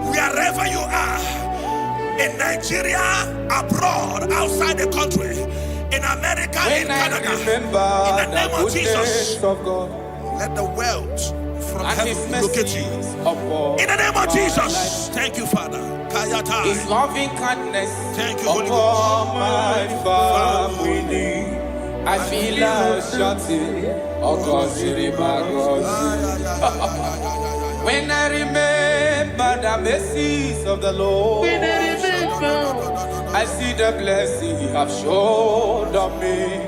Wherever you are, in Nigeria, abroad, outside the country, in America, in Canada, in the name of Jesus, let the wealth from heaven locate you. In the name of Jesus, thank you, Father. His loving kindness, thank you, Holy Ghost. My family, I feel a shouting, when I remember the mercies of the Lord, I see the blessing He have shown on me.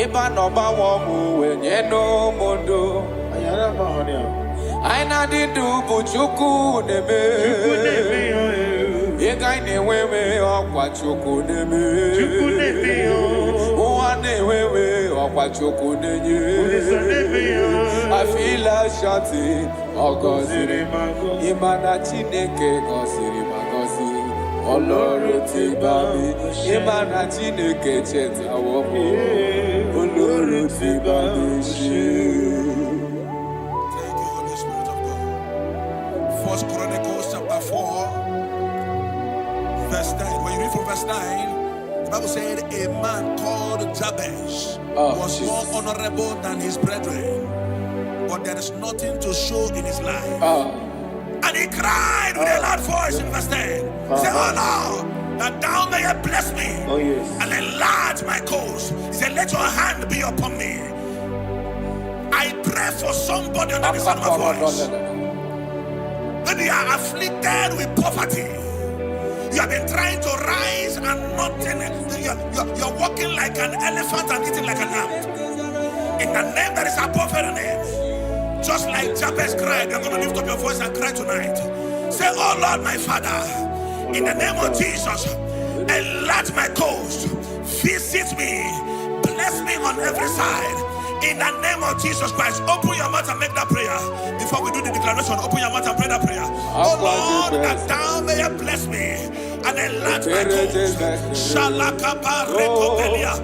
Eba no ba wamu wenye no mondo. Aina di du buchuku neme. Ega ine wewe okwa chuku neme. Uwane wewe okwa chuku nenye. I feel like shouting, oh Gosiri Mago. Imana Chineke Gosiri Magosi. Oh Lord, take baby. Imana Chineke Cheta Womo. Oh Lord, take baby. Thank you, Holy Spirit of God. 1 Chronicles chapter 4, verse 9. When you read from verse 9, the Bible said a man called Jabez was more honorable than his brethren, but there is nothing to show in his life. And he cried with a loud voice in verse 10. He said, oh Lord, that thou mayest bless me and enlarge my cause. He said, let your hand be upon me. I pray for somebody under the sound of my voice. Maybe you are afflicted with poverty. You have been trying to rise and nothing. You're walking like an elephant and eating like an ant. In the name that is above every name. Just like Jabez cried, you're going to lift up your voice and cry tonight. Say, oh Lord, my Father, in the name of Jesus, enlarge my coast, visit me, bless me on every side. In the name of Jesus Christ, open your mouth and make that prayer. Before we do the declaration, open your mouth and pray that prayer. Oh Lord, that thou mayest bless me and enlarge my coast. Shalaka Rekobelia.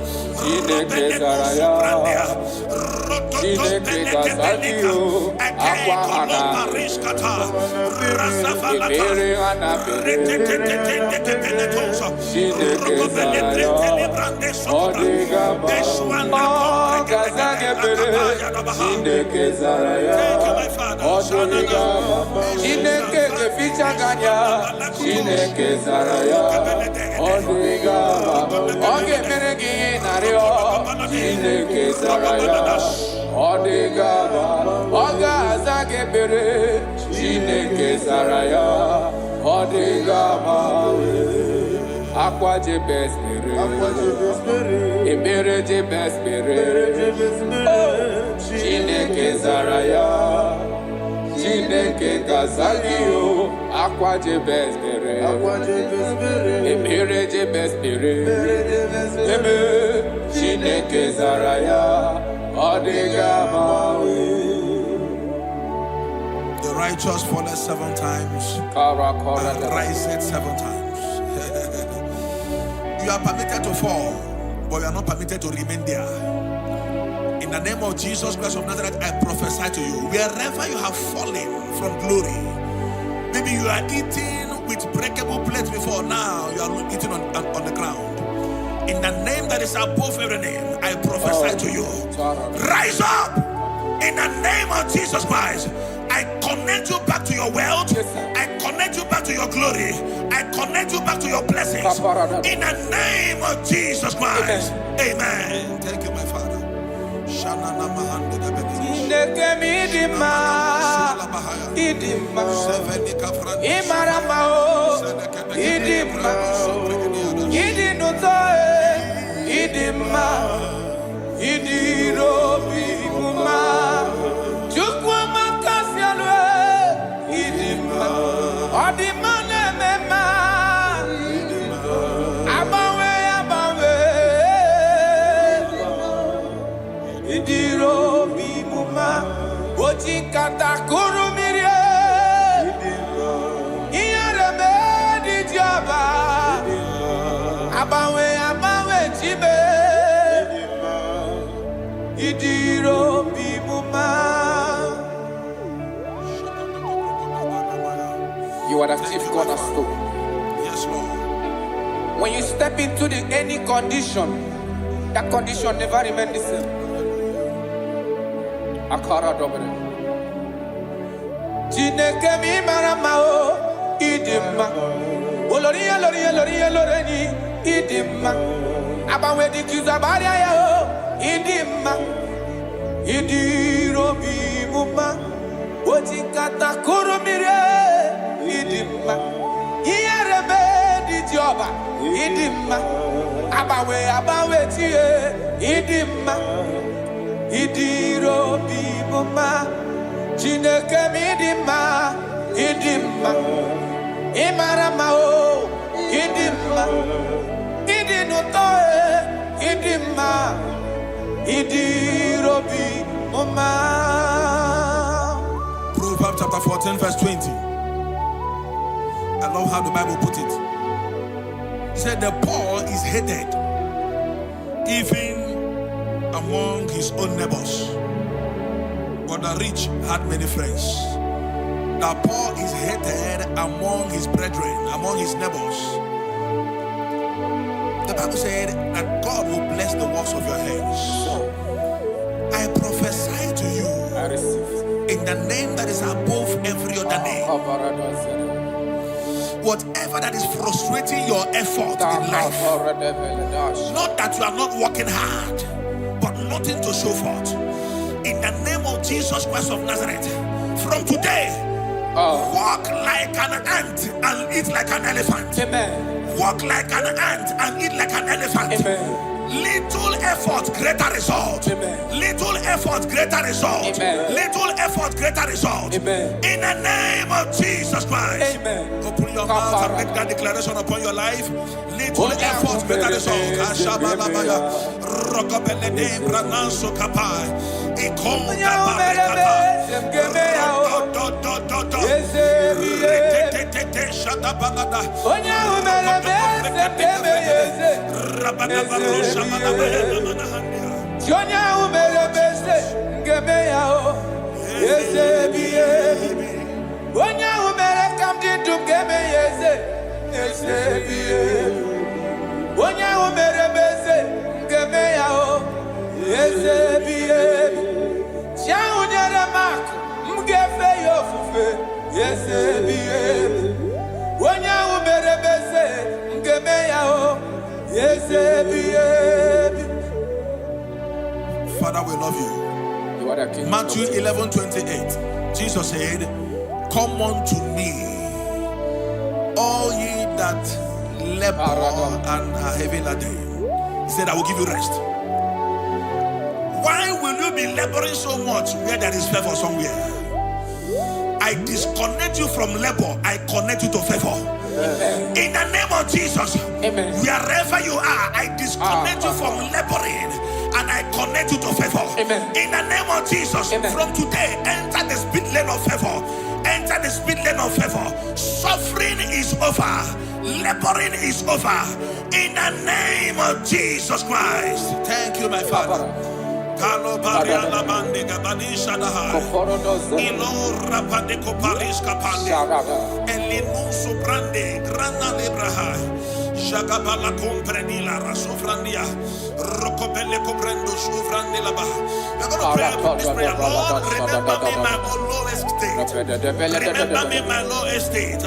Thank you, my Father. Aqua de best Ibere de best Chineke Zaraya Chineke Gazalio Aqua de best Ibere de best Chineke Zaraya Odigamawe. The righteous falleth 7 times and riseth 7 times. You are permitted to fall, but you are not permitted to remain there. In the name of Jesus Christ of Nazareth, I prophesy to you, wherever you have fallen from glory, maybe you are eating with breakable plates before, now you are eating on the ground. In the name that is above every name, I prophesy to you, rise up in the name of Jesus Christ. I connect you back to your wealth. I connect you back to your glory. I connect you back to your blessings. In the name of Jesus Christ. Amen. Thank you, my Father. idiro bimuma. You are the chief cornerstone. Yes, Lord. When you step into any condition, that condition never remains the same. Akara dobre. Jineke mi maramao idima. Oloria loria loria loreni idima. Abawe di kizabaria yao idima. Idiro bimuma. Ojikata kurumire idima. Iyarebe di joba idima. Abawe tie idima. Idiro bimuma. Jineke midima idima. Imaramao idima. Idinutoe idima. Idiro bimuma. Proverbs chapter 14 verse 20. I love how the Bible put it. It said the poor is hated even among his own neighbors, but the rich had many friends. The poor is hated among his brethren, among his neighbors. The Bible said that God will bless the works of your hands. I prophesy to you, I receive in the name that is above every other name, whatever that is frustrating your effort in life, not that you are not working hard, but nothing to show forth, in the name of Jesus Christ of Nazareth, from today, walk like an ant and eat like an elephant. Amen. Walk like an ant and eat like an elephant. Amen. Little effort, greater result. Amen. Little effort, greater result. Amen. Little effort, greater result. Amen. In the name of Jesus Christ. Amen. Open your mouth and make that declaration upon your life. Little effort, greater result. Ashabalabaya. Rokobelede brananso kapai. Ikonga babekata. Retetete shatabalada. Jonya umele bese ngemeyao yesebiye. Wonya umele kamdindu ngemeyeze yesebiye. Wonya umele bese ngemeyao yesebiye. Chaunyere mak mgefe yofufe yesebiye. Wonya umele bese ngemeyao yesebiye. Father, we love you. You are the King. Matthew 11:28. Jesus said, come unto me, all ye that labor and are heavy laden. He said, I will give you rest. Why will you be laboring so much where there is favor somewhere? I disconnect you from labor. I connect you to favor. Amen. In the name of Jesus. Amen. Wherever you are, I disconnect you from laboring and I connect you to favor. Amen. In the name of Jesus. Amen. From today, enter the speed lane of favor. Enter the speed lane of favor. Suffering is over. Laboring is over. In the name of Jesus Christ. Thank you, my Father. Kalo bariala bande gabani shadahai. Ilo rapade koparis kapande. Elinu subrande grana lebrahai. Jagabala comprenila rasufrandia. Rokobele cobrendo sufrandila bah. We're going to pray this prayer. Lord, remember me my lowest state. Remember me my lowest state.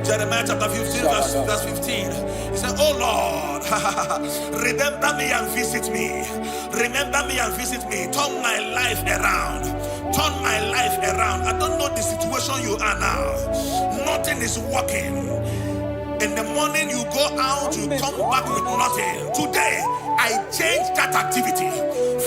Jeremiah chapter 15 verse 15. He said, oh Lord, remember me and visit me. Remember me and visit me. Turn my life around. Turn my life around. I don't know the situation you are now. Nothing is working. In the morning you go out, you come back with nothing. Today, I change that activity.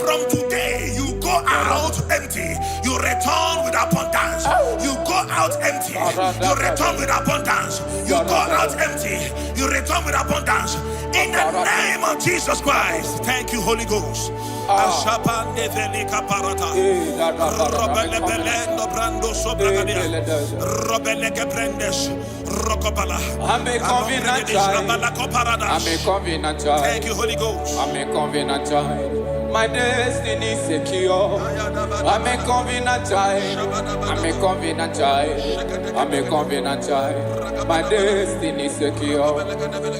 From today, you go out empty. You return with abundance. You go out empty. You return with abundance. You go out empty. You return with abundance. In the name of Jesus Christ. Thank you, Holy Ghost. Ashabande velika parata. Robele belendo brando sobragadia. Robele gebrendes rokobala. I'm a covenant child. Thank you, Holy Ghost. I'm a covenant child. My destiny is secure. I'm a covenant child. I'm a covenant child. I'm a covenant child. My destiny is secure.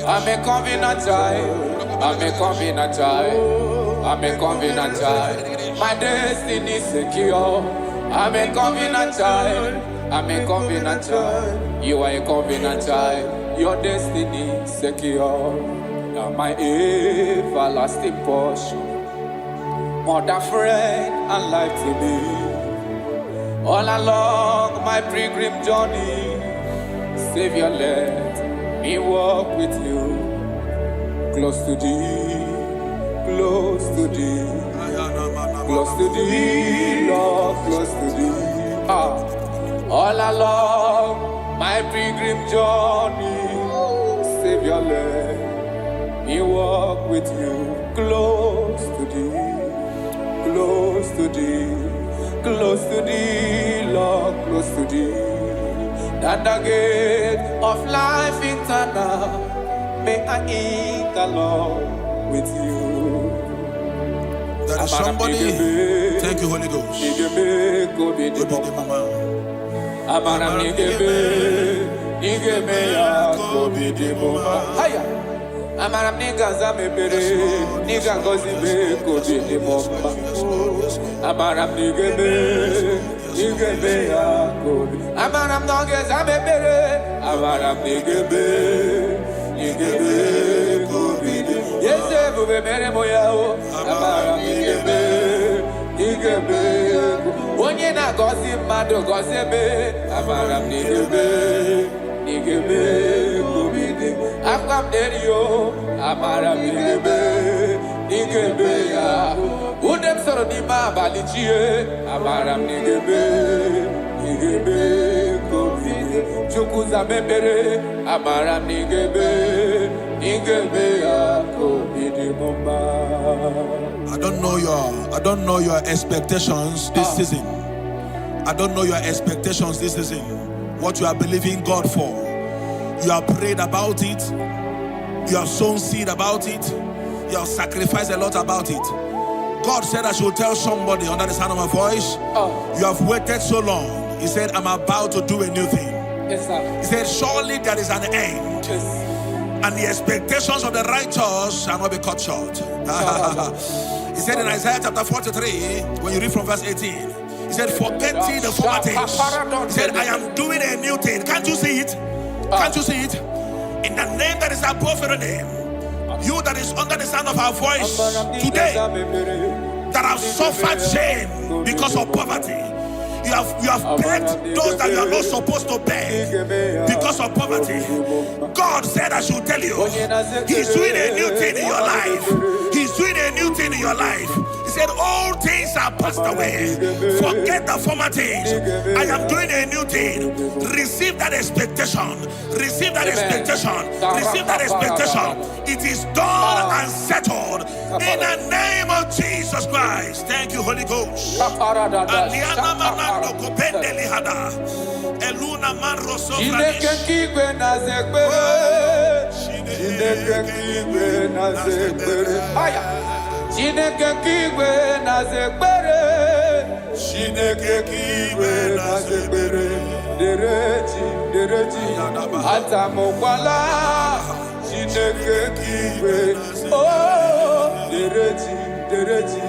I'm a covenant child. I'm a covenant child. I'm a covenant child. My destiny is secure. I'm a covenant child. I'm a covenant child. You are a covenant child. Your destiny is secure. Now my everlasting portion, mother, friend, and life to me. All along my pilgrim journey, Savior, let me walk with you. Close to thee, close to thee, close to thee, Lord, close to thee. All along my pilgrim journey, Savior, let me walk with you. Close to thee, close to thee, close to thee, Lord, close to thee. At the gate of life eternal, may I eat along with you. There is somebody. Thank you, Holy Ghost. Amaram niga zamebere, niga ngozi be kobi ni momba. Amaram nigebe, nigebe ya kobi. Amaram noge zamebere, amaram nigebe, nigebe kobi ni. Yese bube mere moyao, amaram nigebe, nigebe. Onye na gozi mado gozi be, amaram nigebe, nigebe kobi ni. I've come there, yo. Amara nigebe, nigebe ya. Udem soro di ma balichie. Amara nigebe, nigebe kofi. Chukuza membere. Amara nigebe, nigebe ya kofi di bomba. I don't know your expectations this season. I don't know your expectations this season. What you are believing God for. You have prayed about it. You have sown seed about it. You have sacrificed a lot about it. God said I should tell somebody under the sound of my voice, you have waited so long. He said, I'm about to do a new thing. Yes, sir. He said, surely there is an end. Yes. And the expectations of the righteous shall not be cut short. He said in Isaiah chapter 43, when you read from verse 18, he said, forget ye the former things. He said, I am doing a new thing. Can't you see it? Can't you see it? In the name that is above every name, you that is under the sound of our voice today, that have suffered shame because of poverty, you have begged those that you are not supposed to beg because of poverty. God said I should tell you, He's doing a new thing in your life. He's doing a new thing in your life. He said, all things are passed away. Forget the former things. I am doing a new thing. Receive that expectation. Receive that expectation. Receive that expectation. It is done and settled in the name of Jesus Christ. Thank you, Holy Ghost. Chineke kigwe na zekbere, Chineke kigwe na zekbere, dereji, atamokwala, Chineke kigwe, oh, dereji,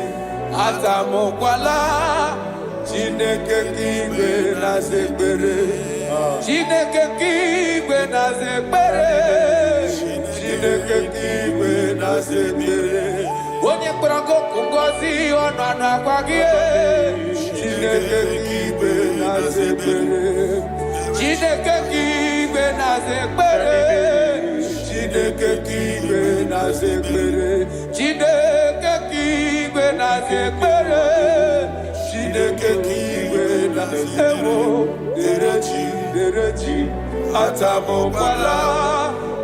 atamokwala, Chineke kigwe na zekbere, Chineke kigwe na zekbere, Chineke kigwe na zekbere. Onye kpọrọ ngozi ọnụ anụ akwa gị, Chineke kigwe na-aza ekpere, Chineke kigwe na-aza ekpere, Chineke kigwe na-aza ekpere, Chineke kigwe na-aza ekpere, Chineke kigwe na-aza ekpere, dereji, atamokwala,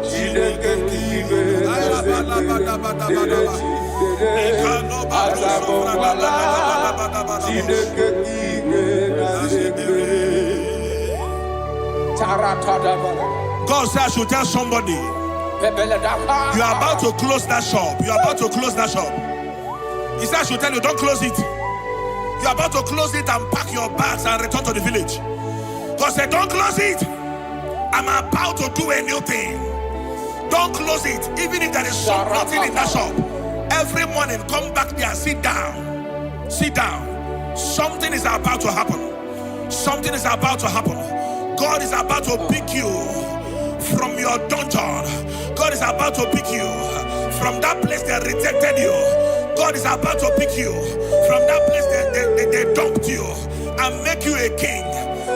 Chineke kigwe na-aza ekpere, God says I should tell somebody, you are about to close that shop. You are about to close that shop. He said I should tell you, don't close it. You're about to close it and pack your bags and return to the village. God said, don't close it. I'm about to do a new thing. Don't close it. Even if there is nothing in that shop. Every morning, come back there, sit down. Sit down. Something is about to happen. Something is about to happen. God is about to pick you from your dungeon. God is about to pick you from that place that rejected you. God is about to pick you from that place that they dumped you and make you a king.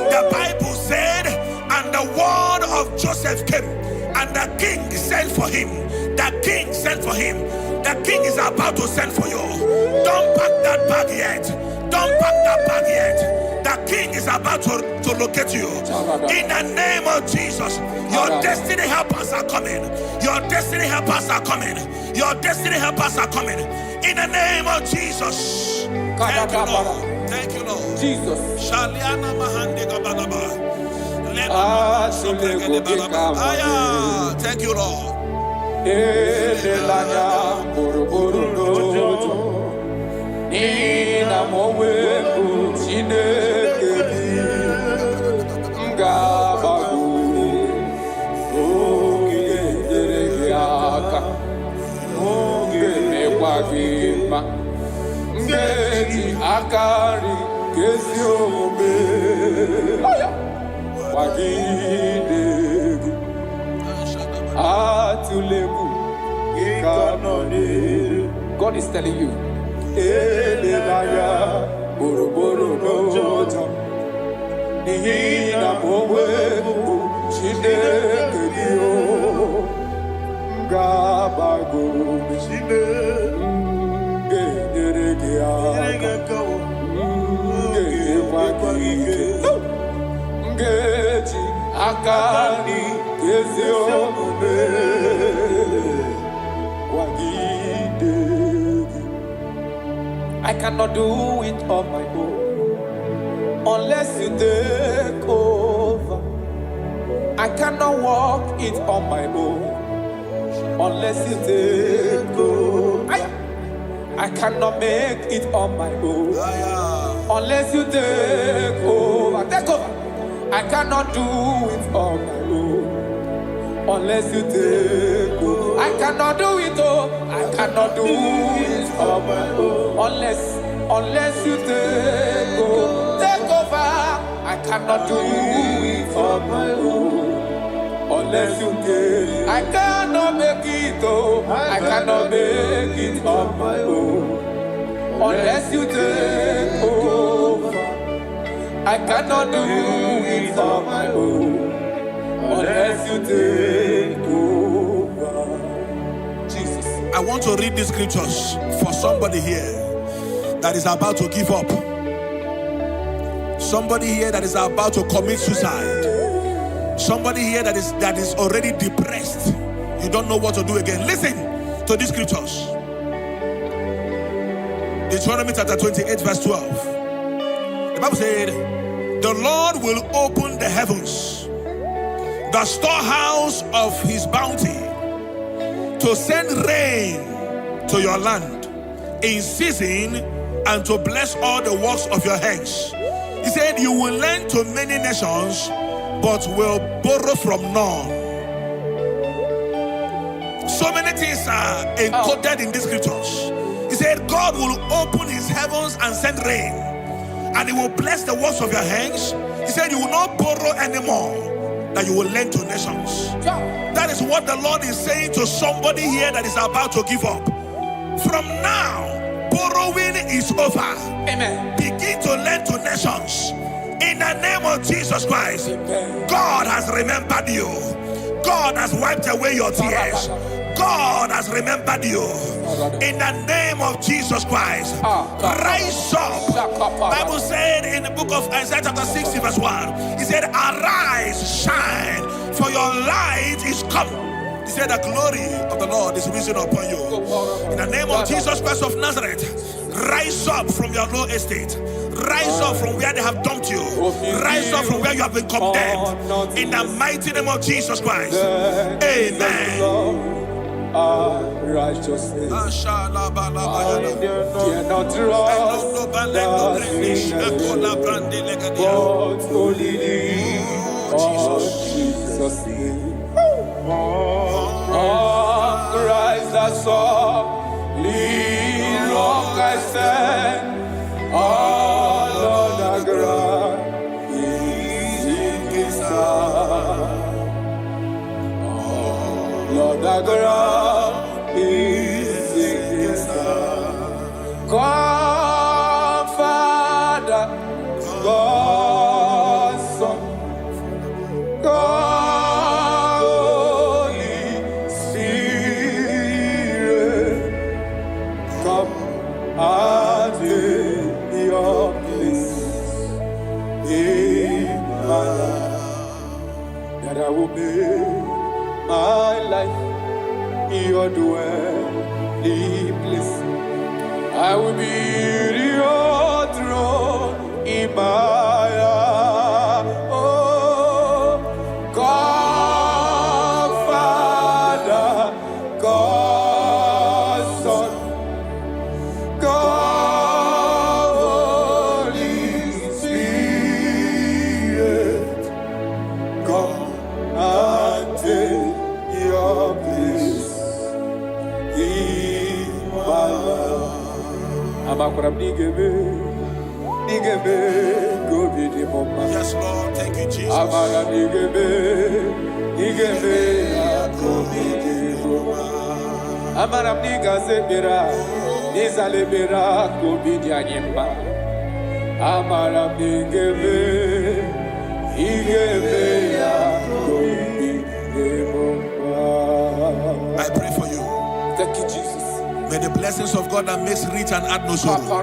The Bible said, and the word of Joseph came, and the king sent for him. The king sent for him. The king is about to send for you. Don't pack that bag yet. Don't pack that bag yet. The king is about to locate you. In the name of Jesus, your destiny helpers are coming. Your destiny helpers are coming. Your destiny helpers are coming. In the name of Jesus. Thank you, Lord. Thank you, Lord. Jesus. Thank you, Lord. Akari keziome wagide atulebu ikanone. God is telling you, elelaya boroboro nojo nihina mowe chineke dio ngabago shine I cannot do it on my own unless you take over. I cannot walk it on my own unless you take over. I cannot make it on my own unless you take over. Take over. I cannot do it on my own unless you take over. I cannot do it, oh. I cannot do it on my own unless you take over. Take over. I cannot do it on my own unless you take. I cannot make it, oh. I cannot make it on my own unless you take over. I cannot do it on my own unless you take over. Jesus. I want to read these scriptures for somebody here that is about to give up. Somebody here that is about to commit suicide. Somebody here that is already depressed. You don't know what to do again. Listen to these scriptures. Deuteronomy chapter 28 verse 12. The Bible said, the Lord will open the heavens, the storehouse of his bounty, to send rain to your land in season and to bless all the works of your hands. He said, you will lend to many nations, but will borrow from none. So many things are encoded in these scriptures. He said, God will open his heavens and send rain, and he will bless the works of your hands. He said, you will not borrow anymore, that you will lend to nations. That is what the Lord is saying to somebody here that is about to give up. From now, borrowing is over. Amen. Begin to lend to nations. In the name of Jesus Christ. Amen. God has remembered you. God has wiped away your tears. God has remembered you. In the name of Jesus Christ. Rise up. Bible said in the book of Isaiah chapter 60 verse 1, he said, arise, shine, for your light is come. He said, the glory of the Lord is risen upon you. In the name of Jesus Christ of Nazareth, rise up from your low estate. Rise up from where they have dumped you. Rise up from where you have been condemned. In the mighty name of Jesus Christ. Amen. righteousness. I dare not trust that sinners, but only thee, oh Jesus' name. On Christ the solid rock I stand, all on the ground is sinking sand. Lord, the ground is sinking sand. God, Father, God, Son, God, Holy Spirit, come and take your place in my life, that I will make my life your dwelling place. I will be your throne in my heart. Oh, God, Father, God, Son, God, Holy Spirit, come and take your place in my life. Yes, Lord. Thank you, Jesus. I pray for you. Thank you, Jesus. May the blessings of God that makes rich and add no sorrow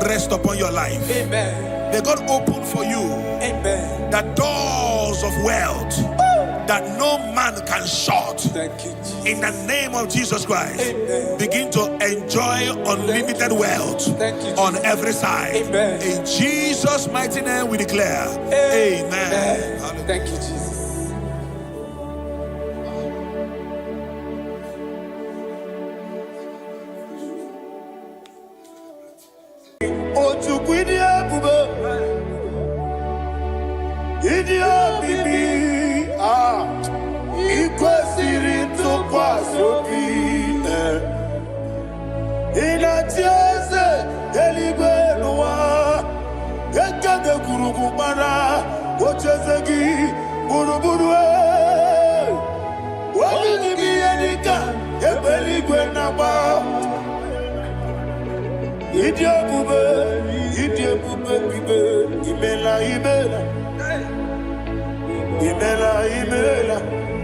rest upon your life. Amen. May God open for you, amen, the doors of wealth that no man can shut. Thank you, Jesus. In the name of Jesus Christ, amen, begin to enjoy unlimited wealth. Thank you, on every side. Amen. In Jesus' mighty name we declare. Amen. Amen. Thank you, Jesus.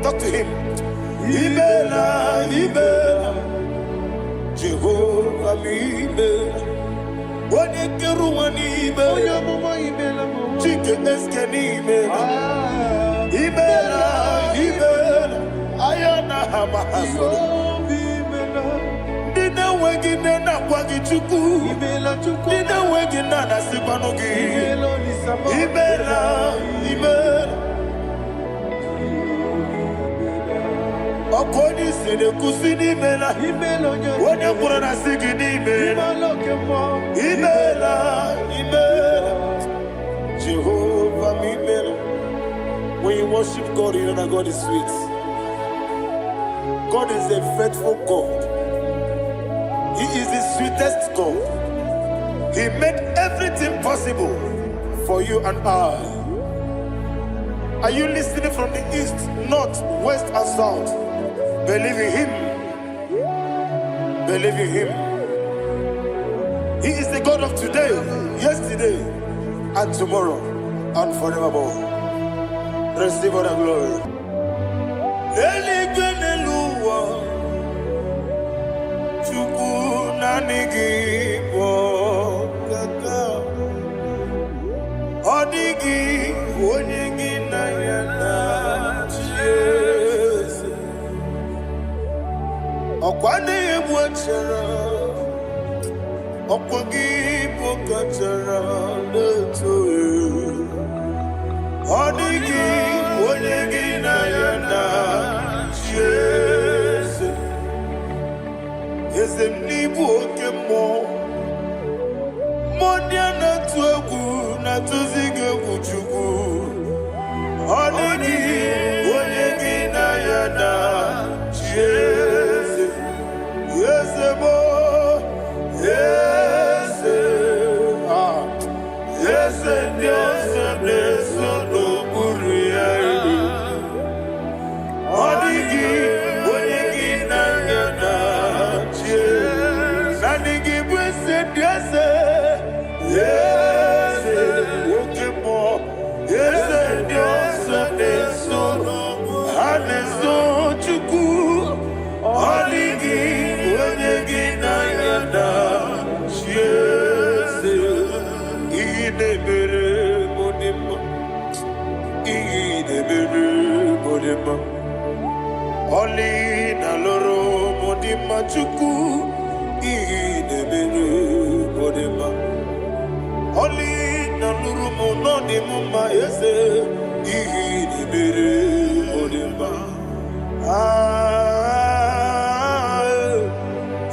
Talk to him. Ibela, Ibela, Jehovah, Ibela. What you do, Ibela, chicken Ibela, Ibela, Ibela, Ayana Hamahaso. Dina wegina na kwagichuku, Dina wegina na sipanogi, Ibela, Ibela. Okoni sede kusini mela, Wanya kurana sigini mela, Ibela, Ibela, Jehovah Ibela. When you worship God, you know that God is sweet. God is a faithful God. He is the sweetest God. He made everything possible for you and I. Are you listening from the east, north, west, and south? Believe in him. Believe in him. He is the God of today, yesterday, and tomorrow, and forevermore. Receive all the glory. Okwane ebwachara, okwagi pokachara leto. Odigi onyegi na yana Jesus. Oli na loro modima chuku idebere modima. Oli na luru monodi mama yese idebere modima.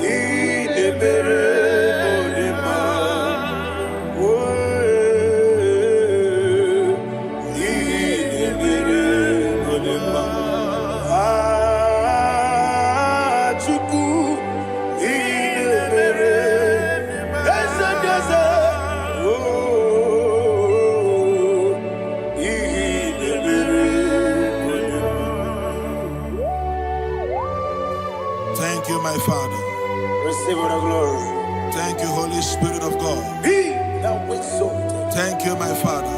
Idebere modima. Idebere modima. Thank you, my Father. Receive all the glory. Thank you, Holy Spirit of God. Thank you, my Father.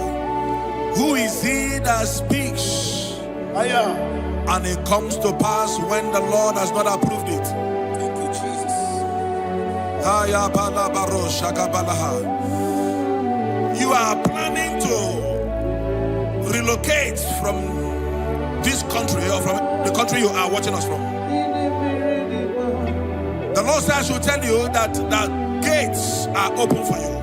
Who is he that speaks? And it comes to pass when the Lord has not approved it. Thank you, Jesus. You are planning to relocate from this country or from the country you are watching us from. The Lord says I should tell you that the gates are open for you.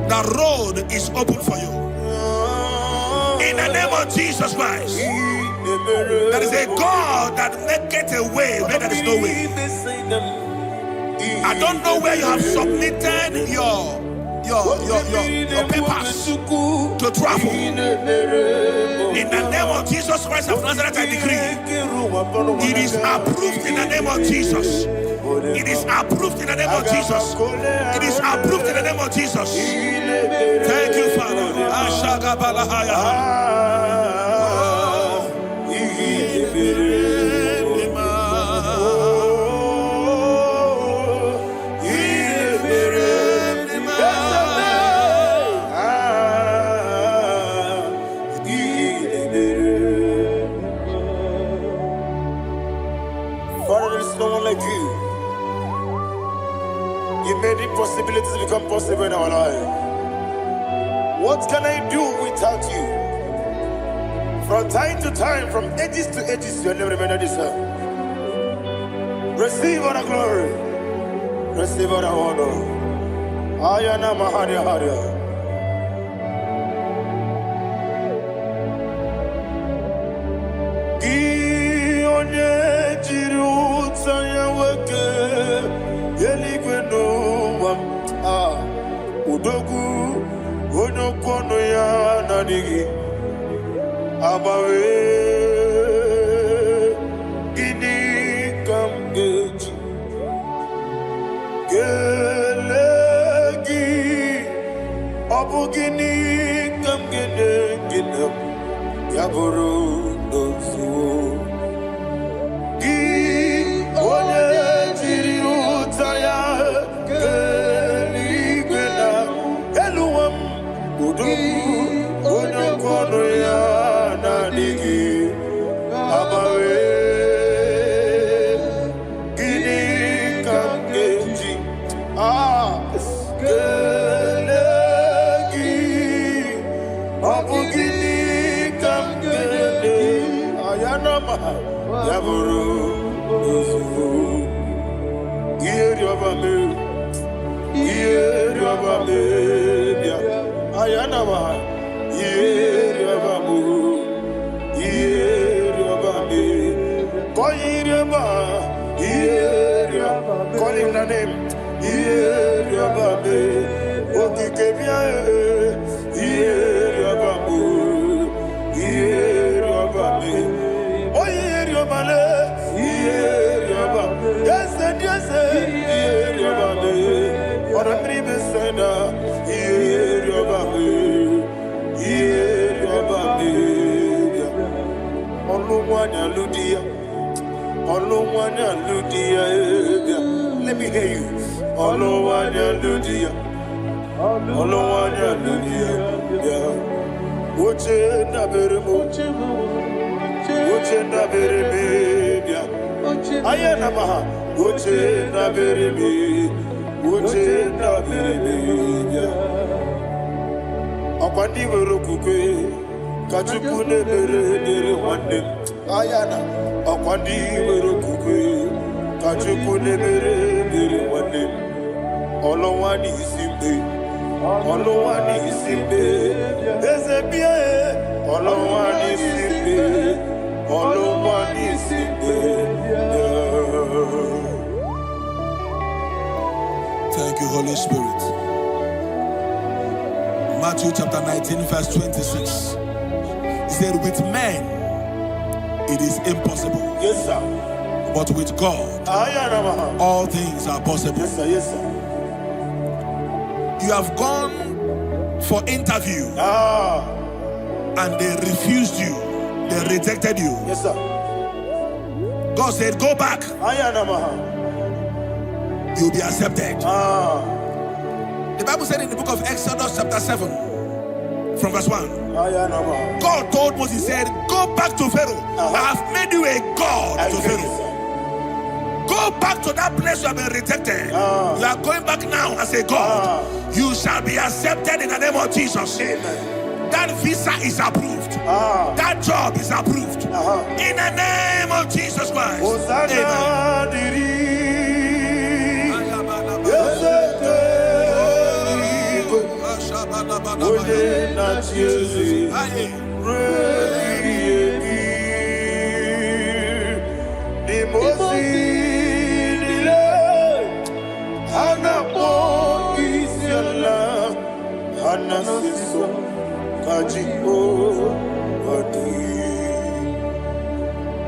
The road is open for you. In the name of Jesus Christ. There is a God that maketh a way where there is no way. I don't know where you have submitted your papers to travel. In the name of Jesus Christ of Nazareth, I decree it is approved in the name of Jesus. It is approved in the name of Jesus. It is approved in the name of Jesus. Thank you, Father. Father, there is no one like you. You made impossibilities become possible in our life. What can I do without you? From time to time, from ages to ages, you have never remained the same. Receive all the glory. Receive all the honor. Ayana Maharia Haria. Udogu onokono ya nadigi abawe ini kamgeji gelegi abugini kamgene ginam yaburu dosu gi one jiri utaya onokono ya nadigi abawe gini kamgeji gelegi abugini kamgene ayanama yaburu uzu yeri obame bia ayanama yeri obame koyirema Let me hear you. Kachukune bere wande ayana akwandi werokukwe kachukune bere wande olowani isimbe ezebie olowani isimbe. Thank you, Holy Spirit. Matthew chapter 19 verse 26. He said, with men it is impossible. Yes, sir. But with God, all things are possible. Yes, sir. Yes, sir. You have gone for interview and they refused you. They rejected you. Yes, sir. God said, go back. You'll be accepted. The Bible said in the book of Exodus chapter 7 from verse 1. God told Moses, he said, go back to Pharaoh. I have made you a God to Pharaoh. Go back to that place you have been rejected. You are going back now as a God. You shall be accepted in the name of Jesus. Amen. That visa is approved. That job is approved. In the name of Jesus Christ. Amen.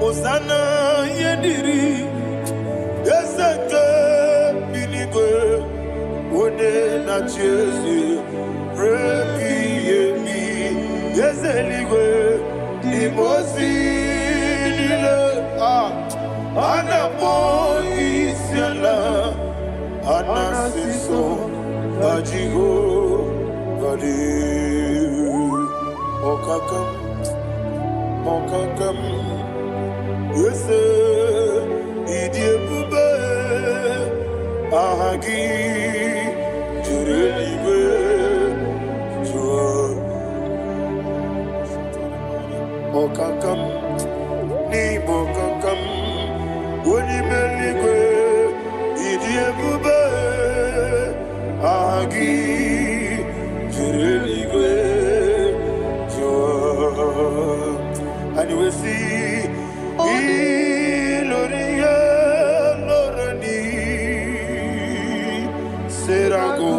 Osana yediri ezeke binigwe one na chezi rebi yemi ezeligwe imosi nile anapo isiala anasiso ajigo gadi okakam Wese idiebube ahagi jurelibe jua okakam ni bokakam wonimeligwe idiebube ahagi jurelibe jua. And we see Iloria Lorani Serago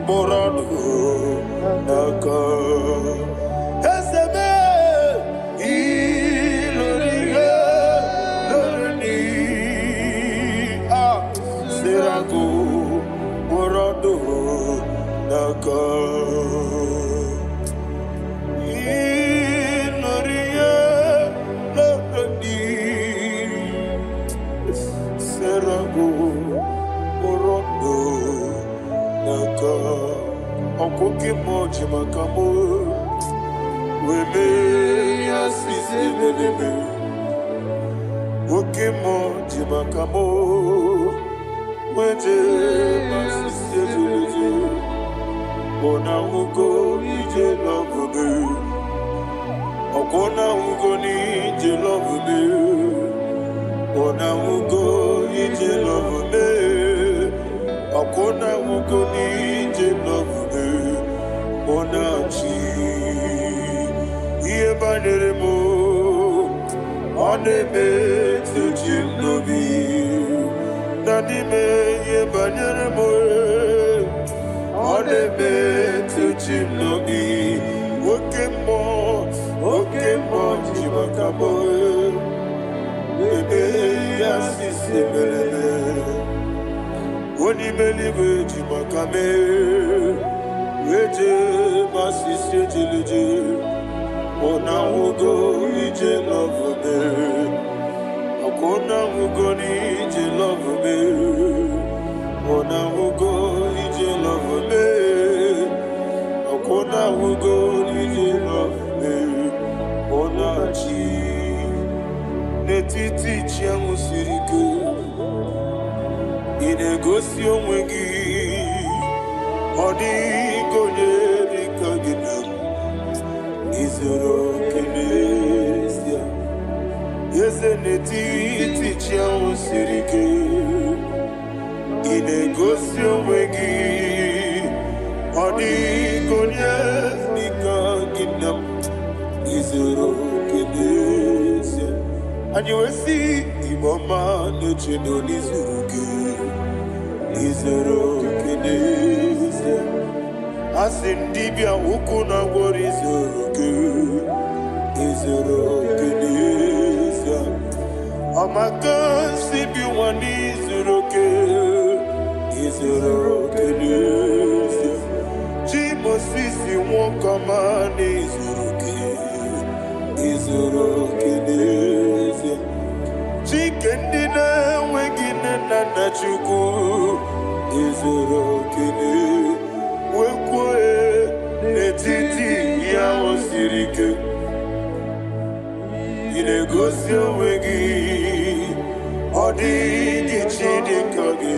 Borado Naka Esebe Iloria Lorani Serago Borado Naka Okoke moji makamo weme asisi meleme Oke moji makamo weje asisi jeleje Ona ugo ije lovebe Okona ugo ni ije lovebe Ona ugo ije lovebe Okona ugo ni ije lovebe Ona chi Iye baneremo Onebe tujim nobi Nanime iye baneremo Onebe tujim nobi Okemo jimakamo Ebe yasisi meleme Onimeliwe jimakame Weje masisi jileje Ona ugo ije lovebe Okona mugo nije love me. Okona mugo nije love me. Okona mugo nije love me. Ona chi netiti chiamu sirike. Inegosi onwegi. Odi gonye dikagina. Izoro kenesia. Yese netiti chiamu sirike. Inegosi onwegi. Odi gonye dikagina. Izoro kenesia. And you will see Imama Nechino Nizuruke. Izoro kenesia. Asindibia ukuna worizuruke. Izoro kenesia. Amaka sibi wanizuruke. Izoro kenesia. Chimo sisi wokama nizuruke. Izoro kenesia. Chikendina wegina nana chuku. Izoro kenesia. Wekwe netiti ya osirike. Inegosi onwegi. Odi gichidikage.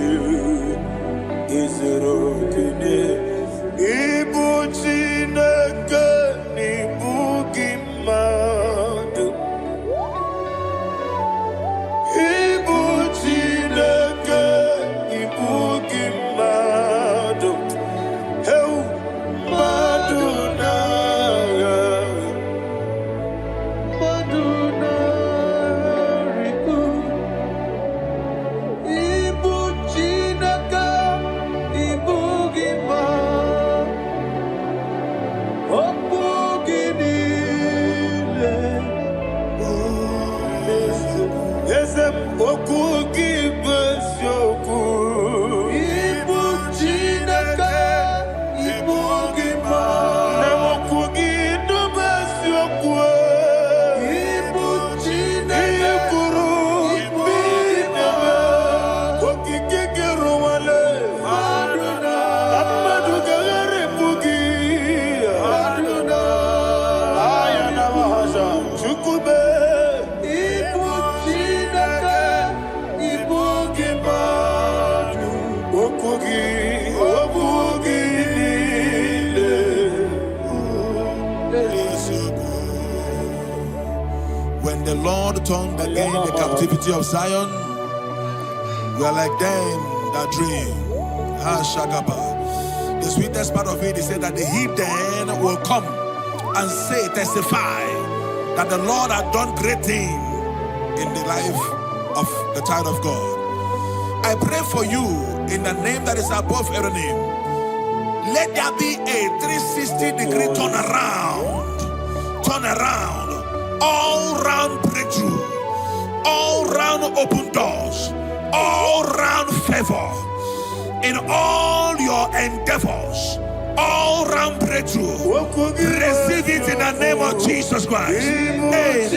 Izoro kenesia. Ibu Chineke n'ibu gị mmadụ. Ibu Chineke n'ibu gị mmadụ. Heu mmadụ n'agha. Mmadụ n'arịgo. Ibu Chineke n'ibu gị mmadụ. Okwu gị niile bụ eziokwu. Eze m, okwu gị bụ eziokwu. Ibu Chineke, ibu gị mmadụ. Na okwu gị bụ eziokwu. Ibu Chineke, ikwuru ibu gị mmadụ. Okike gị rụwale. Mmadụ ga-agharịpụ gị. Chukube, ibu Chineke, ibu gị mmadụ. Okwu gị niile eziokwu. When the Lord turned again the captivity of Zion, we are like them that dream. Shagaba. The sweetest part of it is said that the heathen will come and say, testify, that the Lord had done great things in the life of the child of God. I pray for you in the name that is above every name. Let there be a 360-degree turn around, all round breakthrough, all round open doors, all round favor in all your endeavors. All round breakthrough. Receive it in the name of Jesus Christ. Amen.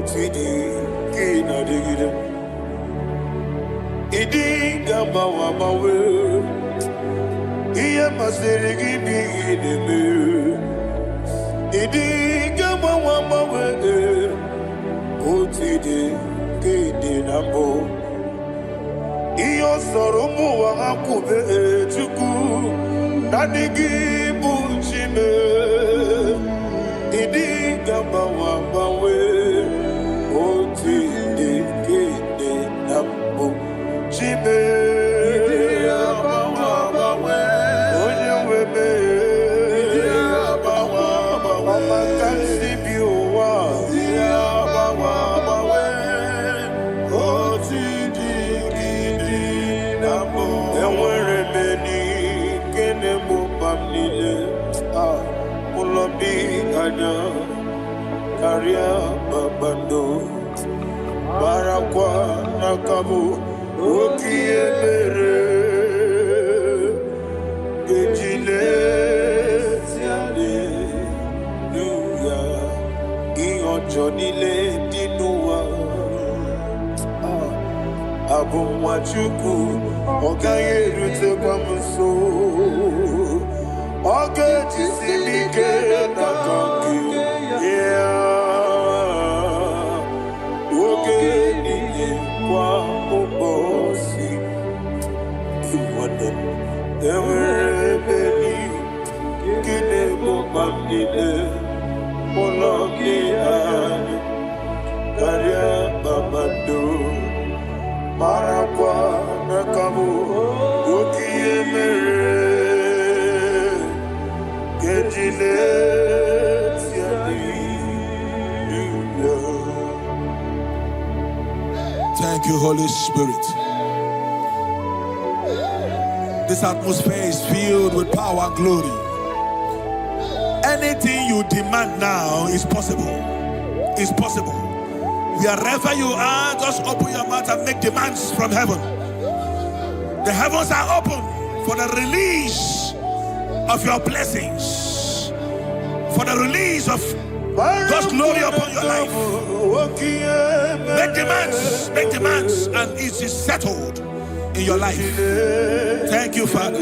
Otidi kina digida. Idi gamba wamawe. Iya masiri gibi ideme. Idi gamba wamawe. Otidi kidi nambo. Iyo soromu wakube chuku. Nadigi bunchime. Idi gamba wamawe. Otidi kidi nambo. Chime. Idi gamba wamawe. Onyewebe. Idi gamba wamawe. Mama kansi biwa. Idi gamba wamawe. Otidi kidi nambo. Enwere meni kene mo pamnile. Mulobi kanya. Karia babando. Barakwa nakabu. Okiye mere. Gejile tiale. Luya. Iyonjonile dinuwa. Abumwachuku. Okaye rute kwa mso. Oke tisimike nakanki. Yeah. Oke niye kwa ubosi. Iwanen. Ewerebeni. Kine mubamnile. Moloki ane. Karia babando. Marakwa nakabu. Okiye mere. Gejile tiali. Thank you, Holy Spirit. This atmosphere is filled with power and glory. Anything you demand now is possible. It's possible. Wherever you are, just open your mouth and make demands from heaven. The heavens are open for the release of your blessings, for the release of God's glory upon your life. Make demands, and it is settled in your life. Thank you, Father.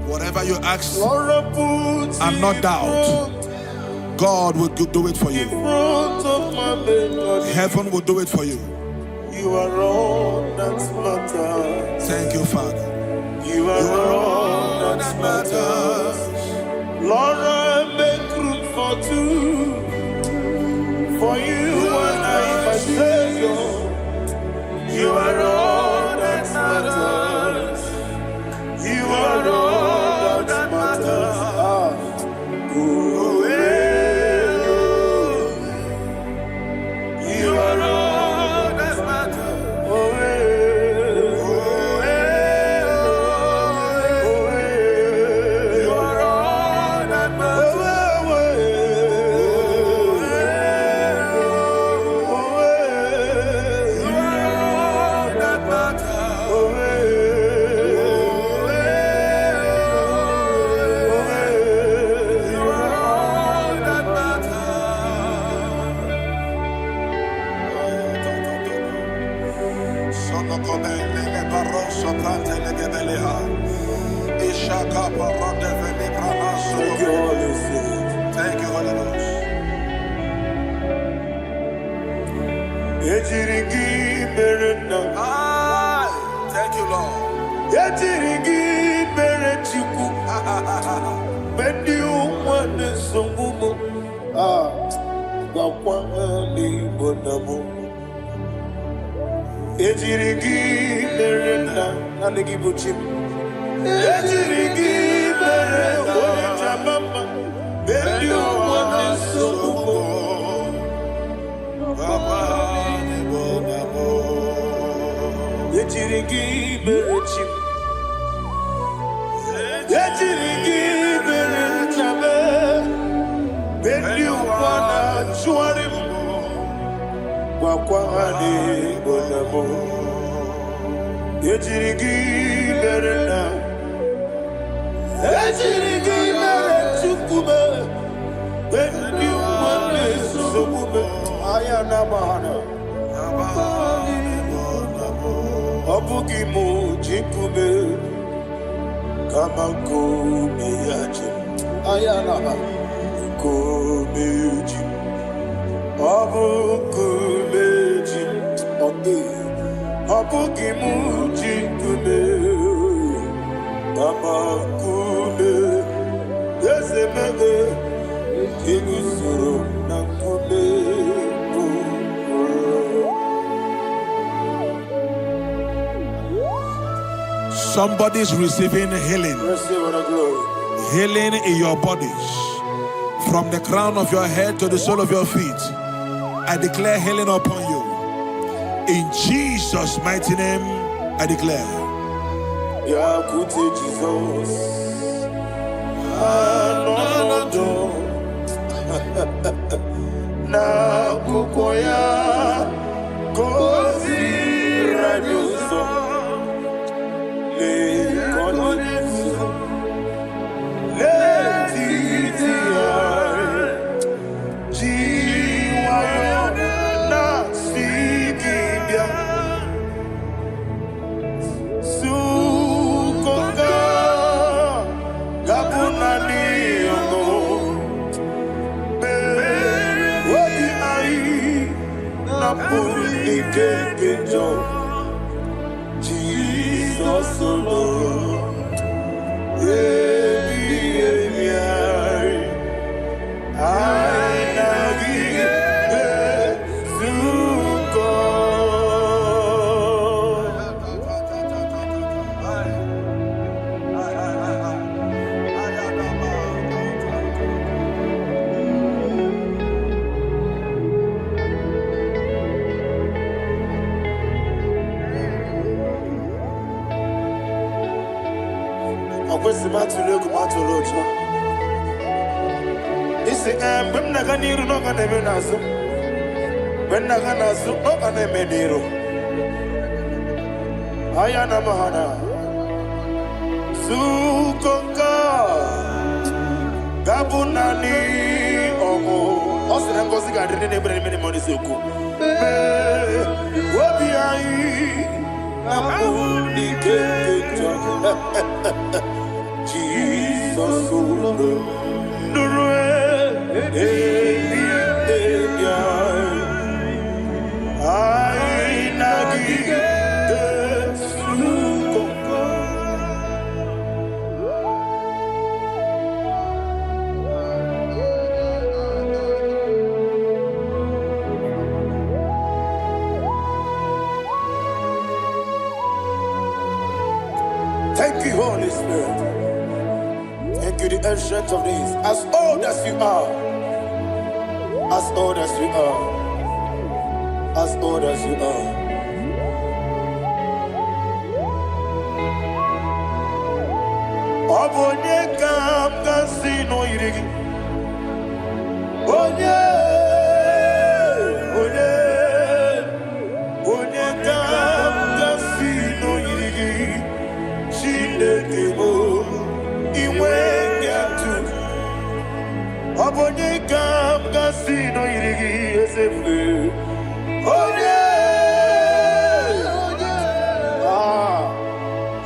Whatever you ask and not doubt, God will do it for you. Heaven will do it for you. You are all that matters. Thank you, Father. You are all that matters. Lord, I make room for two. For you and I myself. You are all that matters. You are all that matters. You are all that matters. You are all that Thank you, Holy Ghost. Thank you, Lord. Wakwani bonamo Ejirigi berena Ejirigi berechukube Bendi umane sokube Ayana mahana Obugi mujikube Kamako miyaji Ayana kumeji Abukumeji Abukimuji kume Amakume Yesemege Igusuru Nakume. Somebody's receiving healing. Healing in your bodies. From the crown of your head to the sole of your feet. I declare healing upon you. In Jesus' mighty name, I declare. Yakute Jesus. Na kukoya kozi rajuso le konesu le titia jiwayo na sikibia sukonga gabunani ongo Jesus alone. When Nagani no can even answer. When Naganasu no can even do. Ayana Mahana Sukonga Gabunani Omo Osina Kosika didn't bring many money Suku. What be I? Jesus, thank you, Holy Spirit. Thank you, the ancient of days. As old as you are. As old as you are. As old as you are. Abonye kam kasino irigi. Onye kam kasino irigi. Chinekebo iwe yatu. Abonye kam kasino irigi esefu.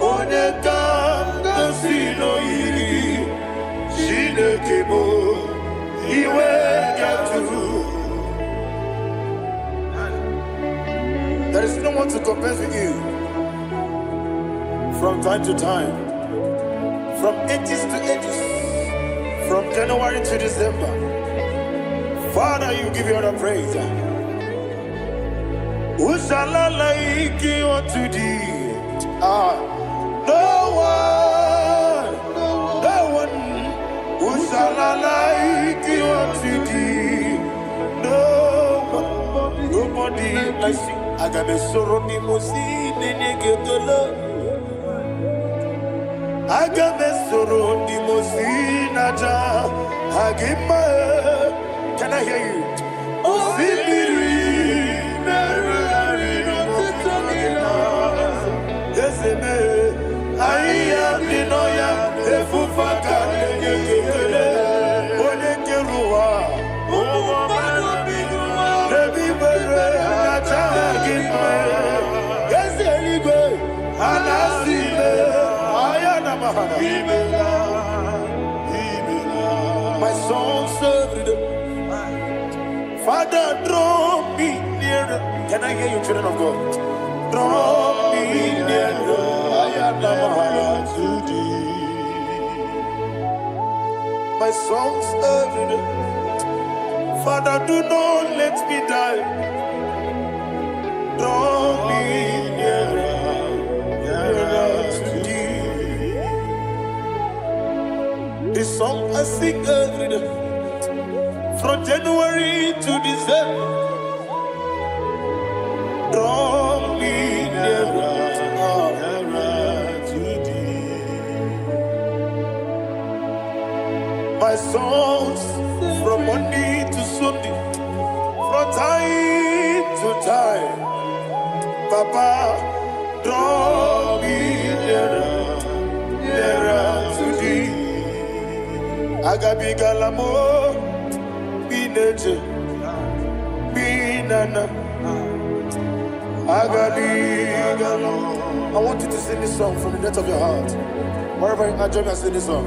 Onye kam kasino irigi. Chinekebo iwe yatu. There is no one to compare with you. From time to time, from ages to ages, from January to December, Father, you give you all the praise. Who shall I like you unto thee? No one. Who shall I like you unto thee? No one, nobody like you. I got a sorrow, the Agamesoro di Mosinaja Agima. Can I hear you? Osibiri My songs every day. Father, draw me nearer. Can I hear you, children of God? Draw me nearer. I am to thee. My songs every day. Father, do not let me die. Draw me nearer to thee. This song I sing every day, from January to December. Draw me nearer to thee. My songs from Monday to Sunday, from time to time. Papa, draw me nearer to thee. Agabi galamo, bineje, binana. Agabi galamo. I want you to sing this song from the depth of your heart. Wherever you are, join me and sing this song.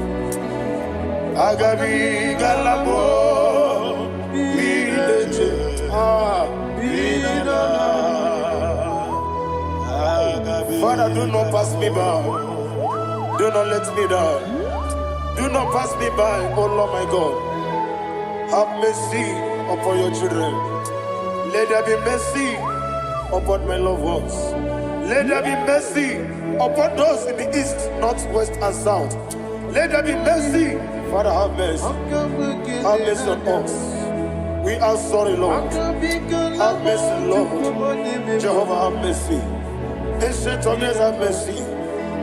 Agabi galamo, bineje, binana. Father, do not pass me by. Do not let me die. Do not pass me by, oh Lord my God. Have mercy upon your children. Let there be mercy upon my loved ones. Let there be mercy upon those in the east, north, west, and south. Let there be mercy. Father, have mercy. Have mercy on us. We are sorry, Lord. Have mercy, Lord. Jehovah, have mercy. Ancient of days, have mercy.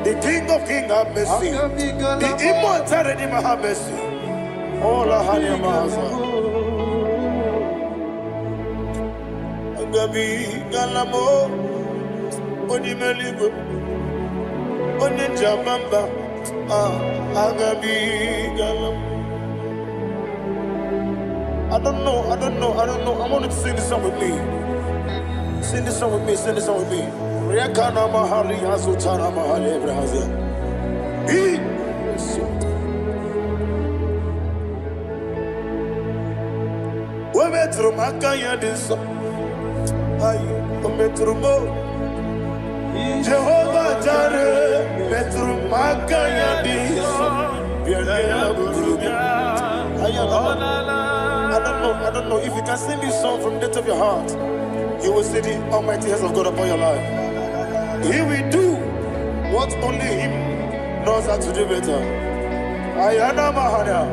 The King of Kings, have mercy. The immortal Redeemer, have mercy. All I had in my Agabi galamo, oni melibo, oni jamamba. Agabi galamo. I don't know. I want you to sing this song with me. Sing this song with me. Sing this song with me. Rekana mahali azutana mahali Brazil. We metro makaya diso. Ayi, we metro mo. Jehovah Jireh, metro makaya diso. I don't know if you can sing this song from the depth of your heart. You will see the almighty hands of God upon your life. He will do what only Him knows how to do better. Ayana Mahana.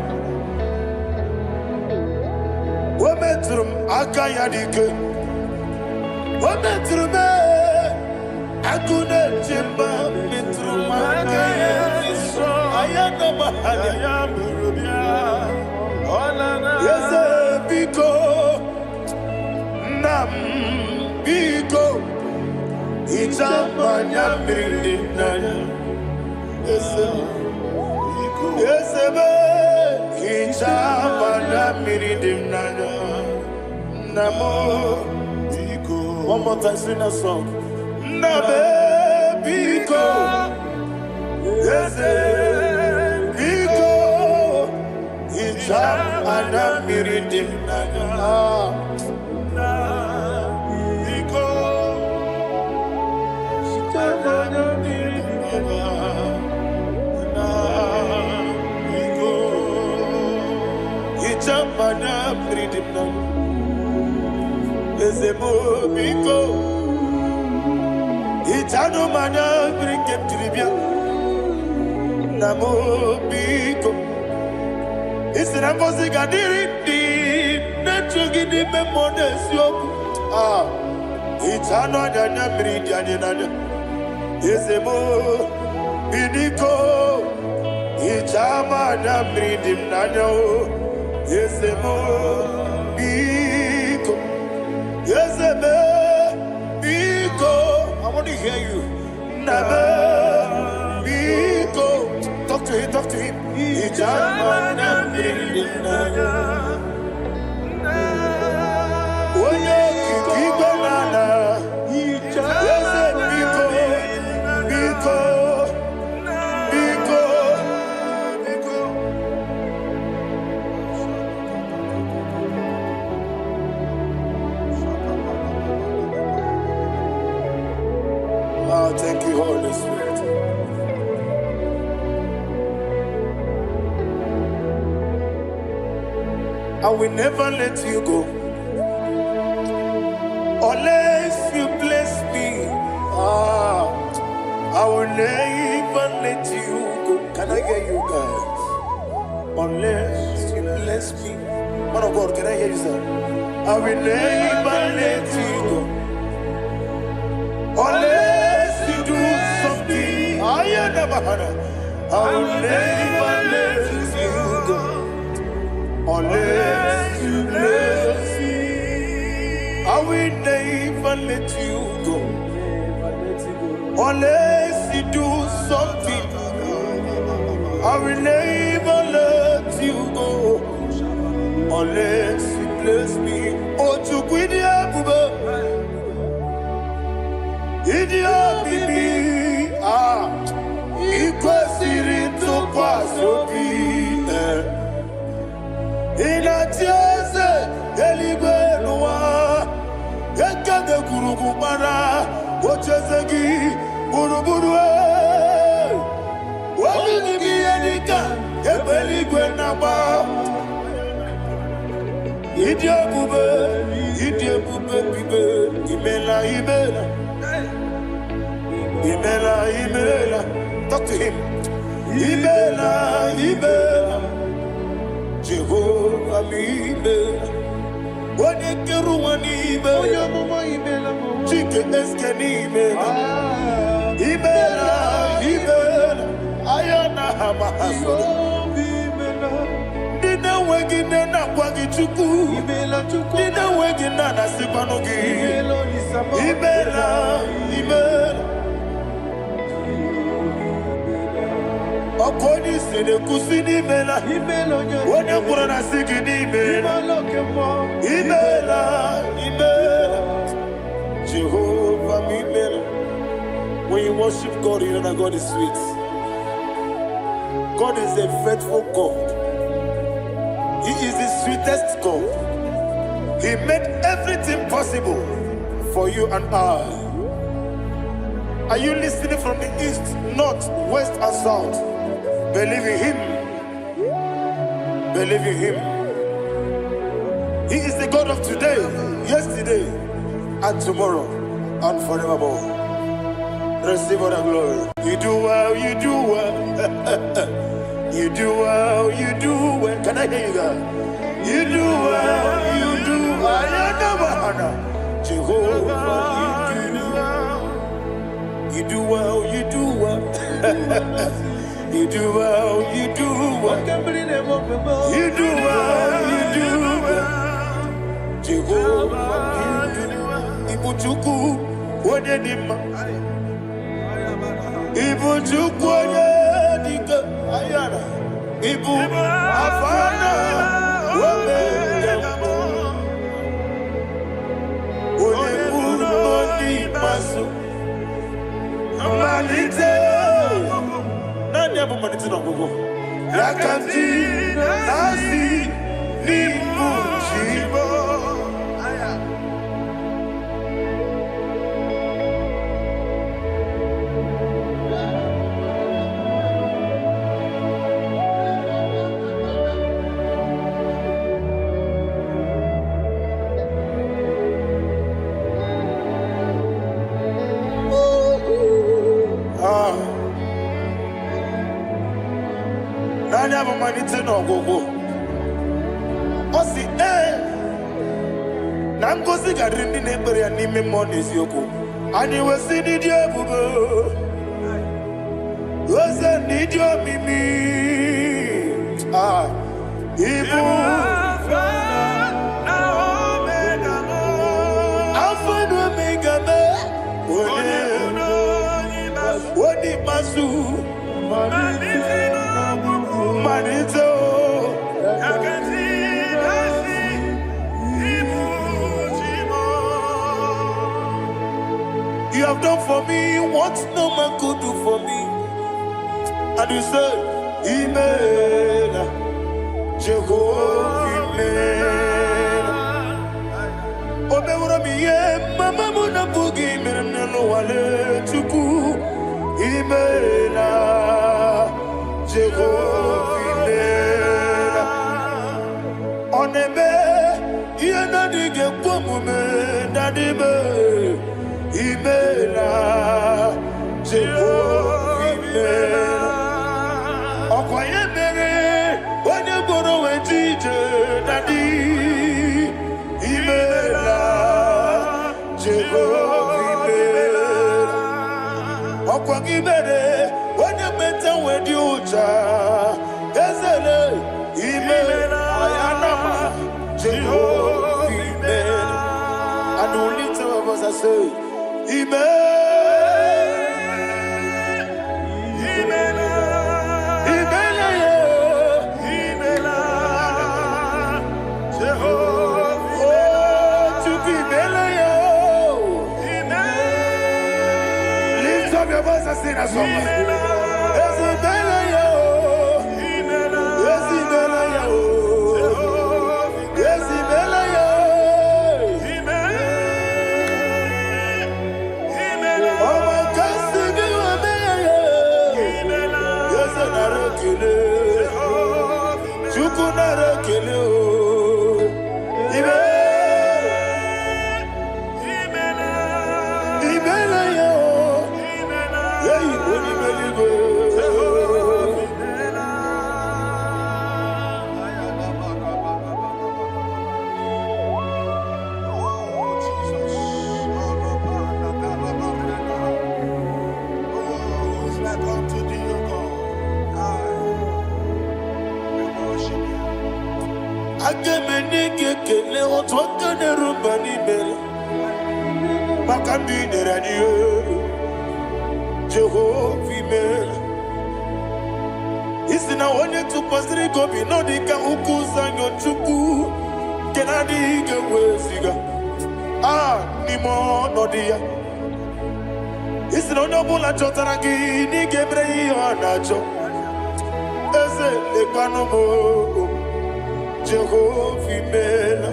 Wometrum Akayadike. Wometrum Akune Jimba. Metrum Akayadike. Ayana Mahana. Yes, Biko. Nam Biko. Itamanya Mirinaya. Yes, Itamanya Mirinaya. Namo Biko. One more time, sing a song. Nabe Biko. Yes, Biko. Itamanya Mirinaya. Mana freedom now. Ezemo biko. Itano mana bring him to Libya. Namo biko. Isra musica diriti. Nechugi di memones yo. Itano dana bring dana. Ezemo biko. Itama na bring him nano. Yesemo biko, yeseme biko. I want to hear you. Nabe biko. Talk to him. Ijama na brinana. Oye kiki banana. Yese biko. thank you, Holy Spirit. I will never let you go unless you bless me. I will never let you go. Can I hear you guys? Unless you bless me. Man of God, can I hear you, sir? I will never let you go unless you do something. I will never let you go unless you bless me. I will never let you go unless you do something. I will never let you go unless you bless me. Oh, to quit your idiot, baby. Equal to Quasopi. In a tears, Elibenua, Yakada Kurugumara, Ochazagi, Buruburu. What will you be Edika? Ebeliguenaba. Idiot Bube, Imela. Talk to him. Imela. Jehovah Ibela. What you do when Ibela? Chicken Escanimela. Ibela. Ayana Hamahaso. Dina Wagina Wagichuku. Dina Wagina Nasipanogi. Ibela. According to the Kusini Mela, when you put on a singing Imela, Jehovah Imela. When you worship God, you know that God is sweet. God is a faithful God. He is the sweetest God. He made everything possible for you and I. Are you listening from the east, north, west, and south? Believe in him. Believe in him. He is the God of today, yesterday, and tomorrow, and forevermore. Receive all the glory. You do well, you do well. You do well, you do well. Can I hear you guys? You do well, you do well. Jehovah, you do well, you do well. You do well, you do well. You do well, you do well. Jehovah, you do well. Ibuchuku, Wadedima. Ibuchuku, Wadedika. Ayana. Ibu, Afana. Wabedamo. Onebu, Noni, Masu. Amalite. Yakanti nasi ni mujibo. No go. Osi Nangosi garini nebere anime monis yoko. Ani wesi ni diebugo. Wesi ni dio mimi. Ibu. Alpha and Omega me. Wodi masu. Manito. You have done for me what no man could do for me. And you said, Imela, Jehovah, Imela. Obe ura miye, mama muna bugi, miremne no wale tuku. imela Jehovah imela onebe yena dige kwomume dadibe imela Jehovah imela okoye mere onye gboro wetije dadi imela Jehovah imela okwagi mere onye meta wedi uja ezele imela ayanama Jehovah imela and only two of us are say imela Sing a song. Jehovah imela isina onye tupasiri gobi no dika ukuza nyochuku kenadi gewesiga nimo nodia isina onye bula chotara gi ni gebre ihe nacho eze lekano mo Jehovah imela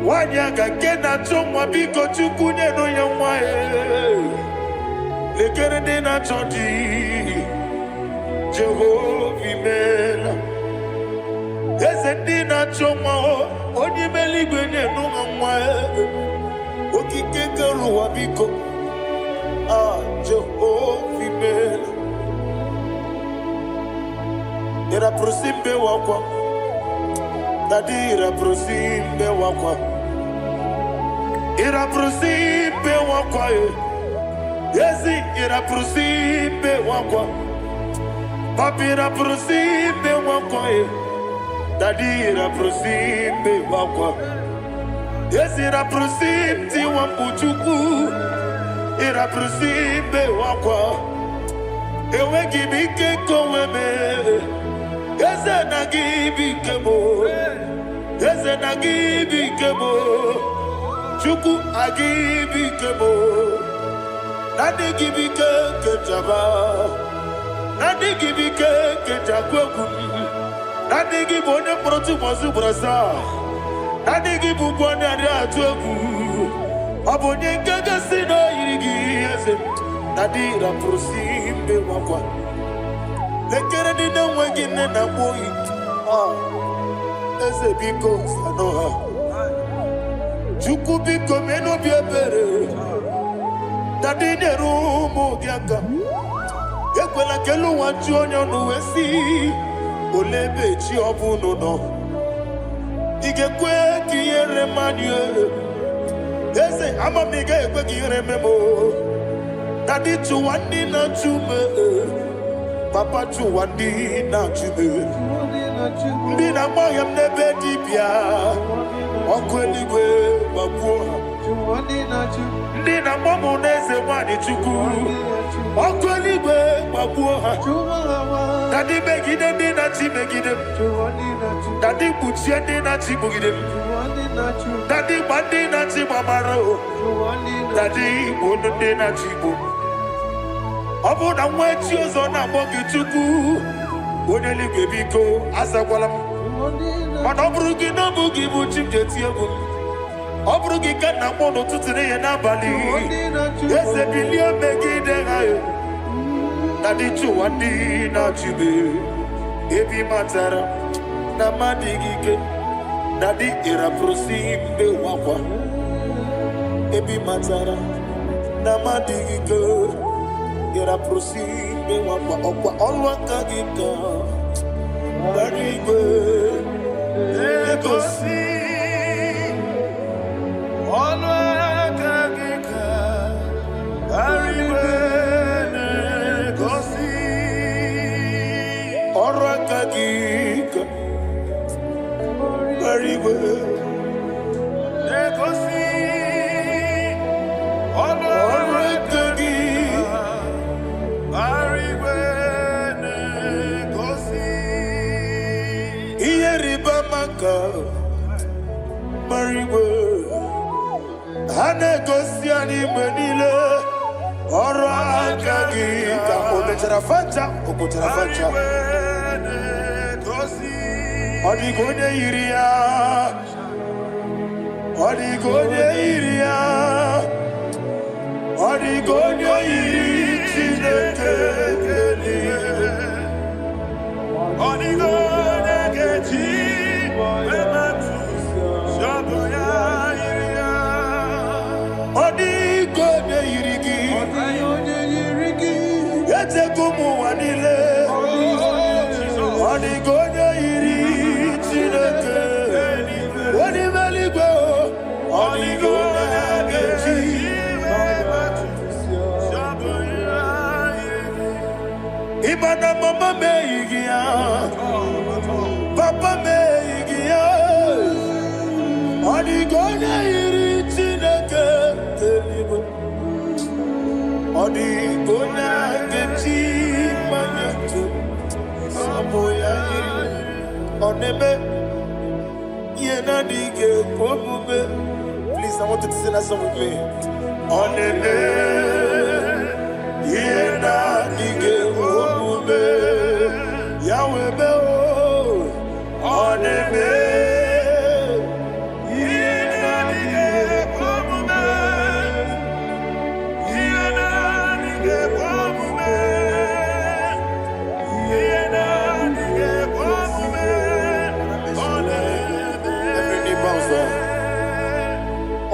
wanyaga kena chomwa biko chukunye no ya mwae lekere de na chodi Jehovah imela eze na chomwa oni meligwenye no mwae okike keruwa biko Jehovah imela era prosimbe wakwa dadira prosimbe wakwa era prosimbe wakwa yesi era prosimbe wakwa papi era prosimbe wakwa dadira prosimbe wakwa yesi era prosimti wambuchuku era prosimbe wakwa ewe gibike koweme yese na gibike mo yese na gibike mo chuku agibike mo nadi gibike kejaba nadi gibike kejakweku nadi gibone protu mozu brasa nadi gibugwane ade atweku abonye ngege sino yirigi yese nadi ra prosimbe wakwa lekere di na wegine na boyi ese biko sanoha chuku biko meno biebere dadi nerumu giaka ekwela kelu wanchi onyo nuwesi olebe chi obunu no igekwe kiyere manye ese amamiga ekwe kiyere memo dadi chuwandi na chume papa chuwandi na chume ndi na moyam nebe dibia okweligwe babuha ndi na momo neze wani chuku okweligwe babuha dadi megide ndi na chi megide dadi kuchie ndi na chi bugide dadi bandi na chi mamaro dadi bono ndi na chi bo obu na mwechi ozo na mogi chuku oneligwe biko azakwala mana oburu gi no bugi bu chimjeti egwu oburu gi ka na mono tutire ye na bali ese bilie megide hayo Nadi chuwandi na chibe. Ebi matara na madigike. Nadi ira prosimbe wakwa. Ebi matara na madigike. Ira prosimbe wakwa. Okwa olwaka gika. Barigwe. Egosi. Olwaka gika. Barigwe. Orakagika, very good. Negosi, Orakagika, very good. Negosi, Ieribamaka, very good. Hanegosi animenile, Orakagika, Okoterafata. Odigone iria, Odigone iria, Odigone irineke, Odigone keji, Shaboya iria, Odigone irigi, Yetekumu wanile, Odigone iri. Ibana mama meigia, papa meigia, Odigone iri chineke, Odigone kechi manyetu, Saboya iri, Onebe. Please, I want you to sing that song with me. On the Yahweh be on the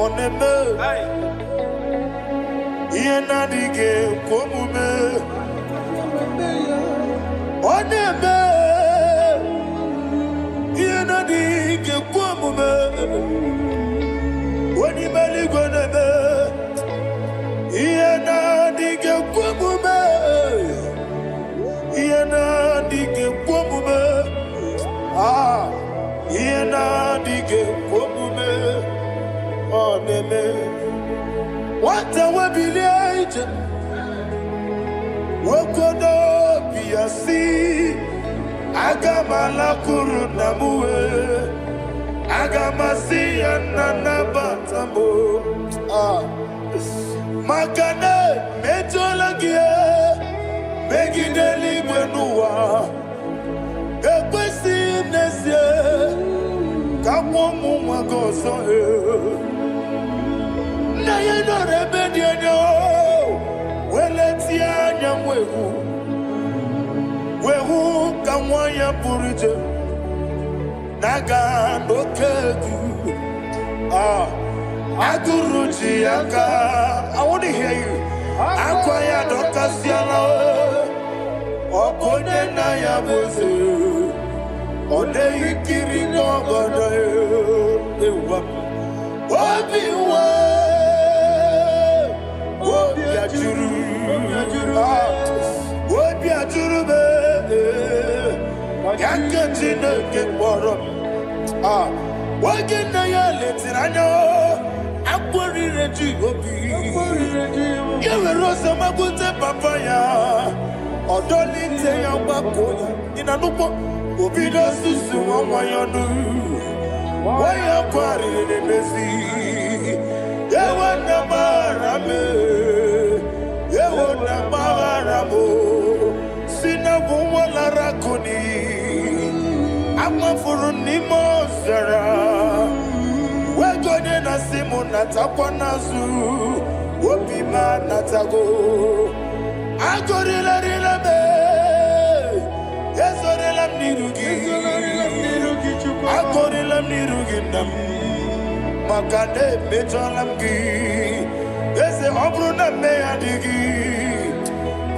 Oneme, Yenadige, Komume, Oneme, Yenadige, Komume, Onimeli Goneme, Yenadige, Komume, Yenadige, Komume, Yenadige, Komume. What a webillage, Wokodo Piasi, Agamala Kurunamue, Agamasi and Nanabatamo, Makane, Metolagia, Megideli Benua, Equesi Nesia, Kamomu Magoso. Na yeno rebediano, weletia nyamwehu, wehu kamwaya purije, naga nokegu, aguruji aka. I want to hear you. Akwaya dokasiana, okone na yabuze, one ikiri nogoda ewa, obiwa. Agorila rila me. Yesorila nirugi. Agorila nirugi nam. Makane metolamgi. Yese obruna me adigi.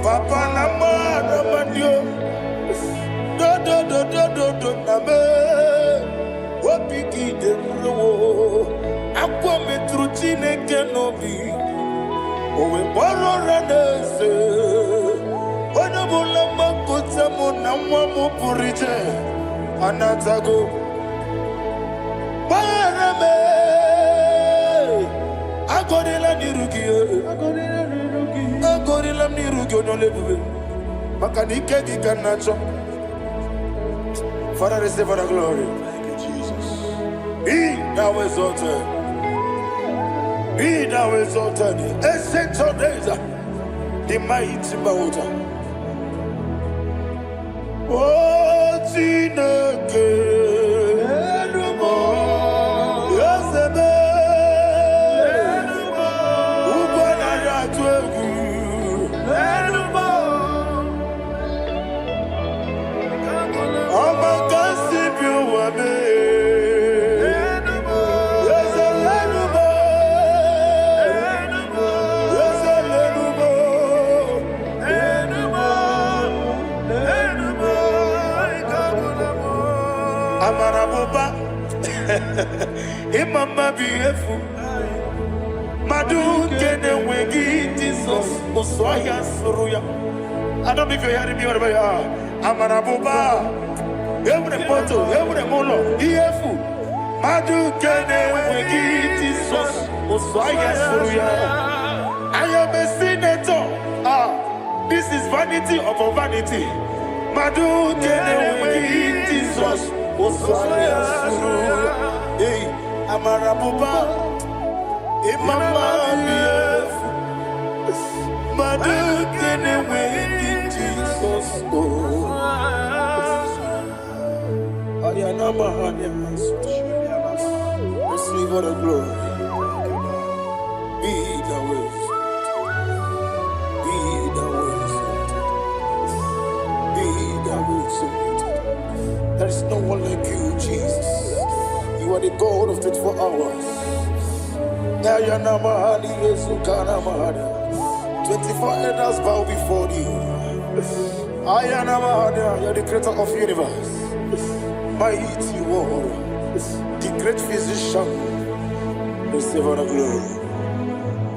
Papa nama namadio. Do name. Wapiki de mro. Akwa metruchine kenobi. Owe boro ranese. Onabula makota mo namwa mo purite. Anatago. Barame. Agorila nirugi. Agorila nirugi onolebube. Makanike di kanacho. Father, receive the glory. Thank you, Jesus. Be thou exalted. Be thou exalted. Ancient of days, the mighty mountain. Oh, Tineke. Imama beautiful. Madu kene wegi Jesus Osoya Suruya. I don't know if you're hearing me wherever you are. Amarabuba. Every photo, every molo. Beautiful. Madu kene wegi Jesus Osoya Suruya. I am a senator. This is vanity upon vanity. Madu kene wegi Jesus Osoya Suruya. Hey, Amarabuba, Imama, Madu kene wegi Jesus. Ayanama, receive all the glory. Be the way. Be the way. Be the way. There is no one like you, Jesus. You are the God of 24 hours. 24 elders bow before you. You are the creator of the universe. Mighty warrior, the great physician. Receive all the glory.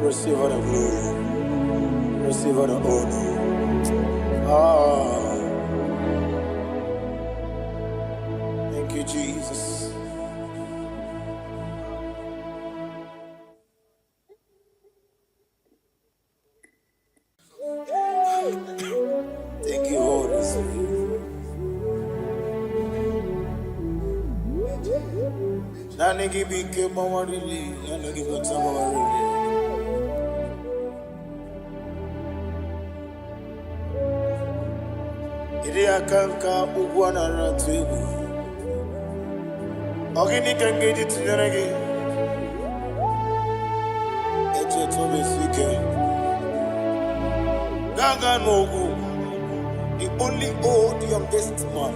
Receive all the glory. Receive all the honor. Thank you, Jesus. Thank you, Holy Spirit. Nanigi bike mawarili, nanigi bata mawarili. Iri akanka ugwana ratubu. Ogini kangeji tinaragi. Eche tobe sike. Gaga Nogu, the only old youngest man.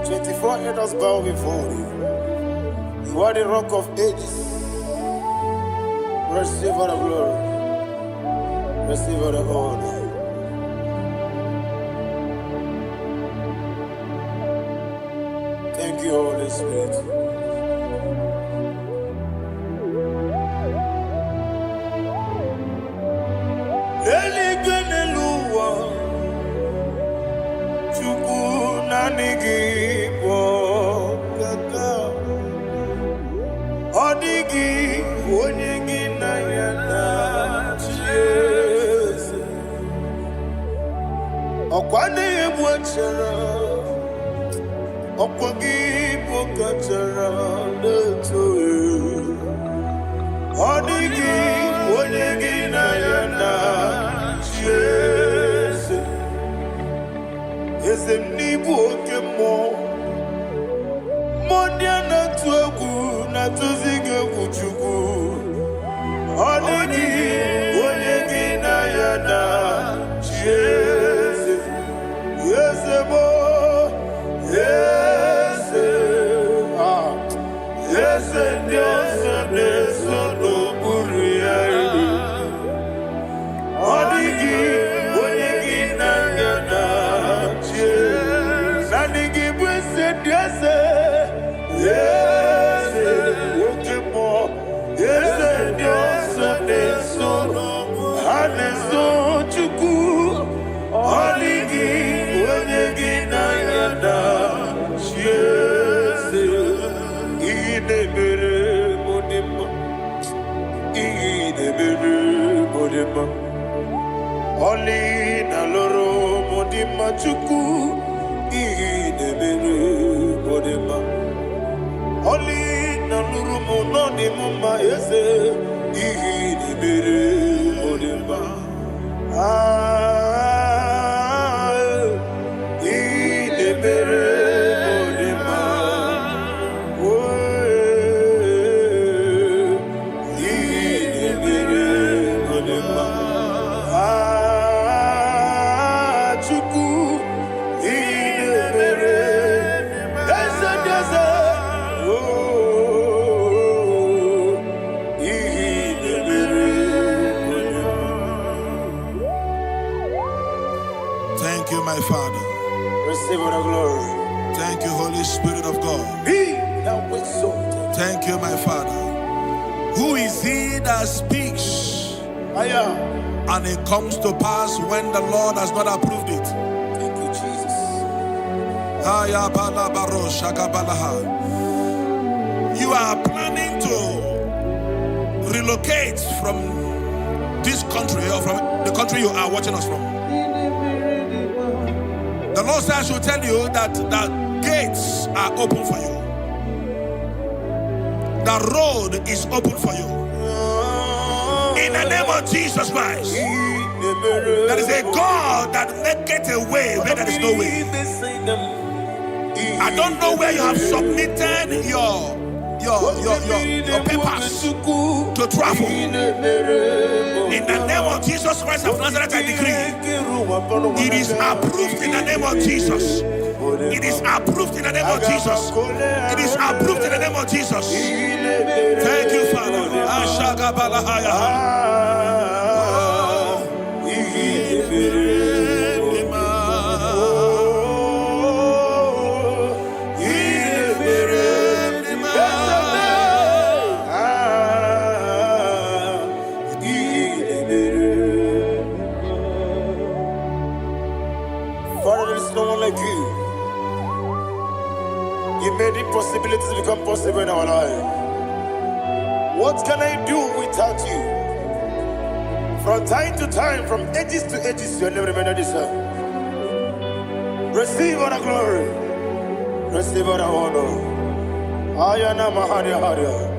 24 elders bow before you. You are the rock of ages. Receive all the glory. Receive all the honor. Thank you, Holy Spirit. Onigi, onigi na yana. Oli na loro modima chuku idebere modima. Oli na loro mononi mama ese idebere modima. Idebere modima. Idebere modima. Thank you, my Father. Receive the glory. Thank you, Holy Spirit of God. Be thou exalted. Thank you, my Father. Who is he that speaks and it comes to pass when the Lord has not approved it? Thank you, Jesus. You are planning to relocate from this country or from the country you are watching us from. The Lord says I should tell you that the gates are open for you. The road is open for you. In the name of Jesus Christ. There is a God that maketh a way where there is no way. I don't know where you have submitted your papers to travel. In the name of Jesus Christ of Nazareth, I decree it is approved in the name of Jesus. It is approved in the name of Jesus. It is approved in the name of Jesus. Thank you, Father. Father, there is no one like you. You made impossibilities become possible in our life. What can I do without you? From time to time, from ages to ages, you never remain the same. Receive all the glory. Receive all the honor. Ayana Maharia Haria.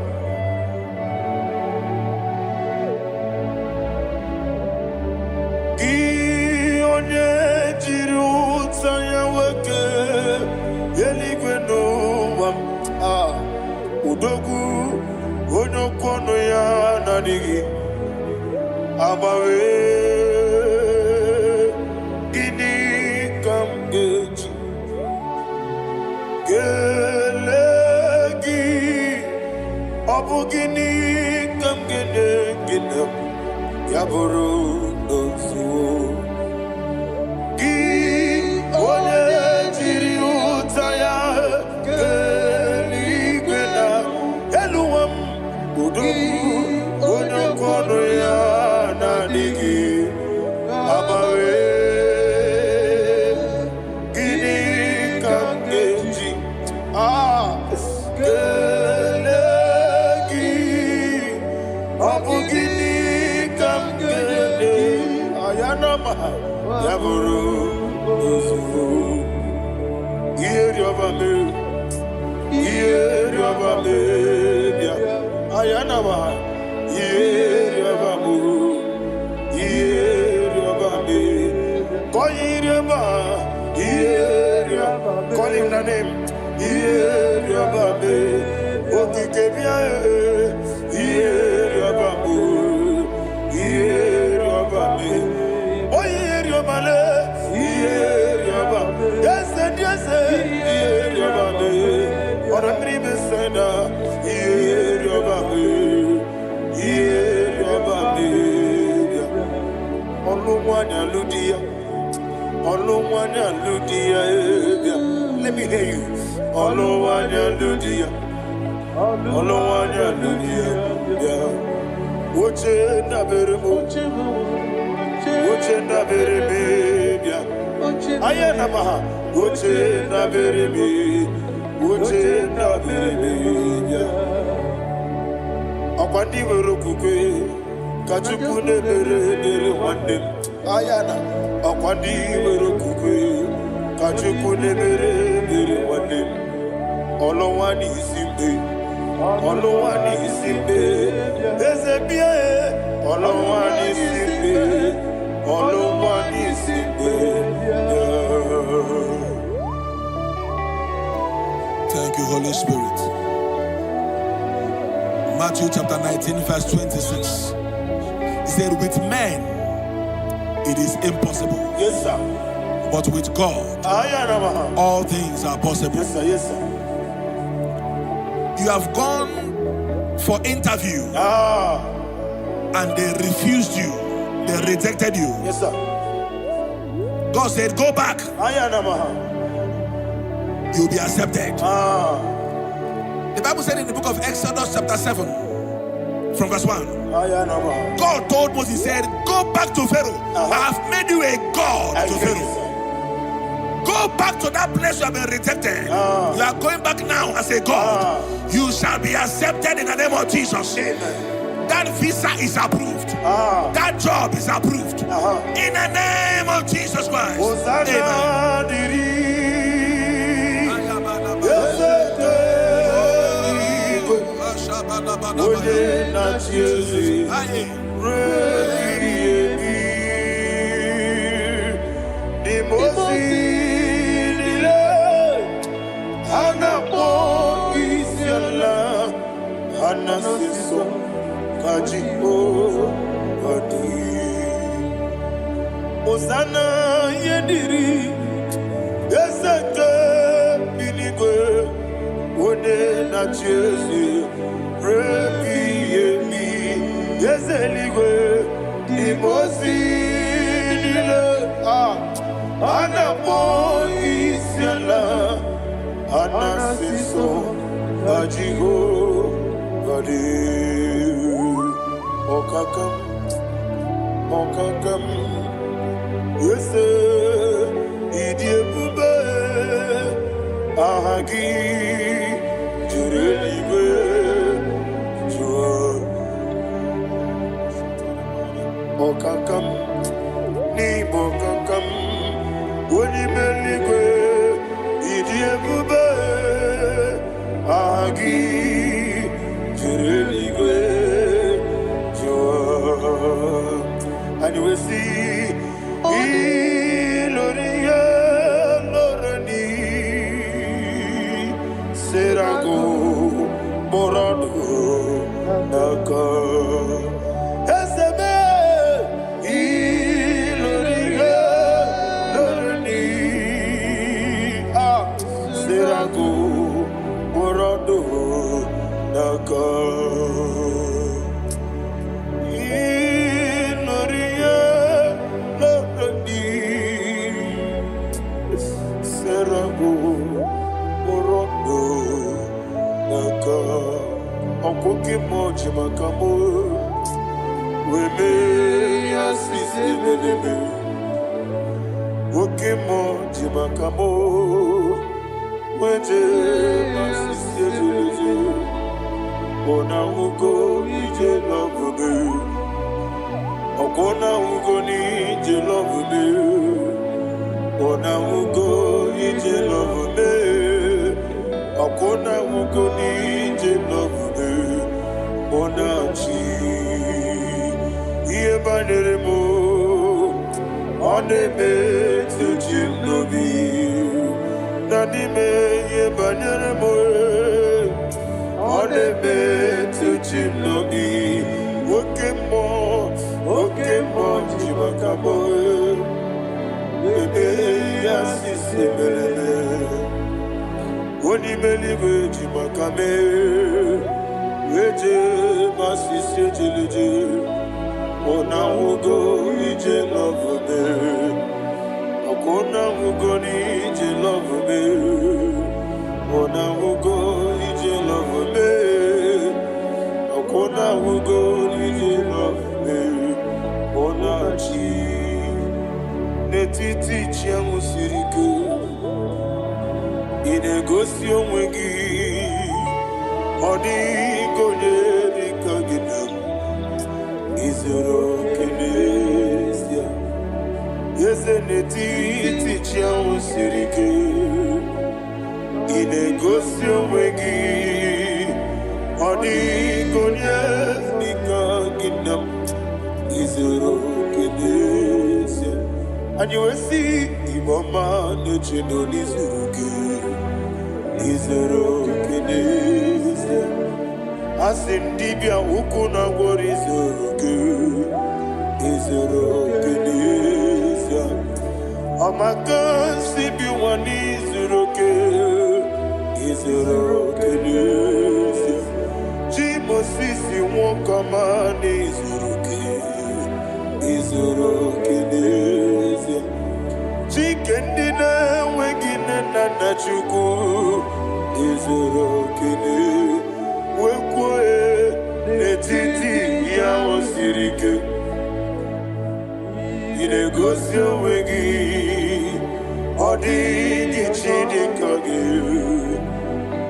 Udogu onokono ya nadigi abawe ini kamgeji gelegi abugini kamgene ginam yaburu dosu gi ole jiri utaya onokono ya nadigi abawe gini kamgeji gelegi abugini kamgene ayanama yaburu osufu yeri obame ayanama yeriabamu yeriabame koyiriaba yeriaba call him the name yeriabame okikebia yeriabamu yeriabame oyeriabale yeriaba yes yeriabame oramri besenda yeriabame let me hear you. Okwandi werokukwe kachukune bere wande ayana okwandi werokukwe kachukune bere wande olowani simbe ezebie olowani simbe. Thank you, Holy Spirit. Matthew chapter 19, verse 26. He said, with men it is impossible. Yes, sir. But with God, all things are possible. Yes, sir. Yes, sir. You have gone for interview and they refused you. They rejected you. Yes, sir. God said, go back. You'll be accepted. The Bible said in the book of Exodus chapter 7 from verse 1. God told Moses, he said, go back to Pharaoh. I have made you a God to Pharaoh. Go back to that place you have been rejected. You are going back now as a God. You shall be accepted in the name of Jesus. Amen. That visa is approved. That job is approved. In the name of Jesus Christ. Osana yediri ezeke binigwe one na Jesu rebi yemi yezeligwe imosi nile anapo isiala anasiso ajigo gadi okakam Yese idie bube ahagi jurelibe jua okakam ni bokakam woni meligwe idie bube ahagi jurelibe jua and you will see Iloria Lorani Serago Borado Naka Esebe Iloria Lorani Serago Borado Naka Okoke moji makamo weme asisi meneme Oke moji makamo weje asisi meneme Ona ugo ije love me Okona ugo ni ije love me Ona ugo ije love me Okona ugo ni ije love me Onachi Iye banere mo Oneme tujim nobi Nanime iye banere mo Oneme tujim nobi Oke mo jimakamo Bebe asisi melele Oni meliwe jimakame Weje masisi jilije Ona ugo ije love me Okona ugo ni ije love me Ona ugo ije love me Okona ugo ije love me Ona chi Netiti chiamu sirike Inegosi onwegi Odi konye dikagina And you will see Imama Nechino Nizuruki Izuruki as in Dibia Ukuna Gorizuruki Izuruki Amakan Sibi One Izuruki Izuruki Jimo Sisi Wokama Izuruki Izuruki Chicken dinner, waking and Nachuku Izuruki Wekwe Netiti Yawasirike Inegosio Wegi Odi Chidikagi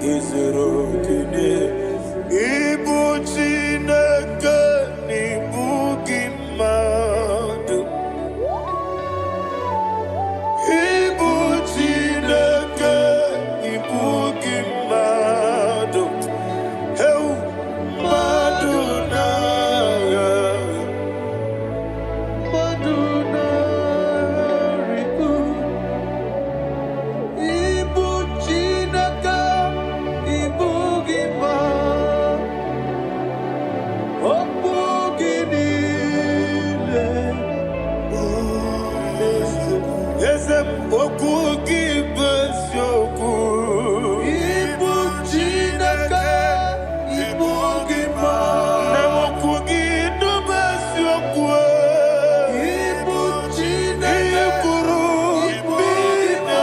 Izuruki Ibu Chinaka Nibugimadu Ibu Chinaka Nibugimadu Heu Maduna Maduna Ribu Ibu Chinaka Nibugimadu Yesem okugi besyoku Ibu Chineke Ibu Gima Na okugi do besyoku Ibu Chineke Ikuru Ibu Gima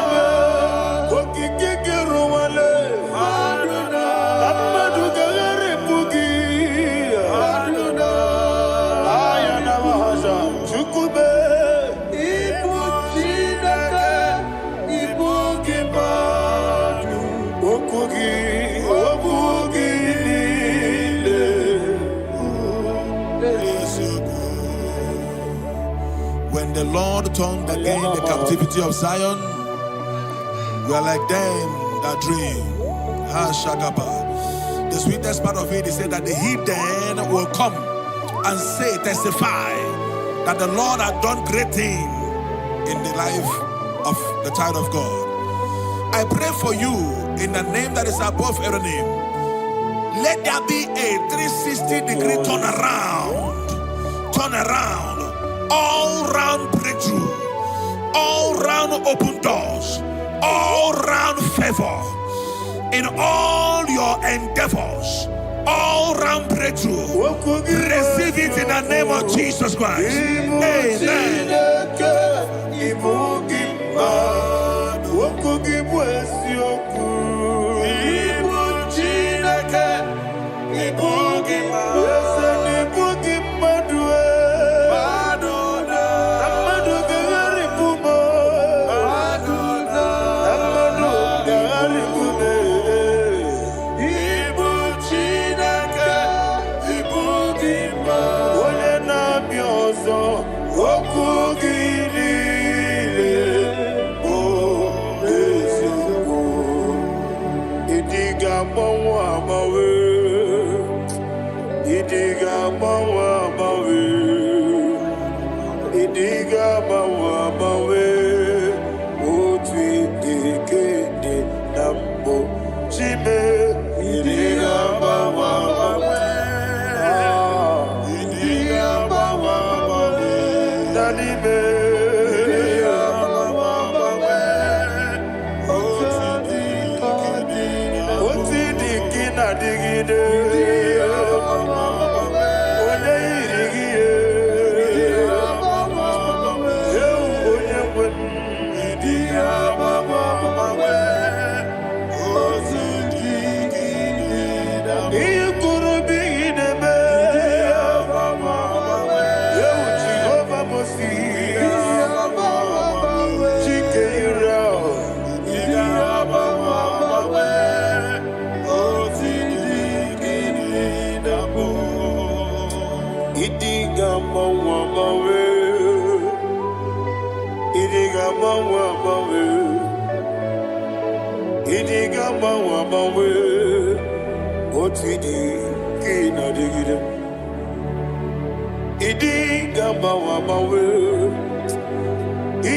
Okiki kiruwale Aduna Amadu gagare bugi Aduna Ayana wahasha Chukube When the Lord turned again the captivity of Zion, we are like them that dream. The sweetest part of it is said that the heathen will come and say, testify that the Lord had done great things in the life of the child of God. I pray for you in the name that is above every name. Let there be a 360-degree turn around, all round breakthrough, all round open doors, all round favor in all your endeavors, all round breakthrough. Receive it in the name of Jesus Christ. Amen.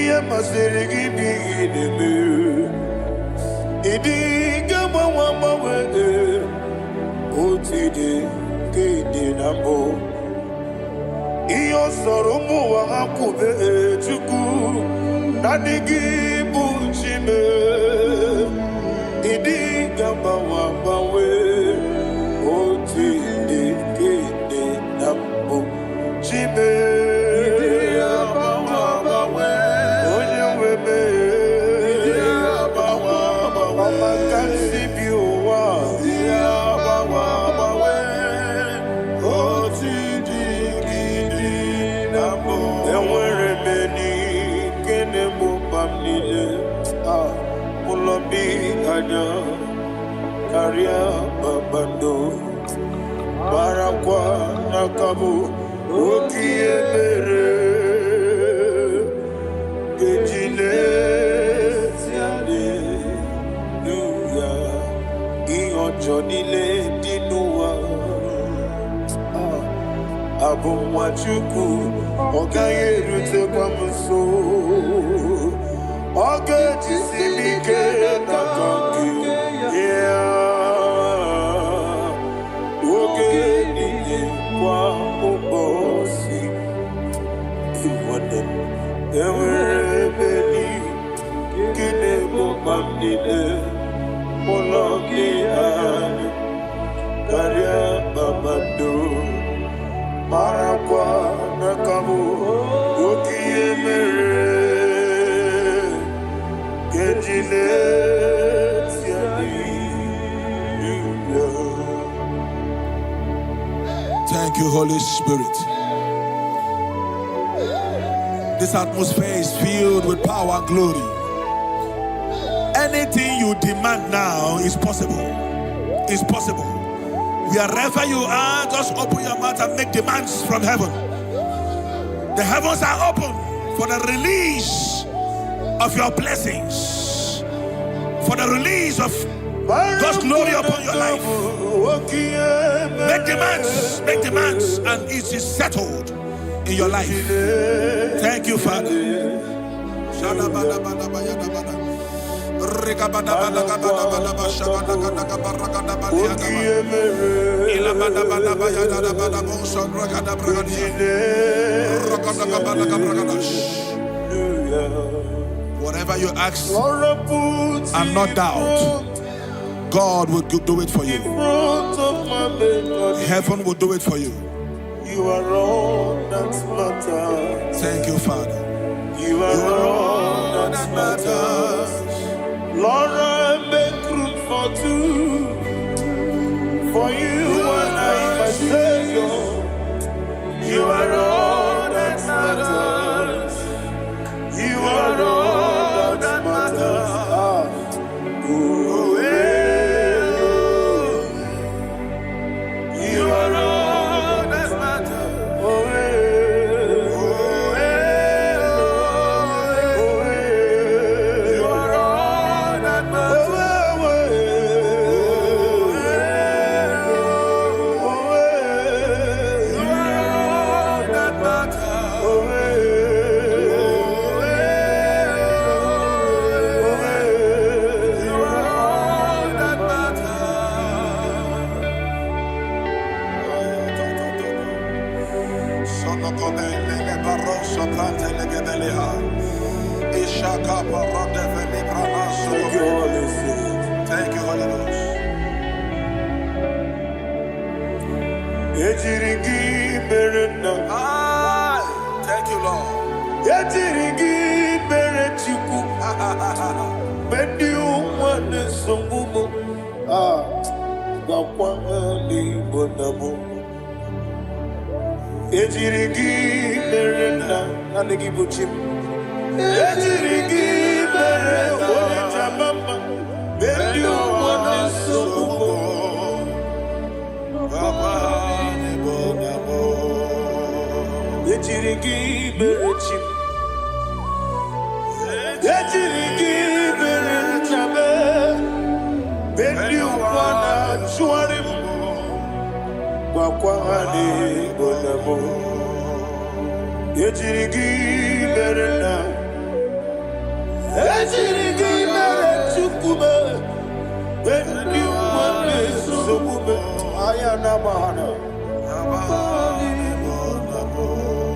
Iya masirigi bi ideme. Idi gama wama wede. Otide kede nambo. Iyo soromu wa akube chuku. Nadigi buchime. Idi gama wama we. Otide kede nambo. Chime. Karia babando barakwa nakabu okiemere gejile siale nuya iyojo nile dinuwa abumwachuku ogayerute kwamuso ogejisimike nakangi Thank you, Holy Spirit. This atmosphere is filled with power and glory. Anything you demand now is possible. It's possible. Wherever you are, just open your mouth and make demands from heaven. The heavens are open for the release of your blessings, for the release of God's glory upon your life. Make demands, and it is settled in your life. Thank you, Father. Whatever you ask and not doubt, God will do it for you. Heaven will do it for you. You are all that matters. Thank you, Father. You are all that matters. Lord, I make room for two. For you and I, my Savior. You are all that matters. You are all that matters. You are all that matters. Thank you, Holy Ghost. Thank you, Lord.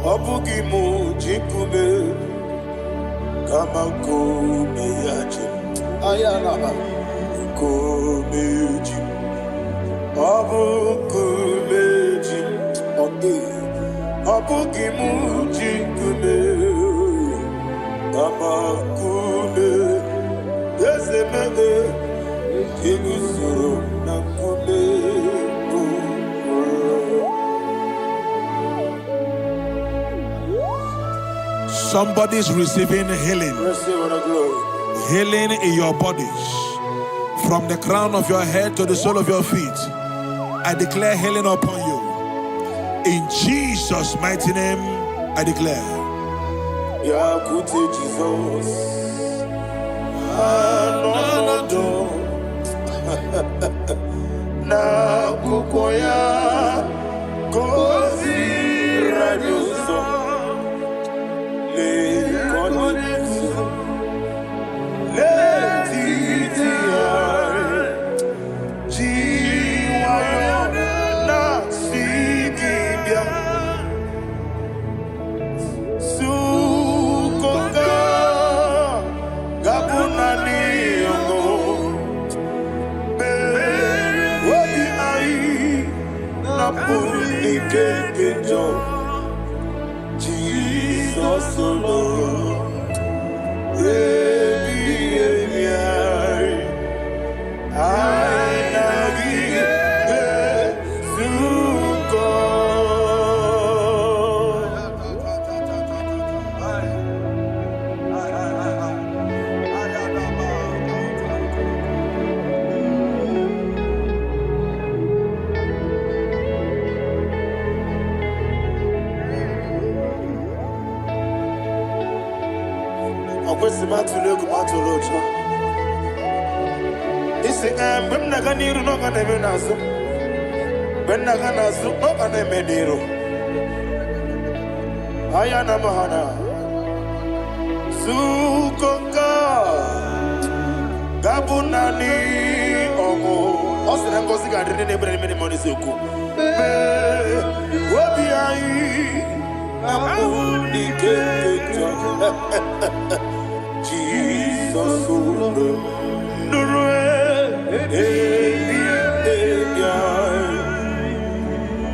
Obugimu jikume kama kumeyaji ayana kumeji obukumeji obugimu jikume kama kume ezemebe igusoro na kume. Somebody's receiving healing. Healing in your bodies. From the crown of your head to the sole of your feet. I declare healing upon you. In Jesus' mighty name, I declare. Jesus. Na kukoya kozi radioso. Jesus alone, Ayana mahana sukoka gabunani omo osere ngozi gadene nebre mene moni suku obi ai amuni kekeja Jesus nurwe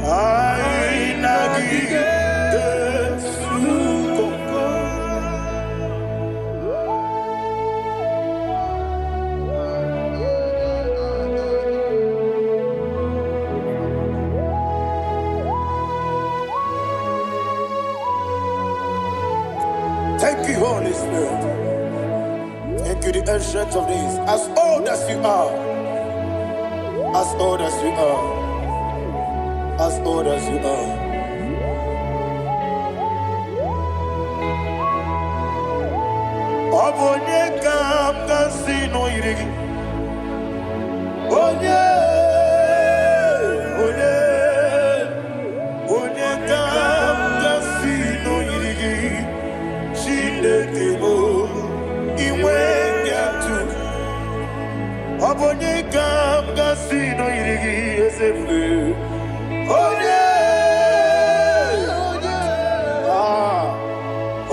ai nagi. Thank you, Holy Spirit. Thank you, the ancient of days. As old as you are, as old as you are, as old as you are. Obonye kam kasino irigi. Onye kam kasino irigi. Shindekimo iwe nyatu. Obonye kam kasino irigi esefu.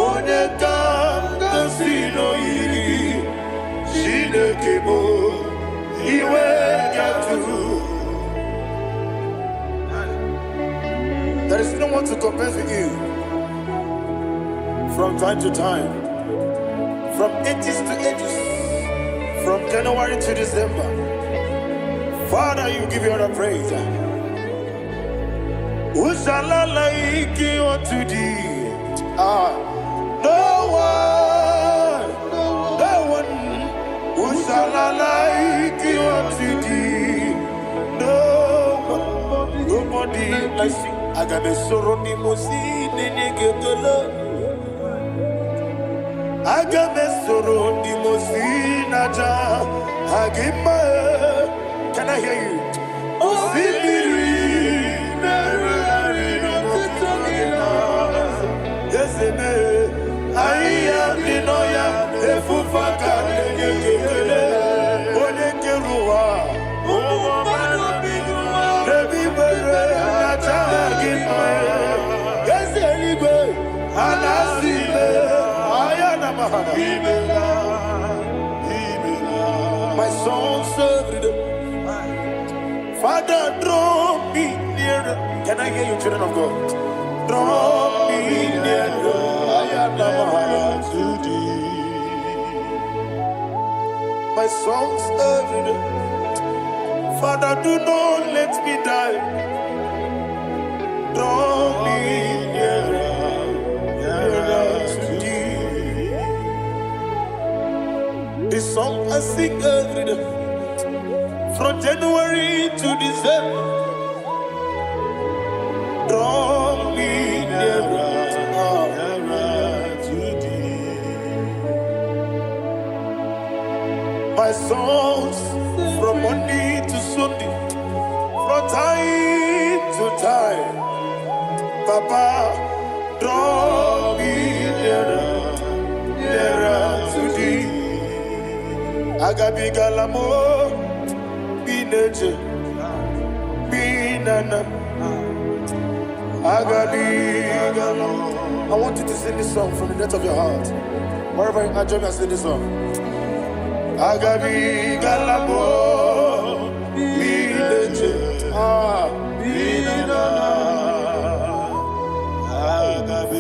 Onye kam kasino irigi. Shindekimo iwe nyatu. There is no one to compare with you. From time to time, from ages to ages, from January to December, Father, you give you all the praise. Who shall I like you unto thee? No one. Who shall I like you unto thee? Nobody like you. I got a sorrow, Agamesoro di Mosinaja Agima. Can I hear you? Osibiri Yes, I am the Noya, the Fufa My songs every day. Father, draw me nearer. Can I hear you, children of God? Draw me nearer. I am to thee. My songs every day. Father, do not let me die. Draw me nearer, nearer to thee. This song I sing every day. From January to December, draw me nearer, nearer to thee. My songs from Monday to Sunday, from time to time, Papa, draw me nearer, nearer to thee. Agabi galamo. I want you to sing this song from the depth of your heart. Wherever you are, join me and sing this song. Agabi galabo,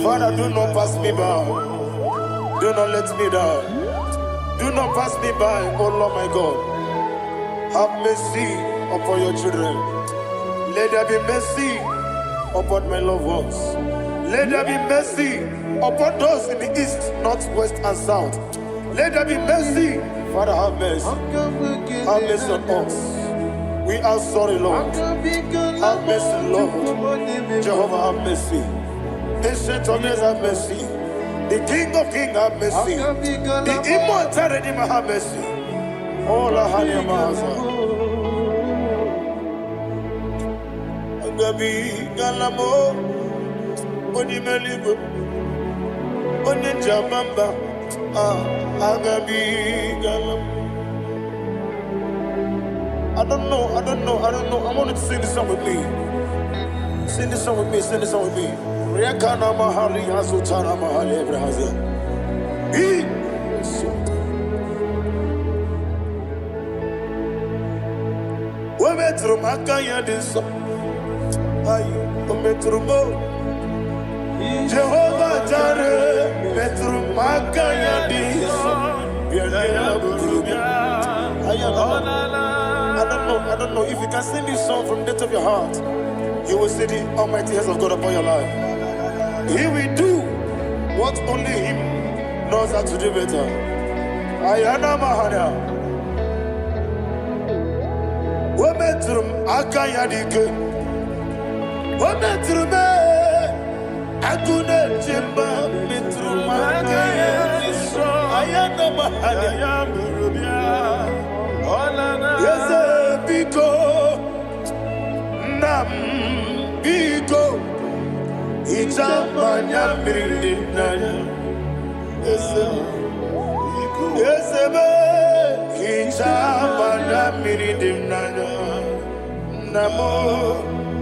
Father, do not pass me by. Do not let me die. Do not pass me by, oh Lord my God. Have mercy upon your children. Let there be mercy upon my loved ones. Let there be mercy upon those in the east, north, west, and south. Let there be mercy. Father, have mercy. Have mercy on us. We are sorry, Lord. Have mercy, Lord. Jehovah, have mercy. Ancient of days, have mercy. The King of Kings, have mercy. The immortal Redeemer, have mercy. Oh, la Hanyamaza. Agabi Galamo, Onimeligo, Oninjabamba, Agabi Galamo. I don't know. I want you to sing this song with me. Sing this song with me. Riakana Mahali, Azutana Mahali, Ebrahazia. Metro Makaya this Metro Jehovah Jare Metro Makaya this I don't know if you can sing this song from the depth of your heart, you will see the almighty hands of God upon your life. He will do what only Him knows how to do better. Ayana Mahana. Wometrum akayadike. Wometrum akune chimba metrum akayadike. Ayana mahana. Yese biko nam biko ichamanya mirinaya. Yese be ichamanya mirinaya. Namo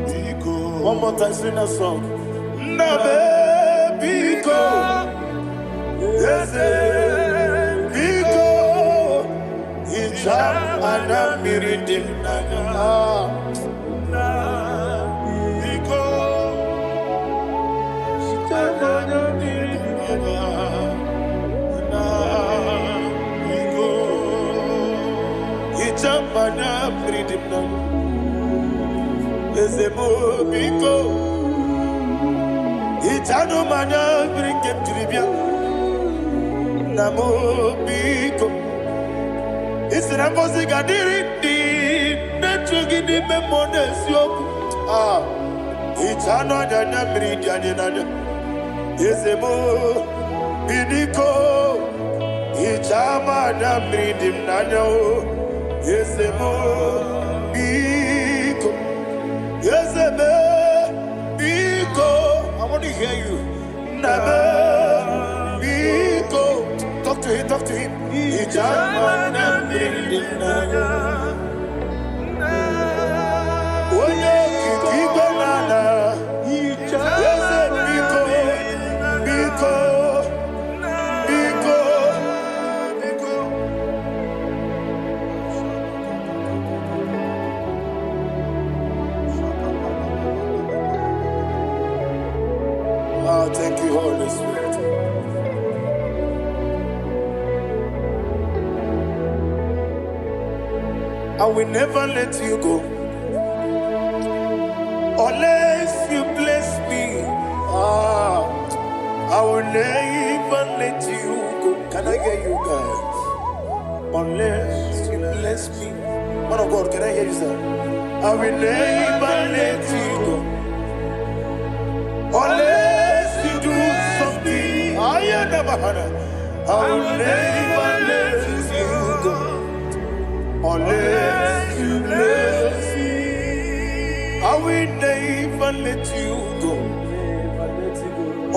biko. One more time, sing that song. Nabe biko. Yese biko. Ichamanya mirinaya. Biko. Ichamanya mirinaya. Ichamanya mirinaya. Ezemo biko, itano manya brinke tribia. Namo biko, isina kosi kadiri di nechugi di memonesio. Itano dana brinke dana. Ezemo biko, ichama na brinke nanya. Ezemo biko. Yes, Biko. I want to hear you. Nabe Biko. Talk to him. Ijamana mirinaya. Oye kikibanana. Yes, Biko. Oh, thank you, Holy Spirit. I will never let you go unless you bless me. I will never let you go. Can I hear you guys? Unless you bless me. Man of God, can I hear you, sir? I will never let you go unless you do something. I will never let you go unless you bless me. I will never let you go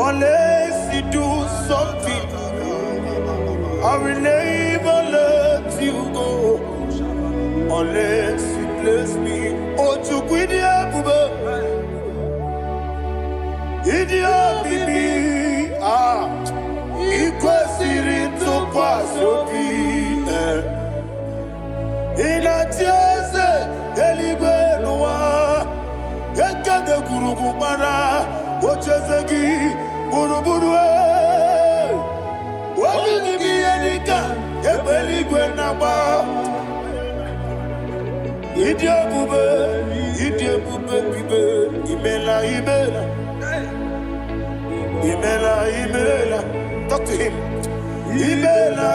unless you do something. I will never let you go unless you bless me. Oh, to Guidia Buba, Idia Bibi, Equasiri to Pasopi, Inatiase, Elibenua, Yakade Gurubumara, Ochazagi, Buruburu. What will you be any gun? Idia Bube, Imela. Talk to him. Imela,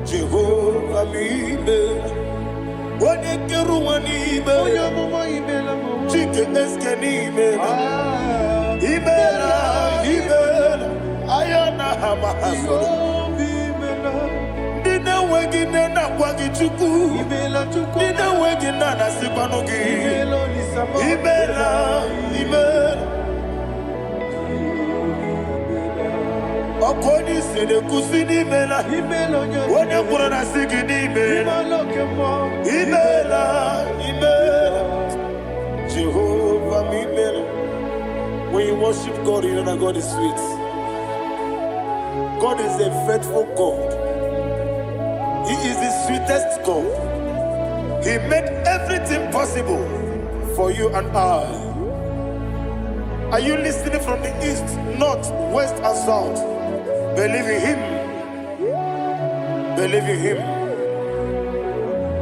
Jehovah, Imela. What a Kerumani, Imela. Chicken Eskani, Imela. Ayana Hamahaso. Dina wegina na kwagi chuku. Dina wegina na sipanogi. Imela. Okoni sede kusini imela. Wone kurana sigini imela. Imela. Jehovah imela. When you worship God, you know that God is sweet. God is a faithful God. He is the sweetest God. He made everything possible for you and I. Are you listening from the east, north, west, and south? Believe in Him. Believe in Him.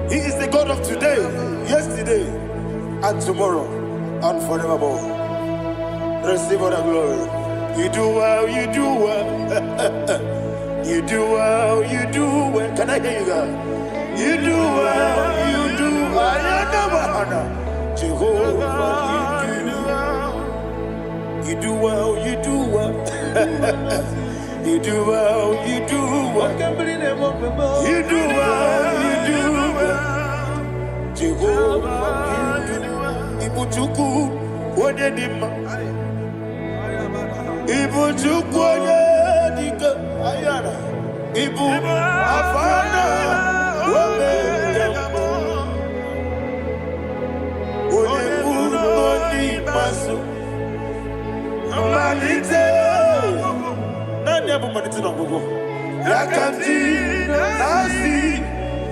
He is the God of today, yesterday, and tomorrow, and forevermore. Receive all the glory. You do well, you do well. You do well, you do well. Can I hear you guys? You do well, you do well. Jehovah, you do well, you do well. You do well, you do well. You do well, you do well. Jehovah, you do well. Ibuchuku, what did Ibu chukwoye dika ayana Ibu afana wame yambo Oyebu noni masu Manite Nani abu manite na gogo Yakamti nasi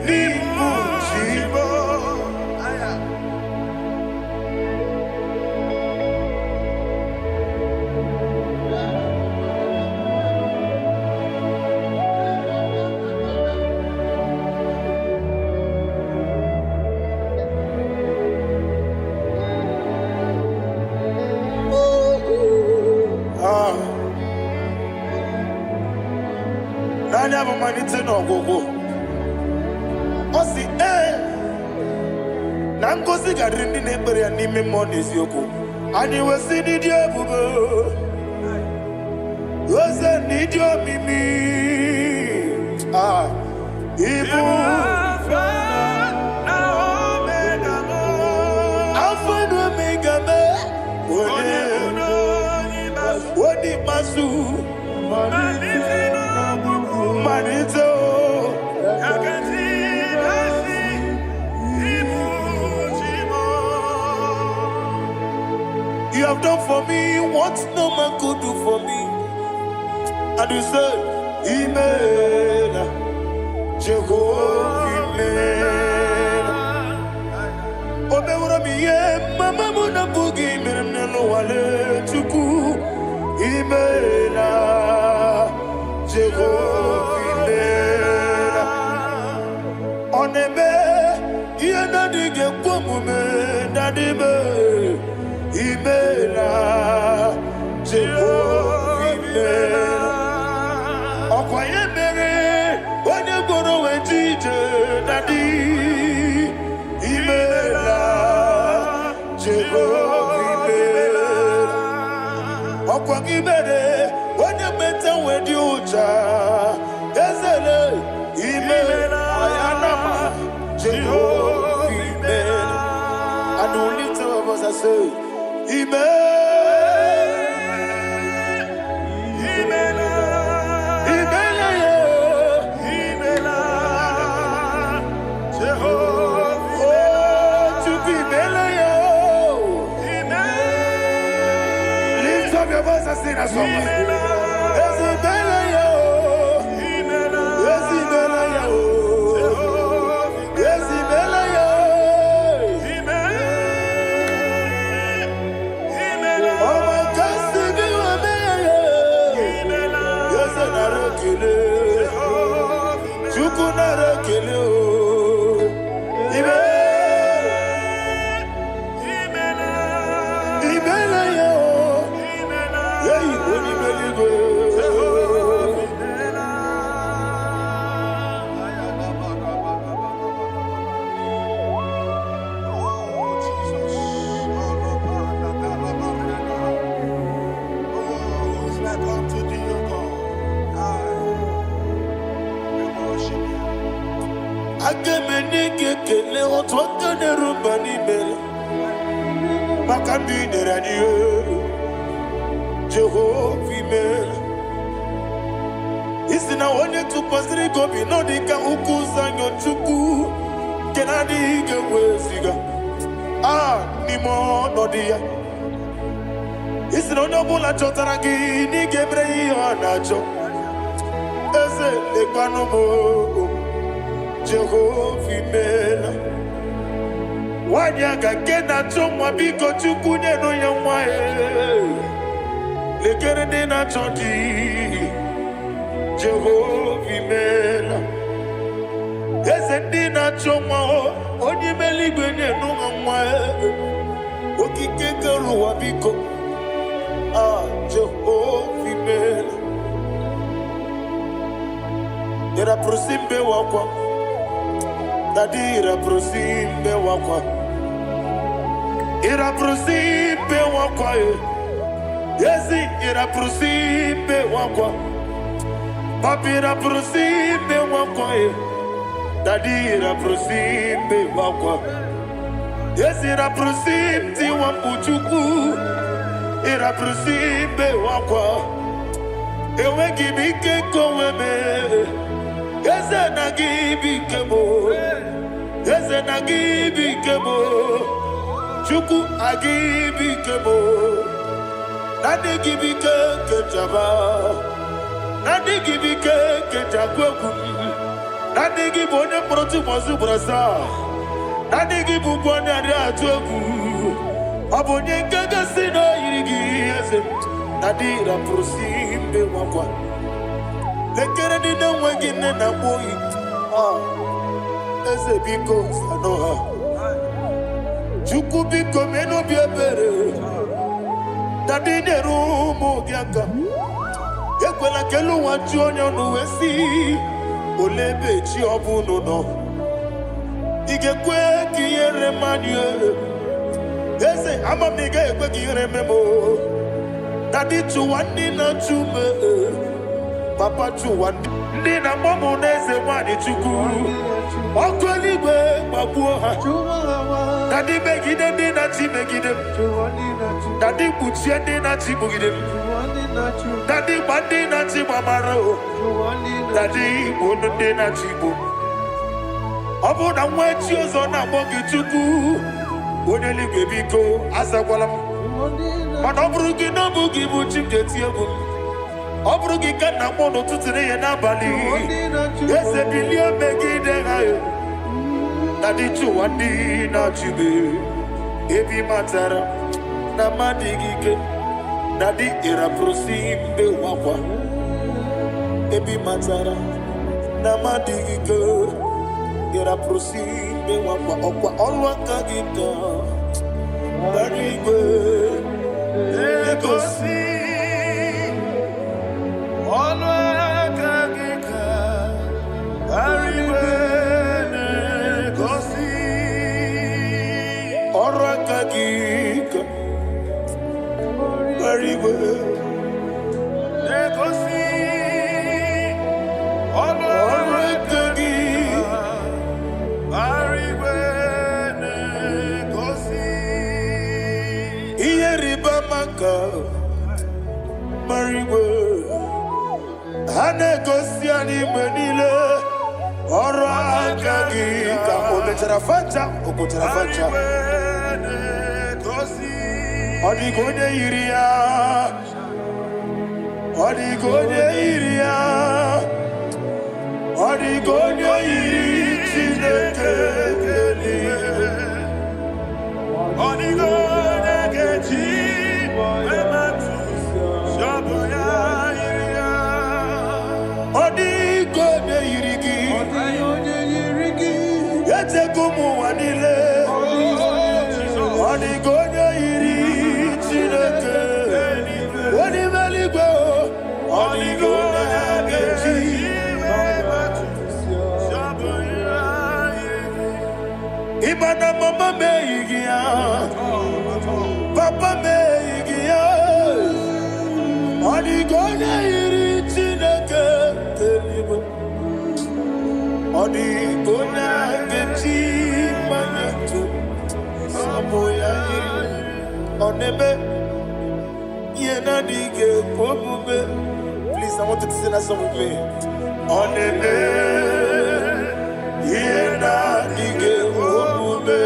Nibu chibo Nani abu manite na gogo Osi na ngozi gadiri ndị na-ekpere ya n'ime mmụọ na eziokwu anyị wesi n'ịdị ebube oze n'ịdị omimi ibu Alpha na Omega me onye masu Manito You have done for me what no man could do for me. And you said, Imela, Jehovah, Imela. Obe ura miye, mama muna bugi, mirem nelo wale, Ogibere, when you better with you, Ezele, Imela, Ayanama, Jehovah, Imela. And only two of us are say, Imela. Sing a song. Papa to one Nina Momo Nese Wani Chukuru Okoliwe Babuha Daddy Begidem Dina Chimegidem Daddy Butchia Dina Chimugidem Daddy Bandina Chimamaro Daddy Bono Dina Chibu Abu na Wetchos on a Mogi Chuku Wodeli Bebiko Asawalam Manobrugi no Bugi Buchim Jetiabu Obrugi kana mono tutire na bali. Ese bilia begide hayo. Nadi chuwandi na chibe. Ebi matara na madigike. Nadi ira prosimbe wakwa. Ebi matara na madigike. Ira prosimbe wakwa. Okwa olwa kagita. Barigwe. Ekosi. Very well. Maka Marigo Hanegosiani Menile Oragagi Obeterafata Obeterafata Odigode Iria Odigode Iria Odigode Iria Odigode Geji Ematu Shaboya Iria Odigode Irigi Yetekumu Wanile Odigode Iri Chineke Onimeligwe Odigode Geji Ematu Shaboya Imana mama meigia Papa meigia Odigode Iri Chineke Odigode Geji Ematu Shaboya Onebe Yenadige Pomube. Please, I want you to sing that song with me. Onebe Yenadige Pomube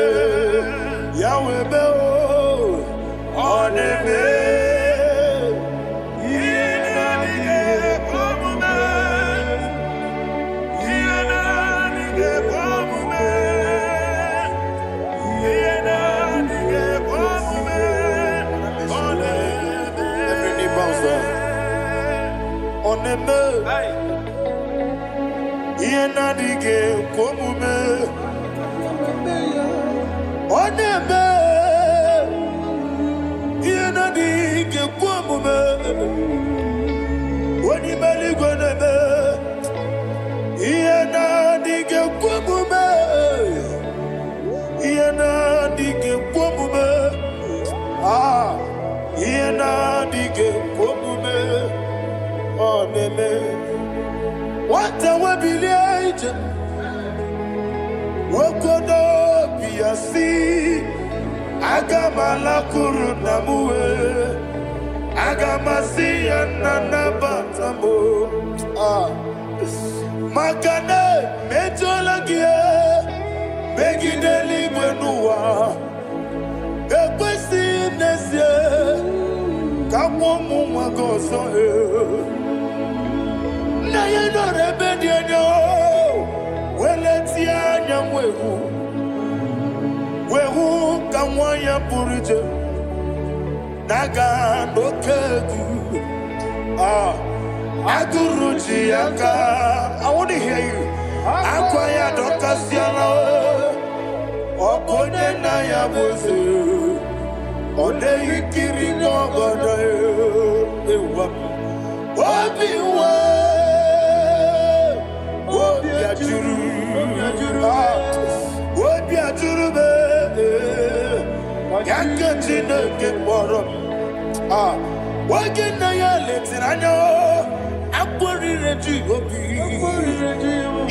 Yahweh Beo Onebe Yenadige Pomube Yenadige Pomube Yenadige Pomube Onebe. Every knee bows down. Onebe Yenadige Pomube Onebe Yenadige Pomube Onimeligwe Onebe Yenadige Pomube Yenadige Pomube Yenadige Pomube Onebe. What a webby Wokodo Piasi Agamala Kurunamue Agamasi Ananabatambo Makane Metolagie Begideli Benua Ekwesi Nesie Kamomu Magoso Na yeno rebediano Weletia nyamwehu Wehu kamwaya purije Naga nokegu Aguruji yaka I want to hear you Akwaya dokasiana Okone na yabuze Ode ikiri nogode Ewa Obiwa Obiajuru Obiajuru be Yakachine keporo Wagina ya letirano Akwari reji obi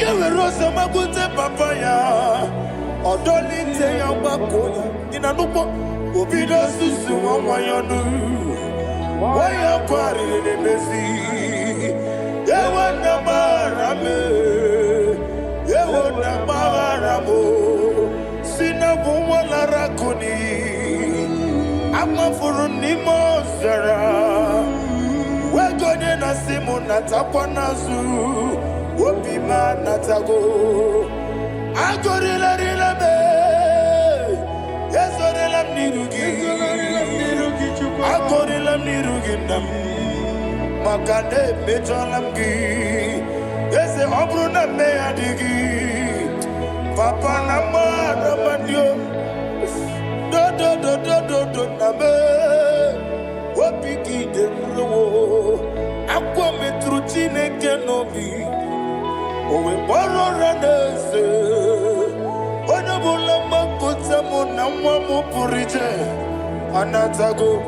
Yewe rosa makunte papaya Odoli te ya wakoya Inanupo Obido susu wawayonu Waya kwari nemezi Yewe namarame Yewe namaramo Sina wala rakuni Ama furuni mozara Wegode na simu natakwa nazu Wopima natago Agorila rila me Yezorila mnirugi Agorila mnirugi nam Makane mejolamgi Yeze obru na meyadigi Papa na mara mandio Do na me Wopiki de mrewo Akwa metruchine kenobi Owe boro ranese Onabula makota mona mwamu purije Anatago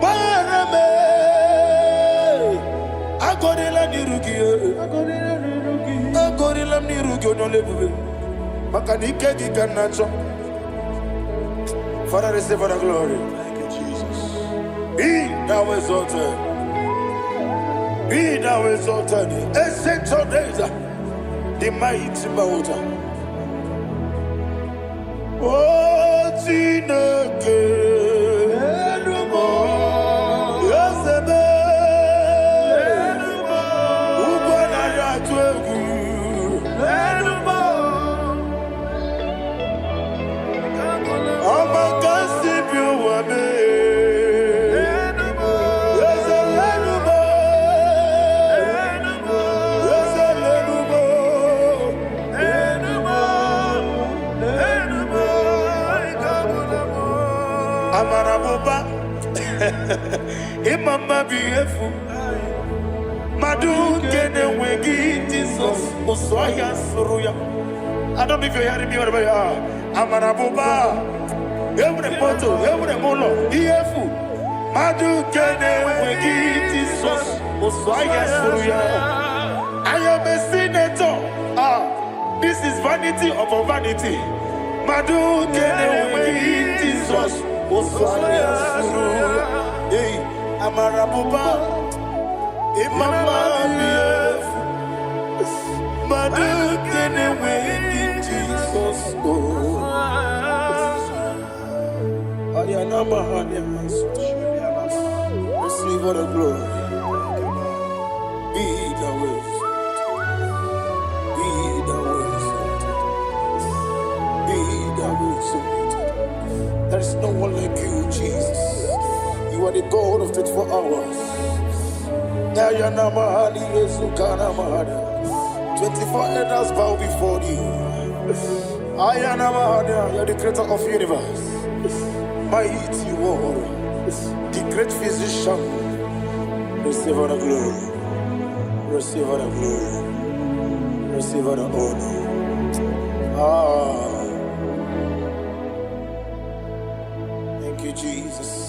Barame Agorila nirugi Agorila nirugi onolebube Makanike gikanacho Father, receive the glory. Thank you, Jesus. thou exalted. Be thou exalted. Ancient of days, the mighty mountain. Oh, Chineke. Imama beautiful. Madu kene wegi Jesus Osoya Suruya. I don't know if you're hearing me wherever you are. Amarabuba. Every photo, every molo. Beautiful. Madu kene wegi Jesus Osoya Suruya. I am a senator. This is vanity upon vanity. Madu kene wegi Jesus Osoya Suruya. Hey, Amarabuba, Imama beautiful. Madu kene wegi Jesus. Ayana mahanya receive all the glory. Be the way. Be the way. Be the way. There is no one like you, Jesus. You are the God of 24 hours. 24 elders bow before you. You are the creator of the universe. Mighty warrior, the great physician. Receive all the glory. Receive all the glory. Receive all the honor. Thank you, Jesus.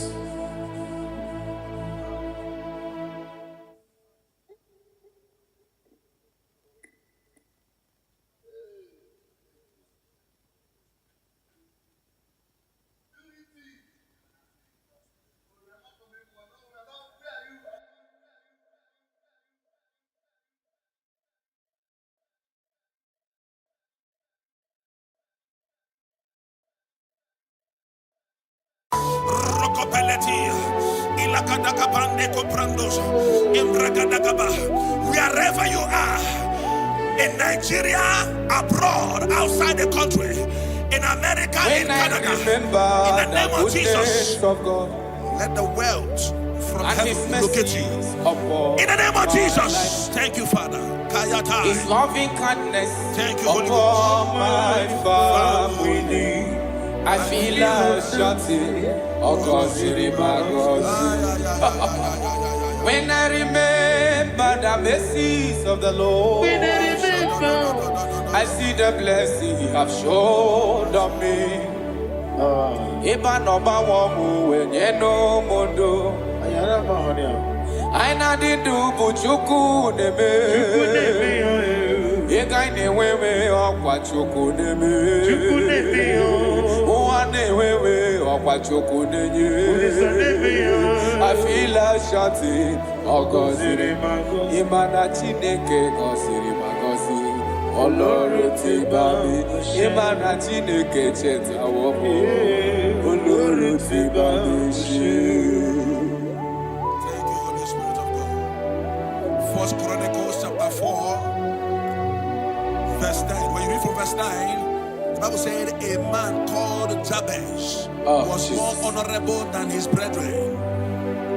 Wherever you are, in Nigeria, abroad, outside the country, in America, in Canada, in the name of Jesus, let the wealth from heaven locate you. In the name of Jesus, thank you, Father. His loving kindness, thank you, Holy Ghost. My family. I feel like shouting, when I remember the mercies of the Lord, I see the blessing He have shown on me. I na di do buchuku neme. Egai ne wewe okwa chuku neme. Uwane wewe okwa chuku nenye. I feel like shouting, oh Gosiri Magosi. Imana Chineke Gosiri Magosi. Oloro ti bami. Imana Chineke cheta wopo. Oloro ti bami shi. Chronicles chapter 4, verse 9. When you read from verse 9, the Bible said a man called Jabez was more honorable than his brethren,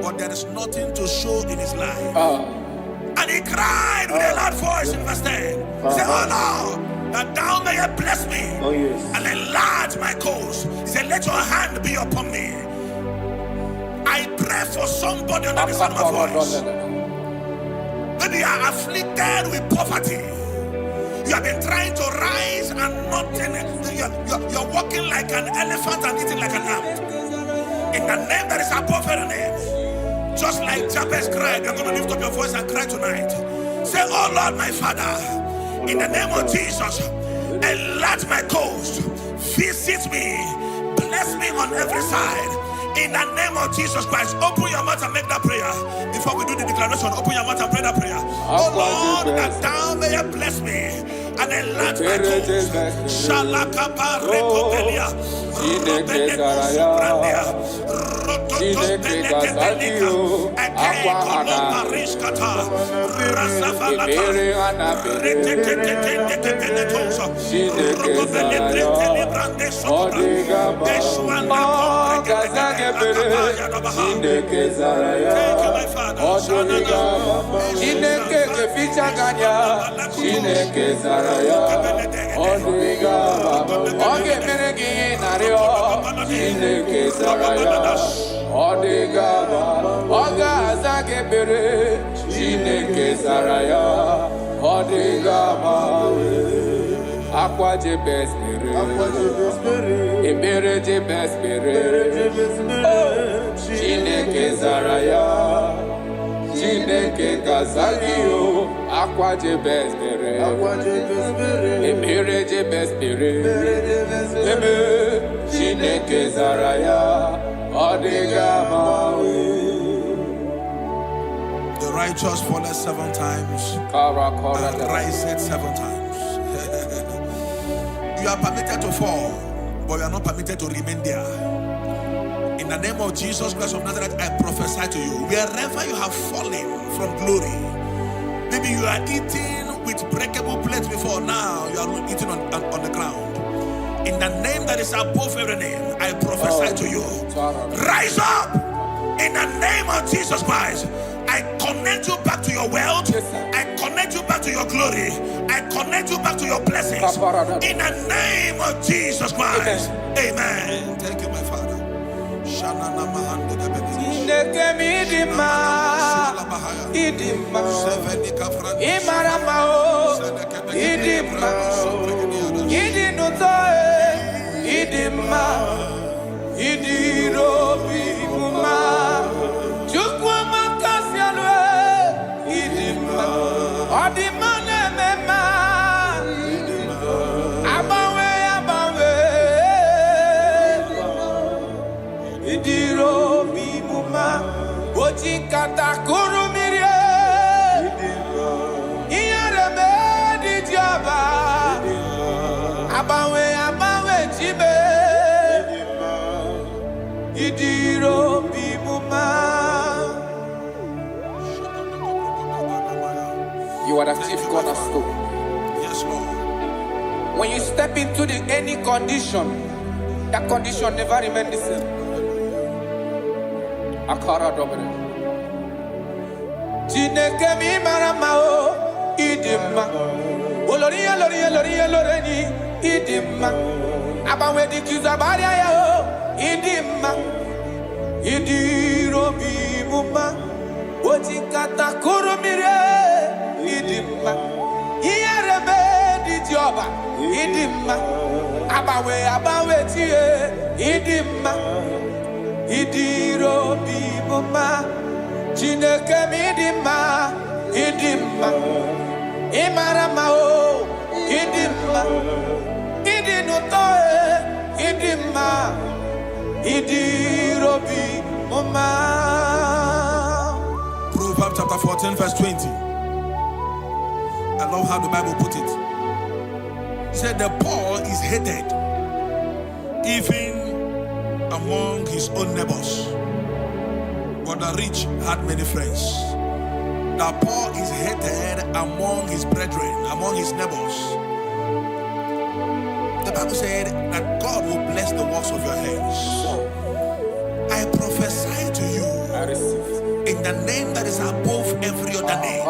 but there is nothing to show in his life. And he cried with a loud voice in verse 10. He said, oh Lord, that thou mayest bless me and enlarge my cause. He said, let your hand be upon me. I pray for somebody under the sound of my voice. Maybe you are afflicted with poverty. You have been trying to rise and nothing. You're walking like an elephant and eating like an ant. In the name that is above every name. Just like Jabez cried, you're going to lift up your voice and cry tonight. Say, oh Lord, my Father, in the name of Jesus, enlarge my coast. Visit me. Bless me on every side. In the name of Jesus Christ, open your mouth and make that prayer. Before we do the declaration, open your mouth and pray that prayer. Oh Lord, that thou mayest bless me and enlarge my cause. Shalakaba rekobelia. Aqua de bespere, ebere de bespere, Chineke zaraya, Chineke kazagio, aqua de bespere, ebere de bespere, Chineke zaraya, odigamawe. The righteous falleth 7 times and riseth 7 times. You are permitted to fall, but you are not permitted to remain there. In the name of Jesus Christ of Nazareth, I prophesy to you, wherever you have fallen from glory, maybe you are eating with breakable plates before, now you are eating on the ground. In the name that is above every name, I prophesy to you, rise up in the name of Jesus Christ. I connect you back to your wealth. I connect you back to your glory. I connect you back to your blessings. In the name of Jesus Christ. Amen. Thank you, my Father. You are the chief cornerstone. Yes, Lord. When you step into any condition, that condition never remains the same. Akara dobre. Chineke mi maramao idima. Oloria loreni idima. Abawe di kizabaria yao idima. Idiro bi muma. Ojikata kurumire idima. Iyarebe di joba idima. Abawe tie idima. Idiro bi muma. Chineke mi idima. Idima. Imaramao idima. Idinutoe idima. Idiro bi muma. Proverbs chapter 14 verse 20. I love how the Bible put it. It said the poor is hated even among his own neighbors, but the rich had many friends. The poor is hated among his brethren, among his neighbors. The Bible said that God will bless the works of your hands. I prophesy to you, I receive in the name that is above every other name,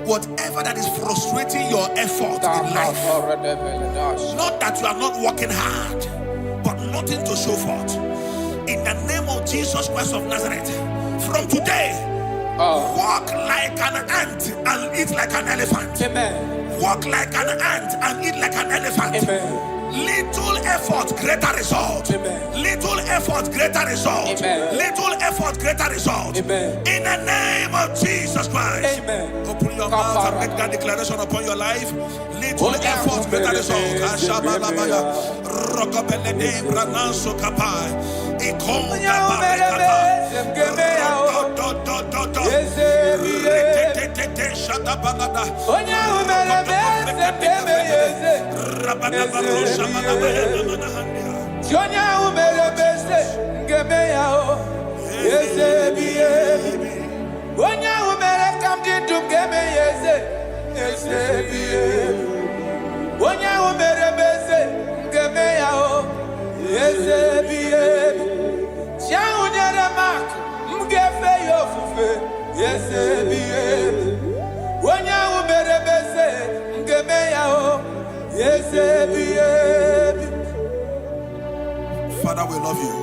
whatever that is frustrating your effort in life, not that you are not working hard, but nothing to show forth. In the name of Jesus Christ of Nazareth, from today, walk like an ant and eat like an elephant. Amen. Walk like an ant and eat like an elephant. Amen. Little effort, greater result. Amen. Little effort, greater result. Amen. Little effort, greater result. Amen. In the name of Jesus Christ. Amen. Open your mouth and make that declaration upon your life. Little effort, greater result. Father, we love you.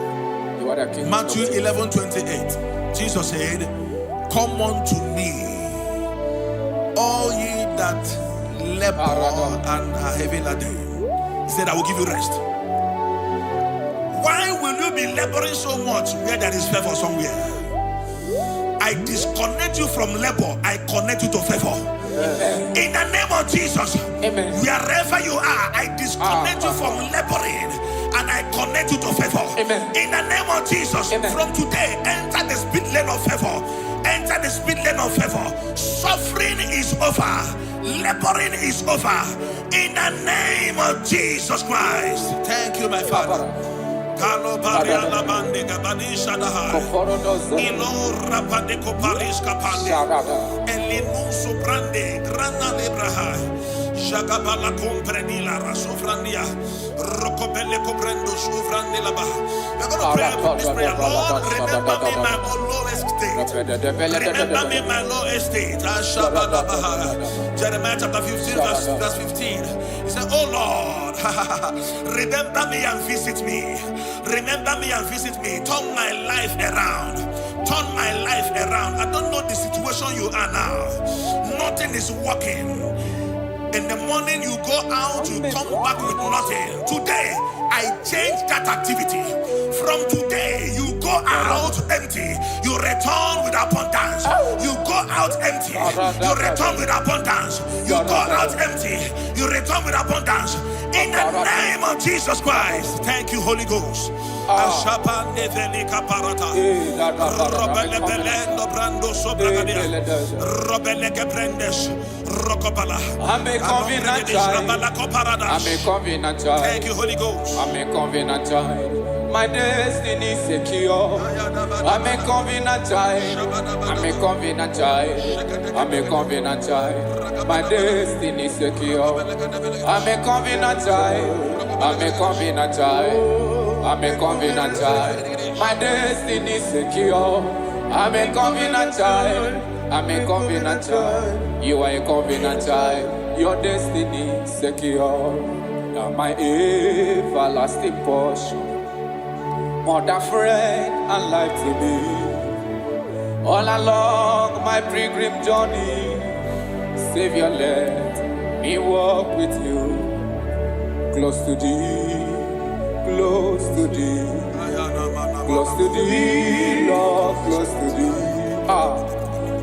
Matthew 11:28. Jesus said, "Come unto me, all ye that labor and are heavy laden." He said, "I will give you rest." Why will you be laboring so much where there is favor somewhere? I disconnect you from labor. I connect you to favor. Amen. In the name of Jesus. Amen. Wherever you are, I disconnect you from laboring and I connect you to favor. Amen. In the name of Jesus. Amen. From today, enter the speed lane of favor. Enter the speed lane of favor. Suffering is over. Laboring is over. In the name of Jesus Christ. Thank you, my Father. Ilo rapade koparis kapande elinu soprande grana lebraha jagabala comprenila rasofrandia rokobele coprendo sufrande laba. You're going to pray this prayer. Lord, remember me my lowest state. Remember me my lowest state. Jeremiah chapter 15 verse 15. He said, "Oh Lord, remember me and visit me. Remember me and visit me. Turn my life around. Turn my life around." I don't know the situation you are now. Nothing is working. In the morning you go out, you come back with nothing. Today, I change that activity. From today, you go out empty. You return with abundance. You go out empty. You return with abundance. You go out empty. You return with abundance. In the name of Jesus Christ. Thank you, Holy Ghost. I'm a covenant child. Thank you, Holy Ghost. I'm a covenant child. My destiny is secure. I'm a covenant child. I'm a covenant child. I'm a covenant child. My destiny is secure. I'm a covenant child. I'm a covenant child. I'm a covenant child. My destiny is secure. I'm a covenant child. I'm a covenant child. You are a covenant child. Your destiny is secure. Now my everlasting portion, more than friend and life to me. All along my pilgrim journey, Savior, let me walk with you. Close to thee, close to thee, close to thee, Lord, close to thee.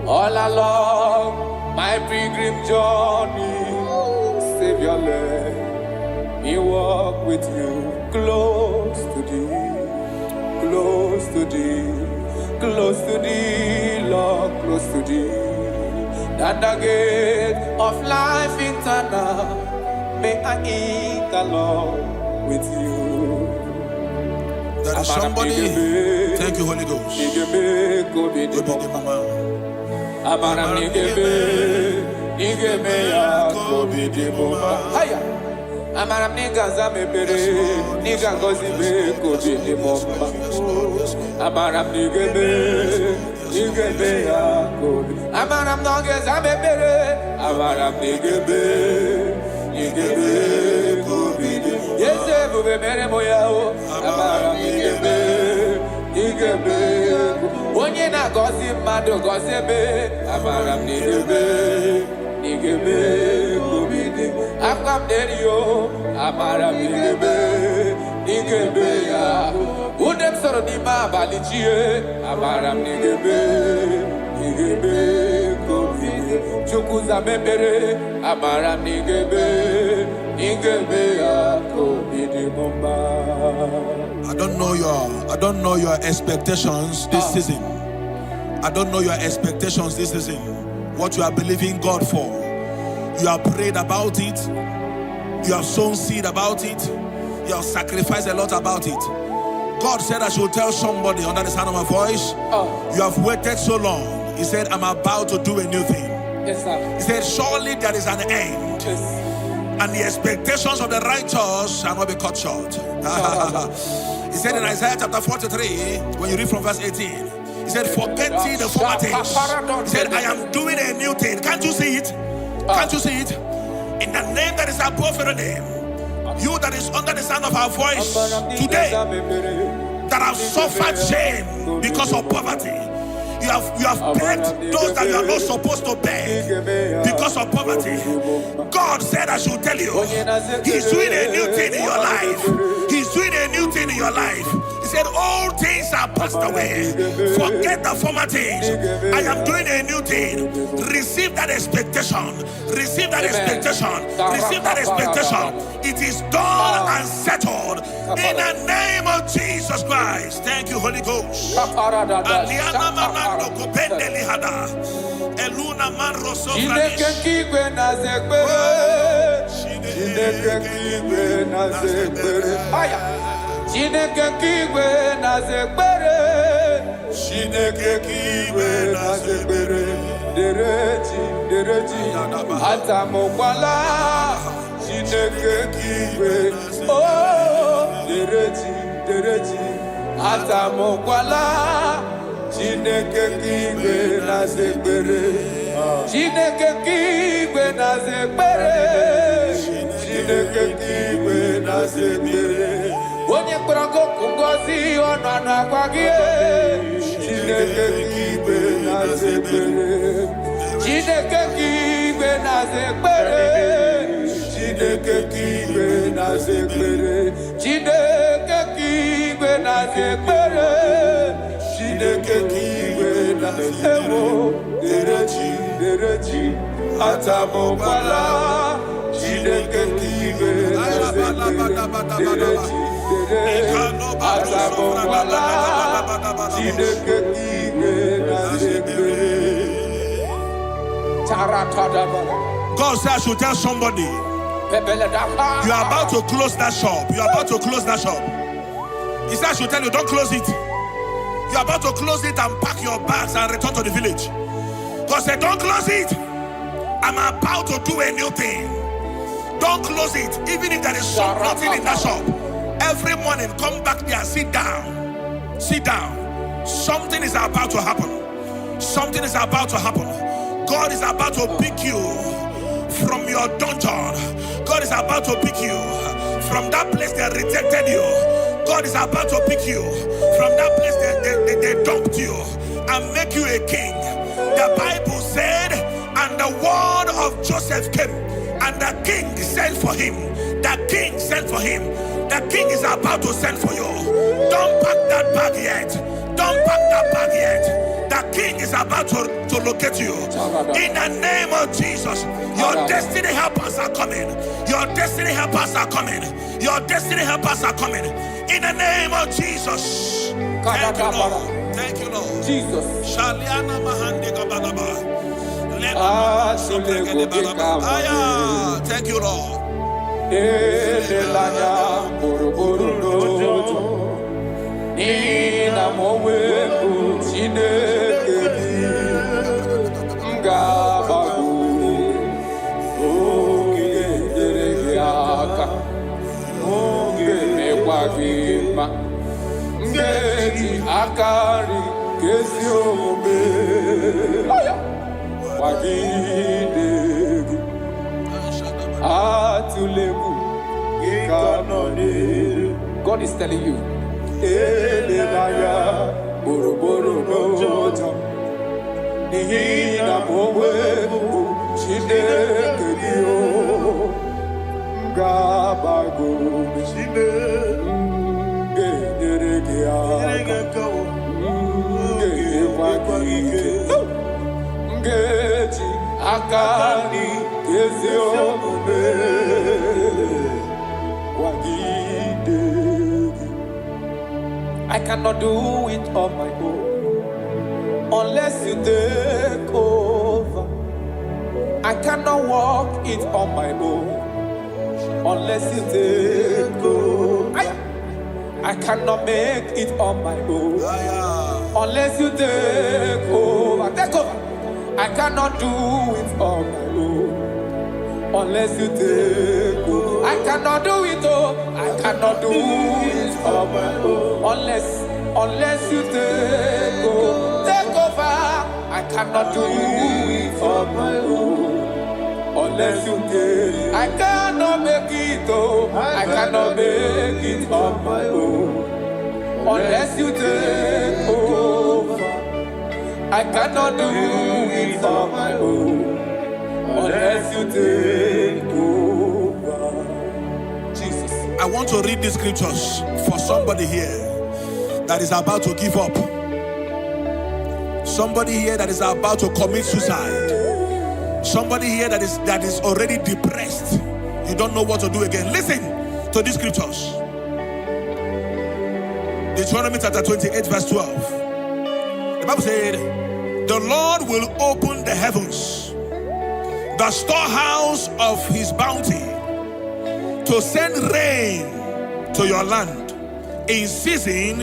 All along my pilgrim journey, Savior, let me walk with you. Close to thee, close to thee, close to thee, Lord, close to thee. That the gate of life eternal, may I interlock with you. There is somebody. Thank you, Holy Ghost. Amaram nigebe ya kobidi bomba. Haya. Amaram nigaza mebere, nigangozi be kobidi bomba. Amaram nigebe ya kobidi. Amaram nogeza mebere, amaram nigebe kobidi. Yese bube mere moya o. Amaram nigebe. Onye na gozi mmadụ gozebe, amaram nigebe kobidi. Akam derio, amaram nigebe ya. Udem so sọ̀rọ̀ ní máa balẹ̀ jí ẹ. Amara m n'igebe kobi. Chukwuza mebere. Amara m n'igebe ya kobi di mumba. I don't know your expectations this season. I don't know your expectations this season. What you are believing God for. You have prayed about it. You have sown seed about it. You have sacrificed a lot about it. God said I should tell somebody under the sound of my voice. You have waited so long. He said, I'm about to do a new thing. Yes, sir. He said, surely there is an end. Yes. And the expectations of the righteous shall not be cut short. He said in Isaiah chapter 43, when you read from verse 18, he said, forget ye the former things. He said, I am doing a new thing. Can't you see it? Can't you see it? In the name that is above every name, you that is under the sound of our voice today, that have suffered shame because of poverty, you have begged those that you are not supposed to beg because of poverty. God said I should tell you, He's doing a new thing in your life. He's doing a new thing in your life. He said all things are passed away. Forget the former things. I am doing a new thing. Receive that expectation. Receive that expectation. Receive that expectation. It is done and settled in the name of Jesus Christ. Thank you, Holy Ghost. Chineke kigwe na zekbere. Chineke kigwe na zekbere. Dereji atamokwala. Chineke kigwe. Oh, dereji atamokwala. Chineke kigwe na zekbere. Chineke kigwe na zekbere. Chineke kigwe na zekbere. Onye kpọrọ ngozi ọnụ anụ akwa gị. Chineke kigwe na-aza ekpere. Chineke kigwe na-aza ekpere. Chineke kigwe na-aza ekpere. Chineke kigwe na-aza ekpere. Chineke kigwe na-aza ekpere. Dereji atamokwala. Chineke kigwe na-aza ekpere. God said I should tell somebody, you are about to close that shop. You are about to close that shop. He said I should tell you, don't close it. You are about to close it and pack your bags and return to the village. God said, don't close it. I'm about to do a new thing. Don't close it, even if there is nothing in that shop. Every morning, come back there, sit down. Sit down. Something is about to happen. Something is about to happen. God is about to pick you from your dungeon. God is about to pick you from that place they rejected you. God is about to pick you from that place they dumped you and make you a king. The Bible said, and the word of Joseph came, and the king sent for him. The king sent for him. The king is about to send for you. Don't pack that bag yet. Don't pack that bag yet. The king is about to locate you. In the name of Jesus, your destiny helpers are coming. Your destiny helpers are coming. Your destiny helpers are coming. In the name of Jesus. Thank you, Lord. Thank you, Lord. Jesus. Thank you, Lord. Elelanya boroborolo Nina mowebu Chineke Ngabagu Oge derege aka Oge mekwagima Ngeti akari Kesi ome Wagidegu God is telling you. I cannot do it on my own unless you take over. I cannot walk it on my own unless you take over. I cannot make it on my own unless you take over. Take over. I cannot do it on my own unless you take over. I cannot do it, oh, I cannot do it on my own unless you take over. Take over. I cannot do it on my own unless you take. I cannot make it, oh, I cannot make it on my own unless you take over. I cannot do it on my own unless you take over. Jesus. I want to read these scriptures for somebody here that is about to give up. Somebody here that is about to commit suicide. Somebody here that is already depressed. You don't know what to do again. Listen to these scriptures. Deuteronomy chapter 28 verse 12. The Bible said, the Lord will open the heavens, the storehouse of his bounty, to send rain to your land in season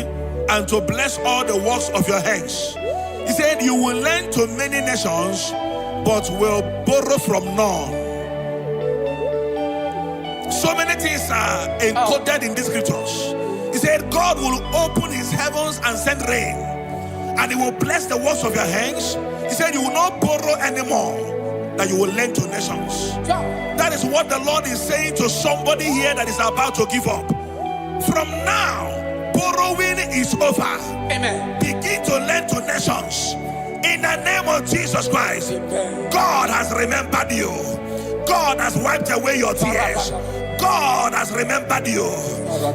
and to bless all the works of your hands. He said, you will lend to many nations, but will borrow from none. So many things are encoded in these scriptures. He said, God will open his heavens and send rain, and he will bless the works of your hands. He said, you will not borrow anymore, that you will lend to nations. That is what the Lord is saying to somebody here that is about to give up. From now, borrowing is over. Amen. Begin to lend to nations. In the name of Jesus Christ. Amen. God has remembered you. God has wiped away your tears. God has remembered you.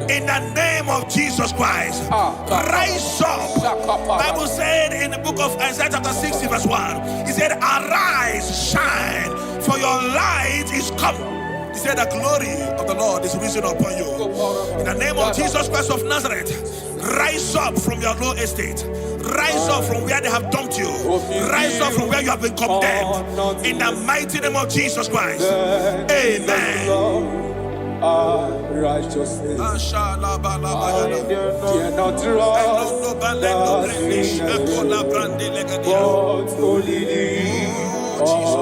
In the name of Jesus Christ. Rise up. Bible said in the book of Isaiah chapter 60 verse 1, he said, arise, shine, for your light is come. He said, the glory of the Lord is risen upon you. In the name of Jesus Christ of Nazareth, rise up from your low estate. Rise up from where they have dumped you. Rise up from where you have been condemned. In the mighty name of Jesus Christ. Amen. Righteousness. I dare not trust God only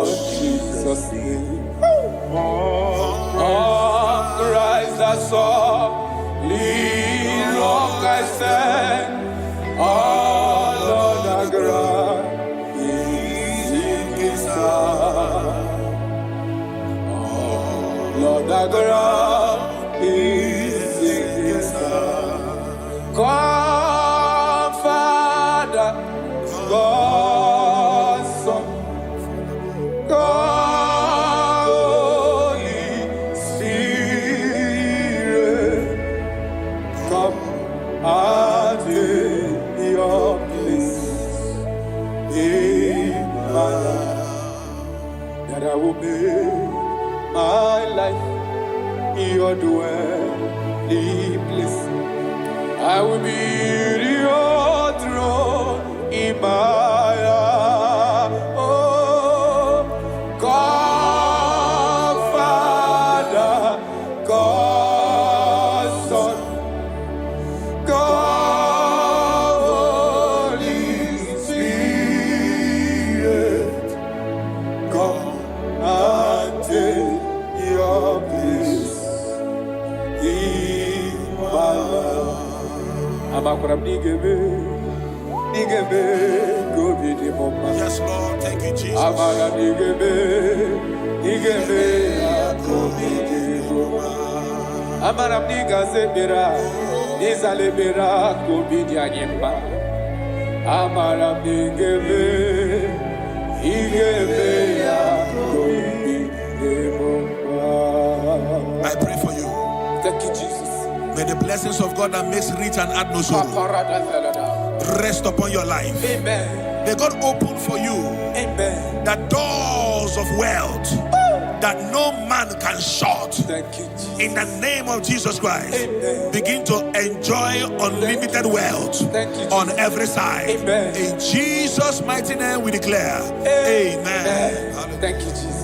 Jesus' name. Christ I saw, lean rock I stand, all on the ground is in his hand. Lord, the ground is in his hand. God, Father, God, Son, God, Holy Spirit, come and take your place in my life, that I will make my life your dwelling place. I will build your throne in my heart. Oh, God, Father, God, Son, God, Holy Spirit, come and take your place in my life. Yes, Lord. Thank you, Jesus. I pray for you. Thank you, Jesus. May the blessings of God that makes rich and add no sorrow rest upon your life. Amen. May God open for you the doors of wealth that no man can shut. Thank you, Jesus. In the name of Jesus Christ, Amen. begin to enjoy unlimited wealth on every side. Amen. In Jesus' mighty name we declare, Amen. Amen. Thank you, Jesus.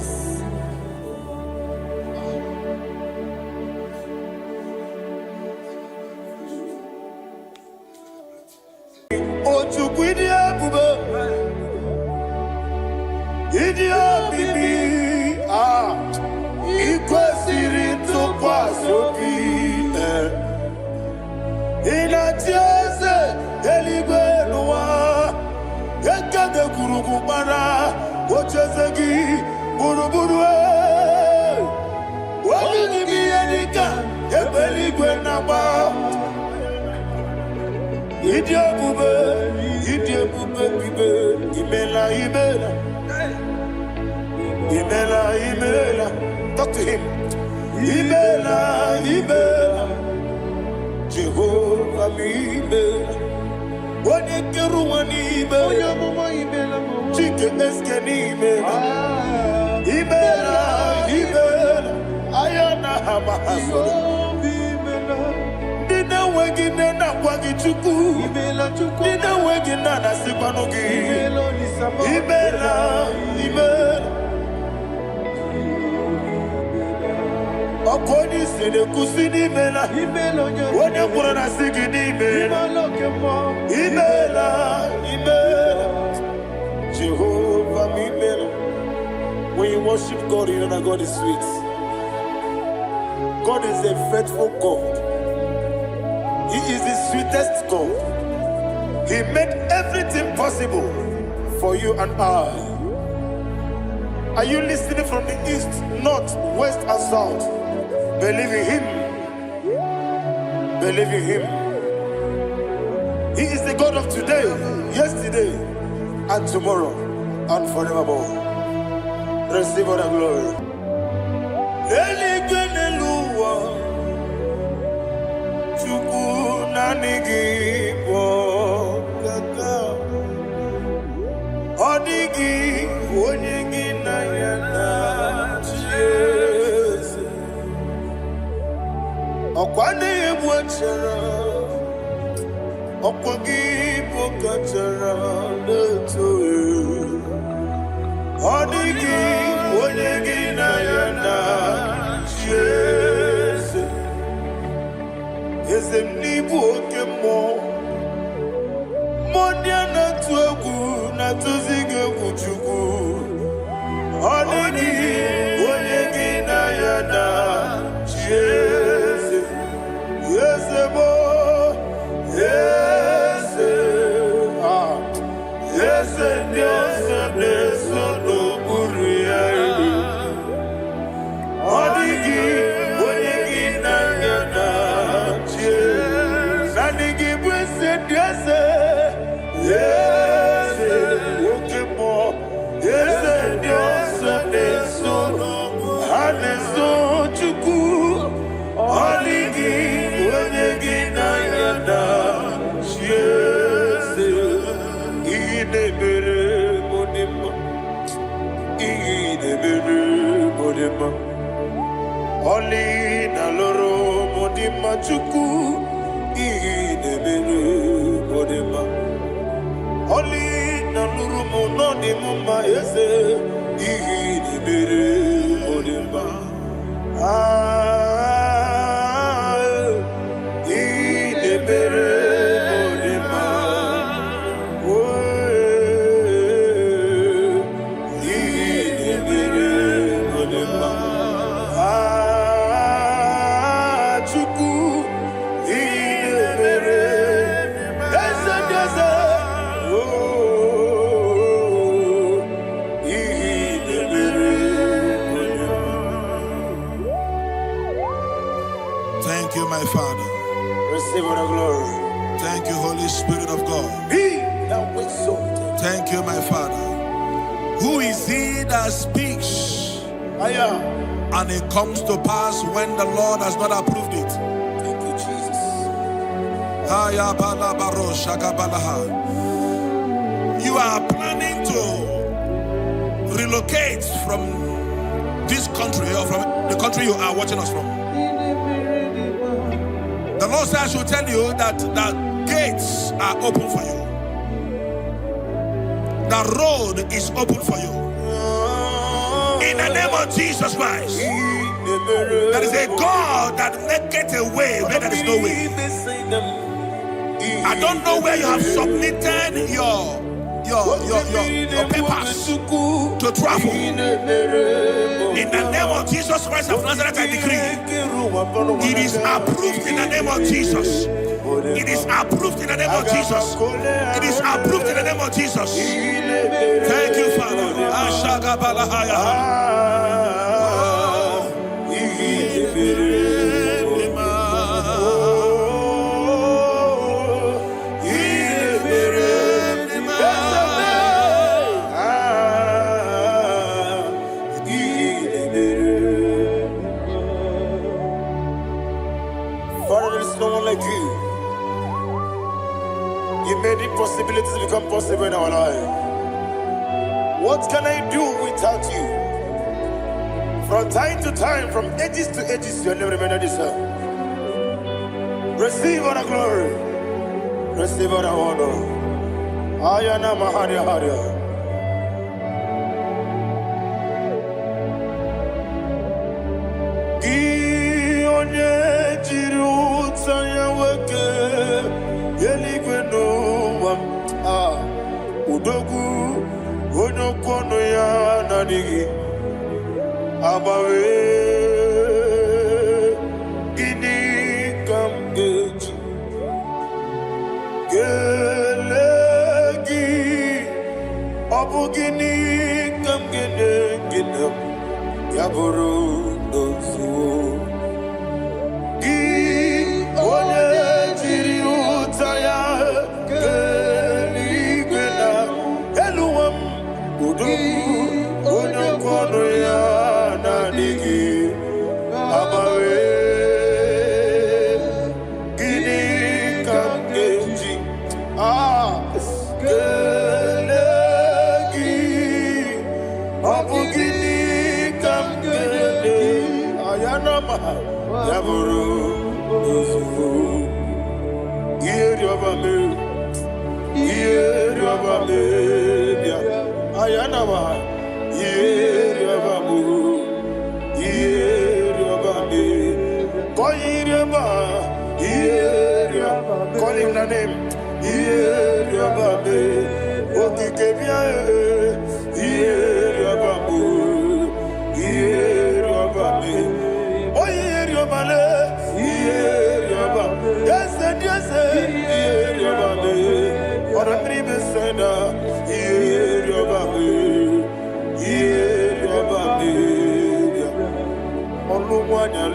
Talk to him. Imela, Jehovah Imela. One Keruani Imela, Chicken Escanimela, Imela, Ayana Hamahaso. Dina Wagina Wagichuku, Dina Wagina Sipanogi, Imela. Okoni sene kusini mela, wone kurana sigini mela, imela, Jehovah imela. When you worship God, you know that God is sweet. God is a faithful God. He is the sweetest God. He made everything possible for you and I. Are you listening from the east, north, west, and south? Believe in him. Believe in him. He is the God of today, yesterday, and tomorrow, and forevermore. Receive all the glory. Okwande ebwachara, okwagi pokachara leto. Odigi onyegi na yana Jese. Ezemnibu okemo, mondia na tuegu na tuzige kuchugu. Odigi onyegi na yana Jese. Yes, boy. Yes, yes, yes, yes, no buria. Odigi, odigi na yana, yes. Odigi blesse, yes, yes, okay more. Yes, yes, yes, no, yes, no chuku. Odigi. Oli na loro modima chuku idebere modima. Oli na loro monodima ese idebere modima. Idebere modima. Idebere modima. Thank you, my Father. Receive all the glory. Thank you, Holy Spirit of God. Thank you, my Father. Who is he that speaks and it comes to pass when the Lord has not approved it? Thank you, Jesus. You are planning to relocate from this country or from the country you are watching us from. The Lord says I should tell you that the gates are open for you. The road is open for you. In the name of Jesus Christ. There is a God that maketh a way where there is no way. I don't know where you have submitted your papers to travel. In the name of Jesus Christ of Nazareth, I decree it is approved in the name of Jesus. It is approved in the name of Jesus. It is approved in the name of Jesus. Thank you, Father. Father, there is no one like you. You made impossibilities become possible in our life. What can I do without you? From time to time, from ages to ages, you never remain the same. Receive all the glory. Receive all the honor. Ayana Maharia Haria. Udogu onokono ya nadigi abawe gini kamgeji gelegi abu gini kamgene ginem yaburu dosu gi one jiri utaya onokono ya nadigi abawe gini kamgeji gelegi abu gini kamgene ayanama yaburu uzufu iyeriobame bia ayanama iyeriobame koyiriba call him the name iyeriobame okikebia iyeriobame oyeriobale iyeriobame yes iyeriobame ora tribe senda iyeriobame Olumwanya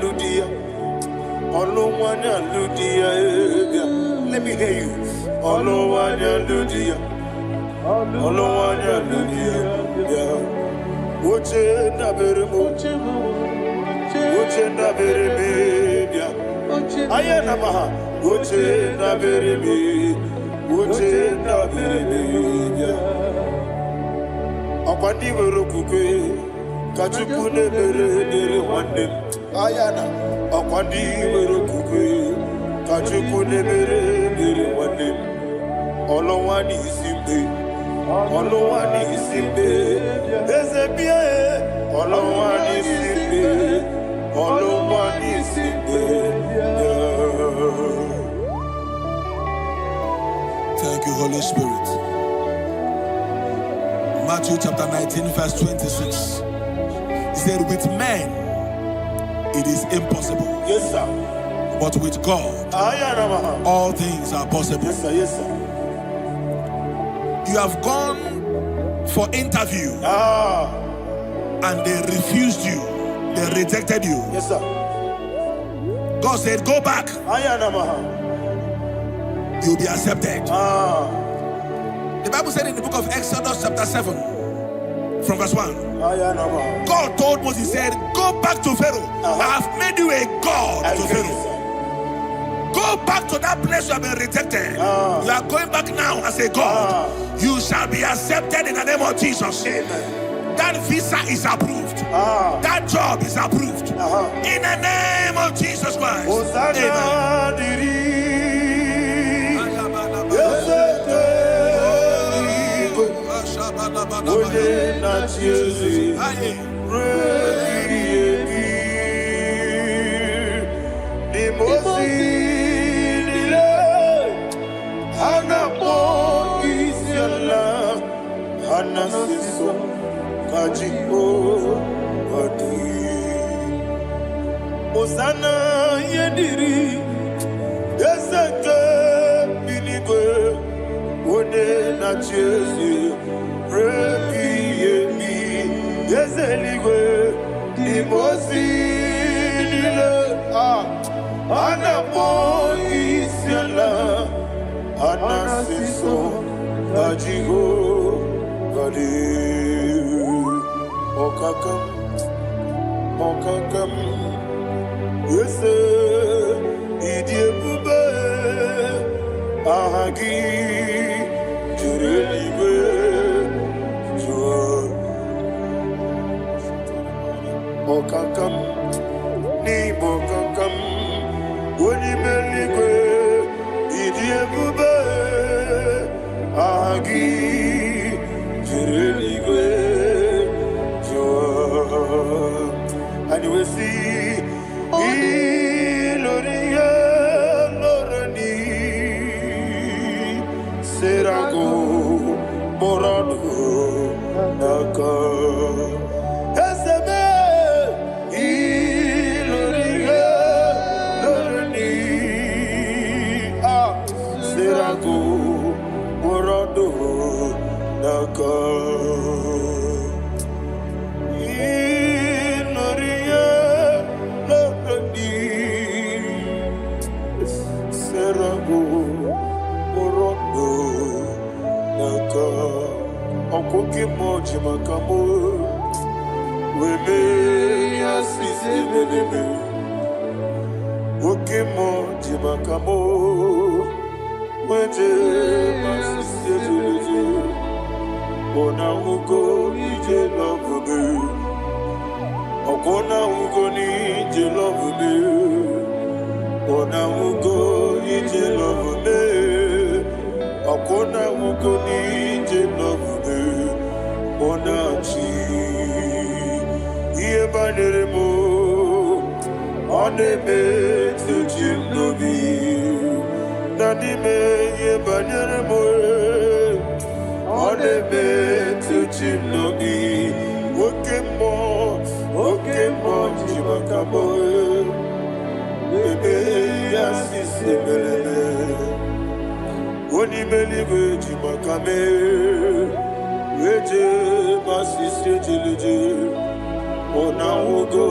Ludia, let me hear you. Olumwanya Ludia, Uche na bereme, ayana maha, Uche na bereme, Akwandi verokuke, kachukune mere wande, ayana. Akwandi verokuke, kachukune mere wande. Olowani simbe, ezebie. Olowani simbe. Thank you, Holy Spirit. Matthew chapter 19, verse 26. He said, with men, it is impossible. Yes, sir. But with God, all things are possible. Yes, sir. Yes, sir. You have gone for interview and they refused you. They rejected you. Yes, sir. God said, go back. You'll be accepted. The Bible said in the book of Exodus chapter 7 from verse 1. God told Moses, he said, go back to Pharaoh. I have made you a God to Pharaoh. Go back to that place you have been rejected. You are going back now as a God. You shall be accepted in the name of Jesus. Amen. That visa is approved. That job is approved. In the name of Jesus Christ. Osana yediri eseke binigwe one na Jesu rebi yemi yezeligwe imosi nile anapo isiala anasiso ajigo gadi okakam Yese idiebube ahagi jurelibe jua okakam ni bokakam onimeligwe idiebube ahagi jurelibe jua and we see Iloria Lorani Serago Morado Naka Esebe Iloria Lorani Serago Morado Naka Okoke moji makamo Weme yasisi meneme Oke moji makamo Weje masisi jeje Ona ugo ije love me Okona ugo ni ije love me Ona ugo ije love me Okona ugo ni ije love me Onachi Iye banere mo Onebe Tujim nobi Nanime Iye banere mo Onebe Tujim nobi Okemo Jimakamo Bebe Yasisi Melele Onimeliwe Jimakame Weje masisi jilije Ona ugo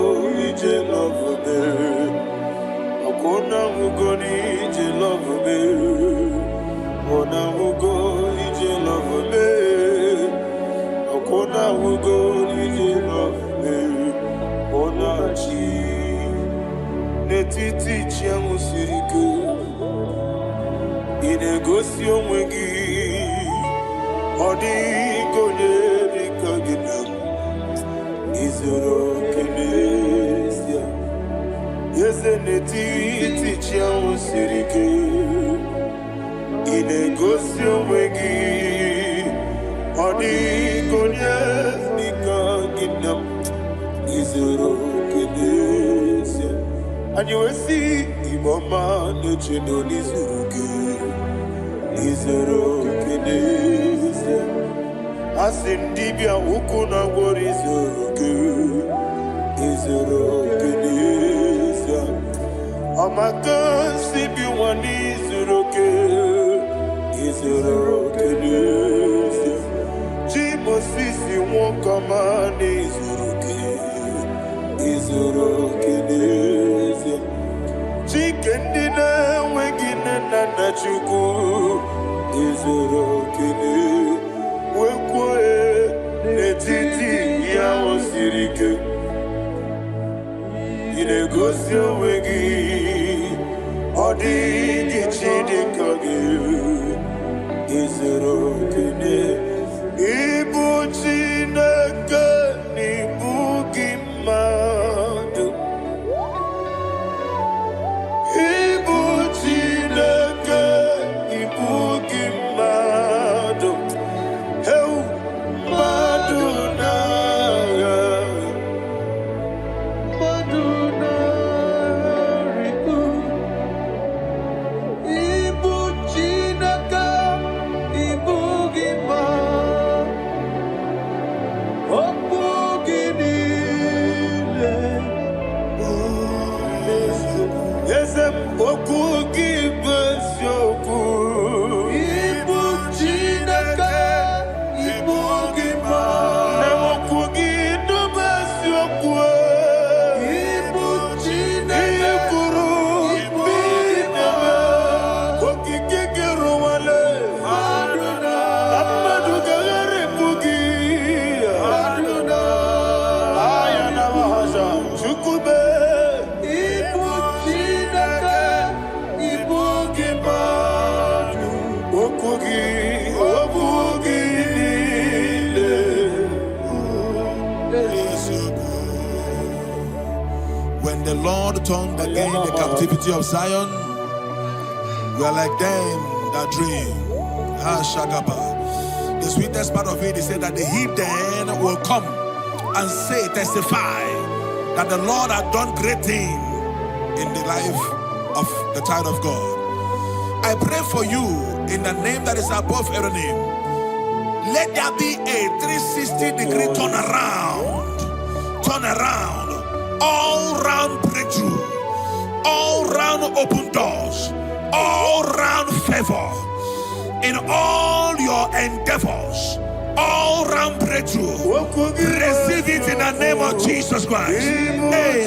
ije love me Akona ugo ni ije love me Ona ugo ije love me Akona ugo ije love me Ona chi Netiti chiamu sirike Inegosio mwegi Odi konye dikagina Izoro kenesia Yese netiti chiao sirike Inegosio mwegi Odi konye dikagina Izoro kenesia Anyuesi iboma nechino nizuruke Izoro kenesia Asindibia ukuna wori izoro kenisa Amakansi biwani izoro kenisa Jimo sisi wakamani izoro kenisa Chikendina wengine nana chuku izoro kenisa Wekwe netiti ya osirike Inegosio wegi When the Lord turned again the captivity of Zion, we are like them that dream. The sweetest part of it is said that the heathen will come and say, testify, that the Lord had done great things in the life of the child of God. I pray for you in the name that is above every name. Let there be a 360-degree turn around, all round breakthrough, all round open doors, all round favor in all your endeavors, all round breakthrough. Receive it in the name of Jesus Christ. Amen.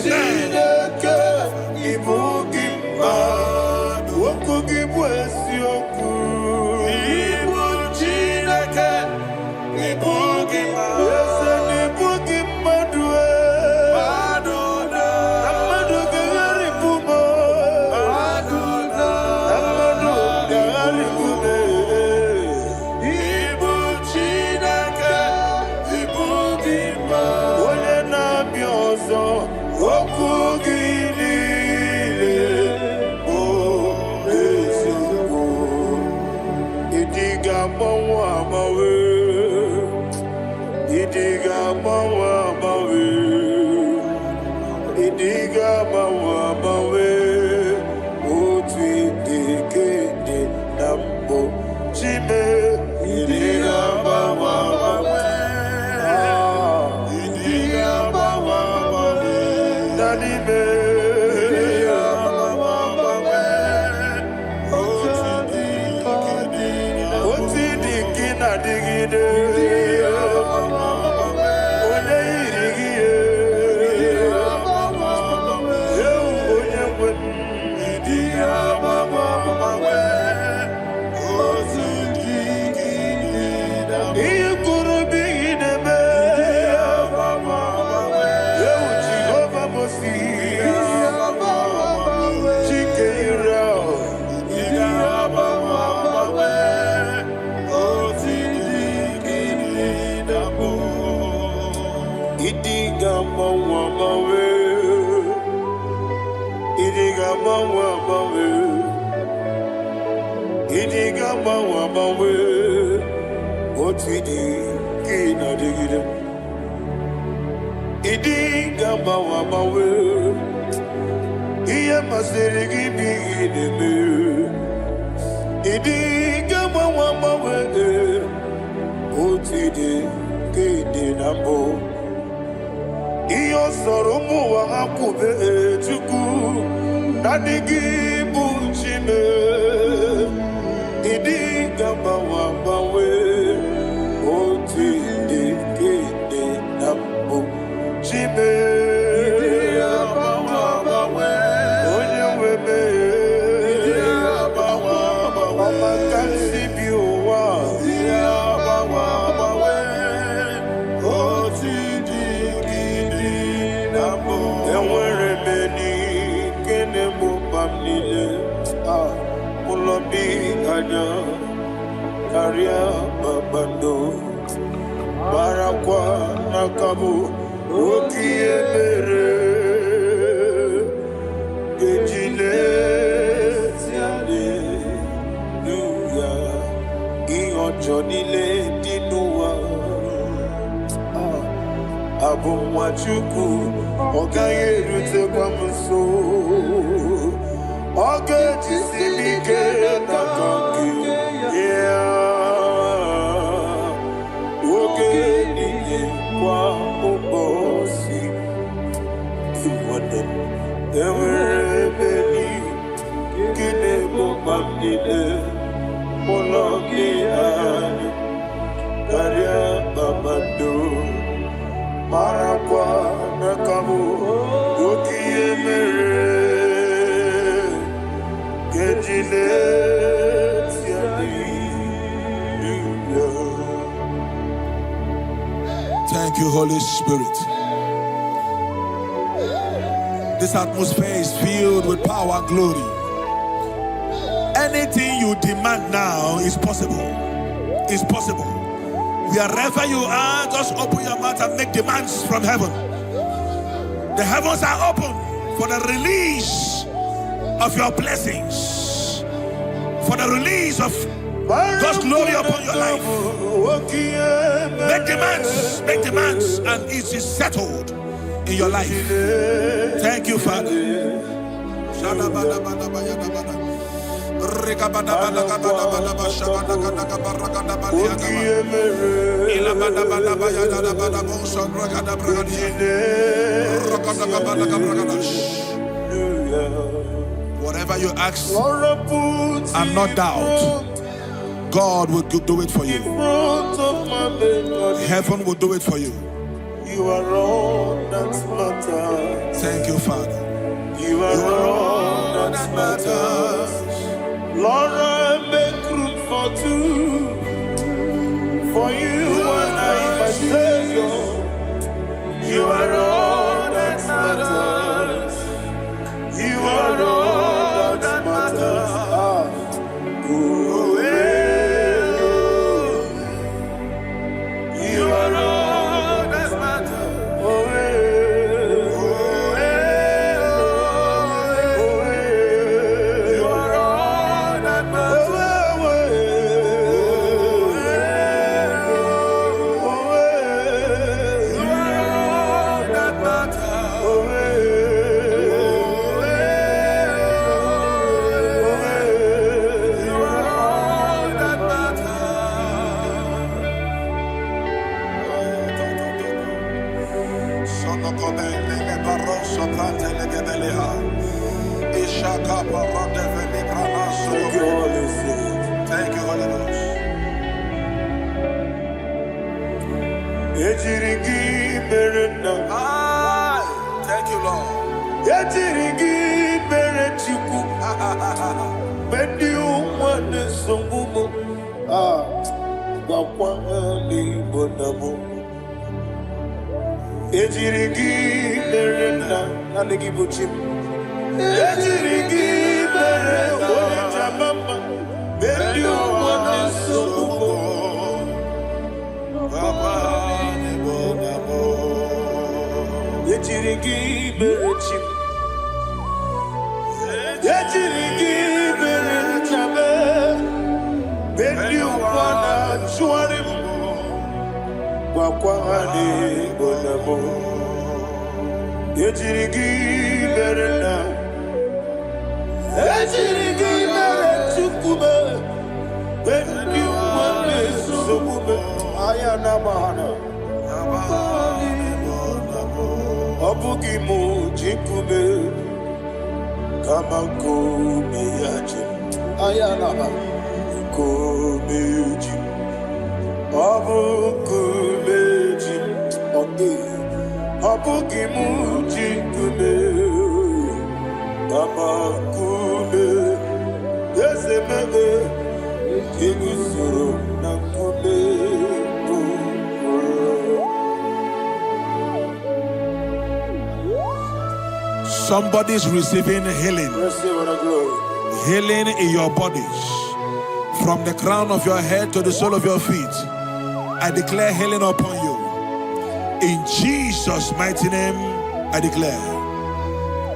babando barakwa nakabu okiemere gejile tiale nuya ionjonile dinuwa abumwachuku ogaye rute kwa mso oge jisimike nakanki oge nile kwa ubosi iwanem ewerebeni kine mobamnile mologi ani karia babando marakwa nakabu okiemere gejile tiali. Thank you, Holy Spirit. This atmosphere is filled with power and glory. Anything you demand now is possible. It's possible. Wherever you are, just open your mouth and make demands from heaven. The heavens are open for the release of your blessings, for the release of God's glory upon your life. Make demands, and it is settled in your life. Thank you, Father. Whatever you ask and not doubt, God will do it for you. Heaven will do it for you. You are all that matters. Thank you, Father. You are all that matters. Lord, I make room for two. For you and I myself. You are all that matters. You are all that matters. You are all that matters. You are all that matters. You are all that Thank you, Holy Ghost. Thank you, Lord. Somebody's receiving healing. Healing in your bodies. From the crown of your head to the sole of your feet, I declare healing upon you. In Jesus' mighty name, I declare.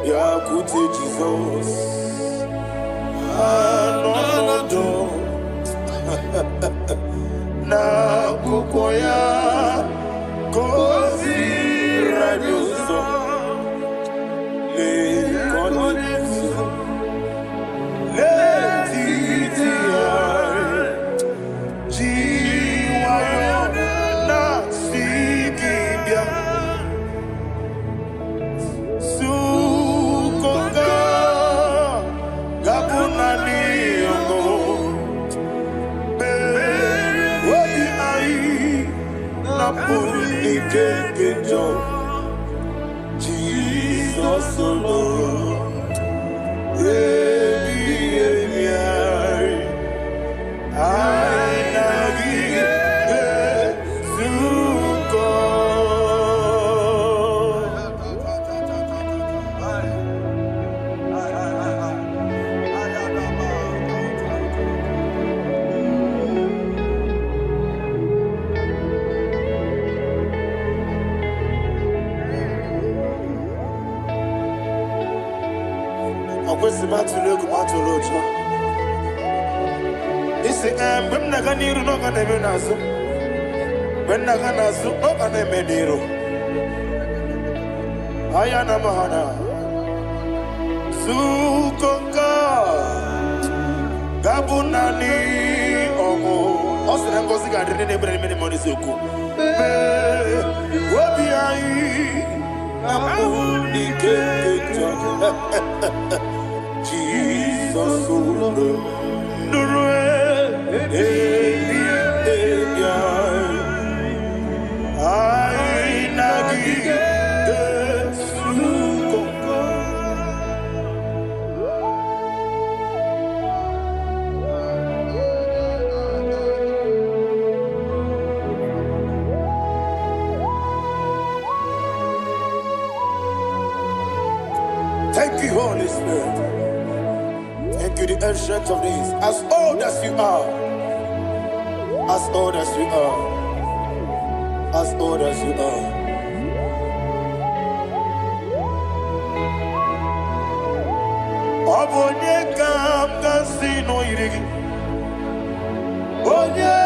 Yeah, good Jesus. Na kukoya kozi radioso le kononiso le titia jiwayo na sikibia sukonga gabunani ongo Jesus alone. Questi matulego matologia. Isi when naganiru no kaneme naso. When naganaso no kaneme niro. Ayana mahana. Sukonga. Gabunani omo. Osina ngozi gadrine nebre meni moni soku. Wobi ai. Namuni kekeja. Jesus, thank you, Holy Spirit. Thank you, the ancient of days. As old as you are. As old as you are. As old as you are. Abonye kam kasino irigi. Onye.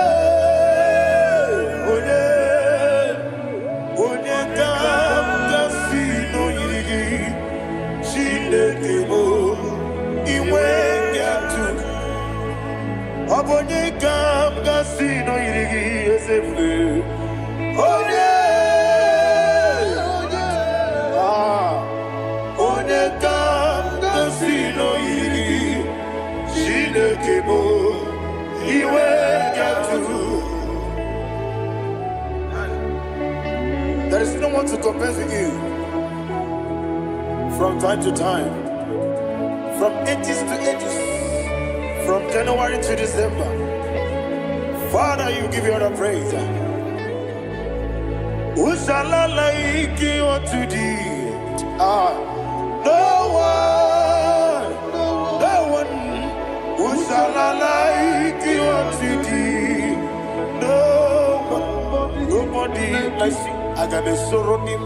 Onye. Onye kam kasino irigi. Shindekebo. Abonye kam kasino irigi esefu. Onye, onye kam kasino irigi shinekebo iwe gatu. There is no one to compare with you. From time to time, from ages to ages. From January to December, Father, you give you all the praise. Who shall I like you unto thee? No one, no one. Who shall I like you unto thee? No one, nobody like you. I got a sorrow in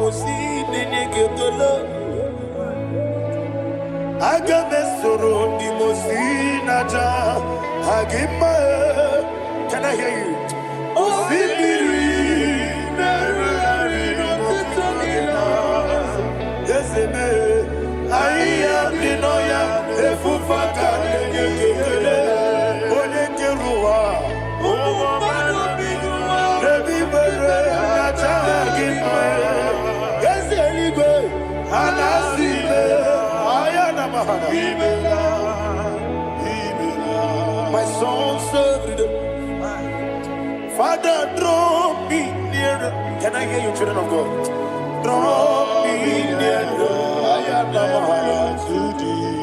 I got the sorrow, the Mosinaja, Hagima. Can I hear you? Oh, Speedy, yes, I am the Noya, the Fufaka, the Onekerua, the Bibere, Hagima, yes, anyway, and I see. My soul served. Father, draw me nearer. Can I hear you, children of God? Draw me nearer. I am to thee.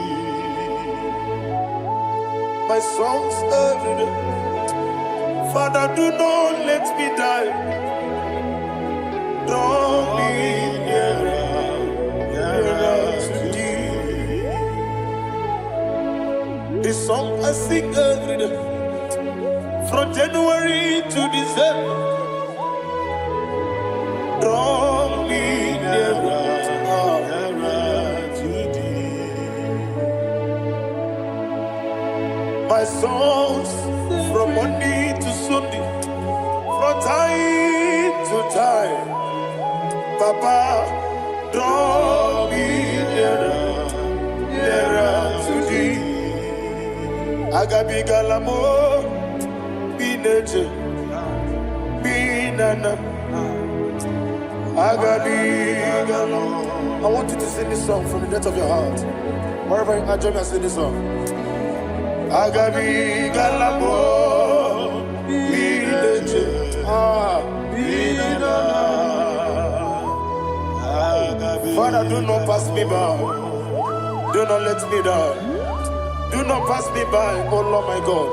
My soul served. Father, do not let me die. Draw me nearer. The song I sing every day. From January to December, draw me nearer to thee. My songs from Monday to Sunday, from time to time, Papa, draw me nearer to thee. Agabi galamo, be nature, be nana. Agabi galamo. I want you to sing this song from the depth of your heart. Wherever you are, join me and sing this song. Agabi galamo, be nature, be nana. Father, do not pass me by. Do not let me die. Do not pass me by, oh Lord my God.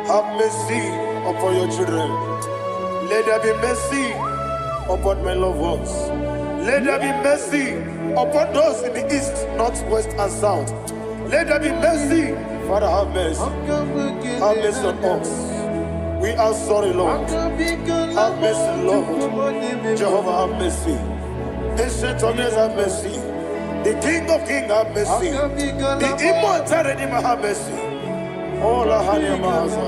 Have mercy upon your children. Let there be mercy upon my loved ones. Let there be mercy upon those in the east, north, west, and south. Let there be mercy. Father, have mercy. Have mercy on us. We are sorry, Lord. Have mercy, Lord. Jehovah, have mercy. Ancient of days, have mercy. The King of Kings, have mercy. The immortal Redeemer, have mercy. Oh, la hania maza.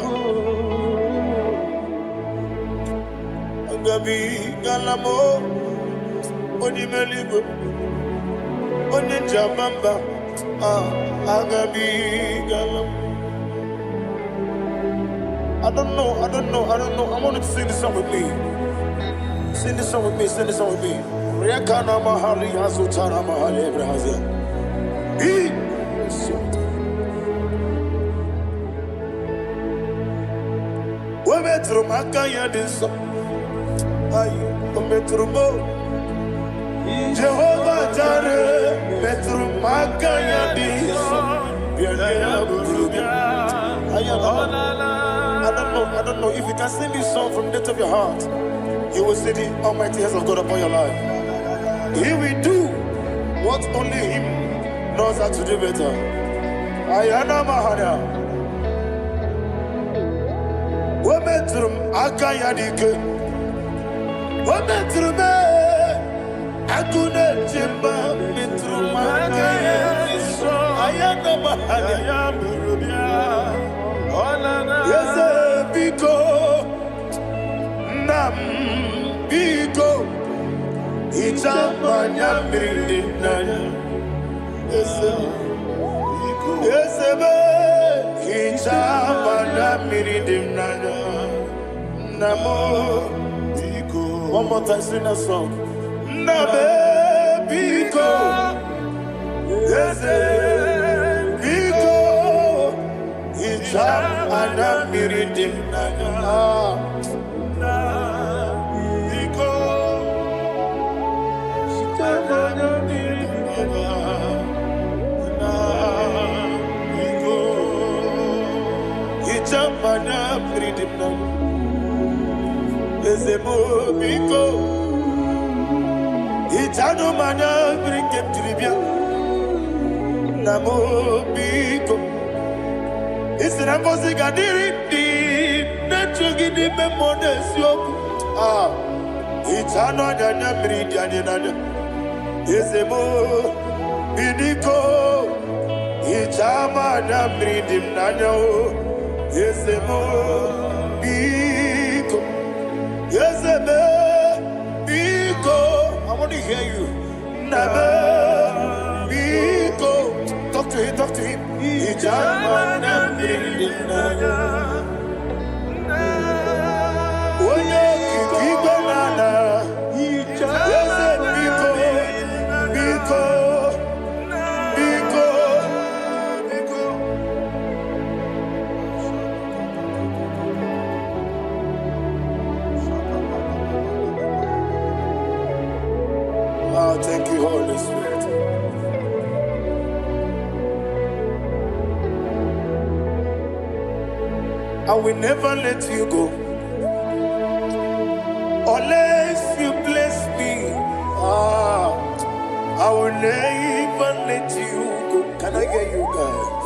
Agabi galamo, oni meligo, oni jabamba. Agabi galamo. I don't know. I want you to sing this song with me. Sing this song with me. Sing this song with me. Rekana mahali azutana mahali brazil. We metro makaya diso. Ayo, we metro mo. Jehovah Jireh, metro makaya diso. I don't know if you can sing this song from the depth of your heart. You will see the almighty hands of God upon your life. He will do what only Him knows how to do better. Ayana Mahana. Wometrum Akayadike. Wometrum Akune Jimba. Metrum Akayadike. Ayana Mahana. Yes, Biko. Nam Biko. Itamanya Mirinaya. Yes, Itamanya Mirinaya. Namo Biko. One more time, sing that song. Nabe Biko. Yes, Biko. Itamanya Mirinaya. Mana freedom now. Ezemo biko. Itano mana bring him to the bien. Namo biko. It's an impossible diri. Natugi di memodesio. Itano dana meridianana. Ezemo bidiko. Itama na meridim nano. Yesemo Biko. Yeseme Biko. I want to hear you. Nabe Biko. Talk to him. Ijamana Brinana. Oye Kibanana. Yese Biko. Biko. Thank you, Holy Spirit. I will never let you go unless you bless me. I will never let you go. Can I hear you guys?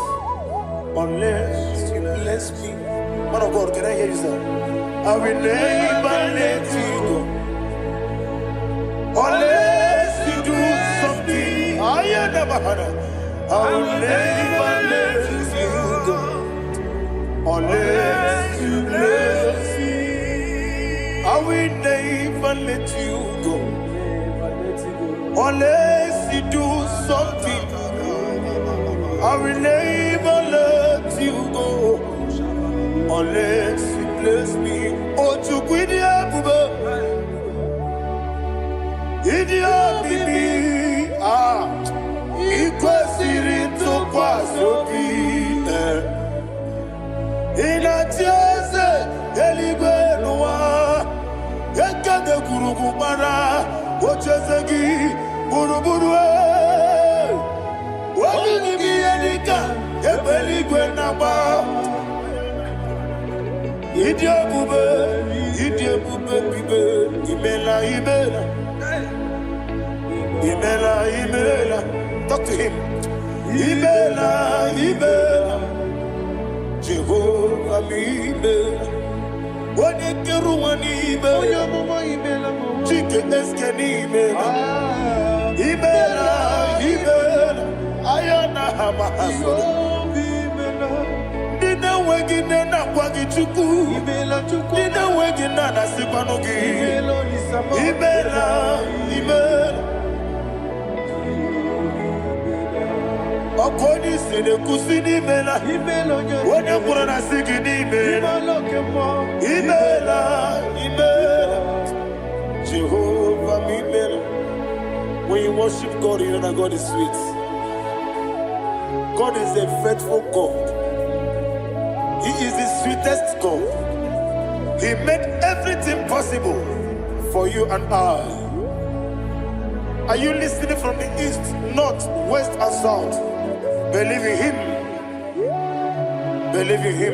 Unless you bless me. Man of God, can I hear you, sir? I will never let you go unless you do something. I will never let you go unless you bless me. I will never let you go unless you do something. I will never let you go unless you bless me. Oh, to quit Idia bibi ikwesiri tukwasopi inatieze eligwe nuwa ekade kurugumara ochezegi buruburu wabinigi elika ebeligwe naba Idia bube bibe imela Imela, talk to him. Imela, Jehovah Imela. What did you do? Imela, chicken Imela, Ayana Hamahaso. Dina wegina na kwagichuku. Dina wegina na sipanogi. Imela. Akoni sine kusini mela Wanya kurana sikini mela Imela Jehovah Imela. When you worship God, you know that God is sweet. God is a faithful God. He is the sweetest God. He made everything possible for you and I. Are you listening from the east, north, west and south? Believe in him. Believe in him.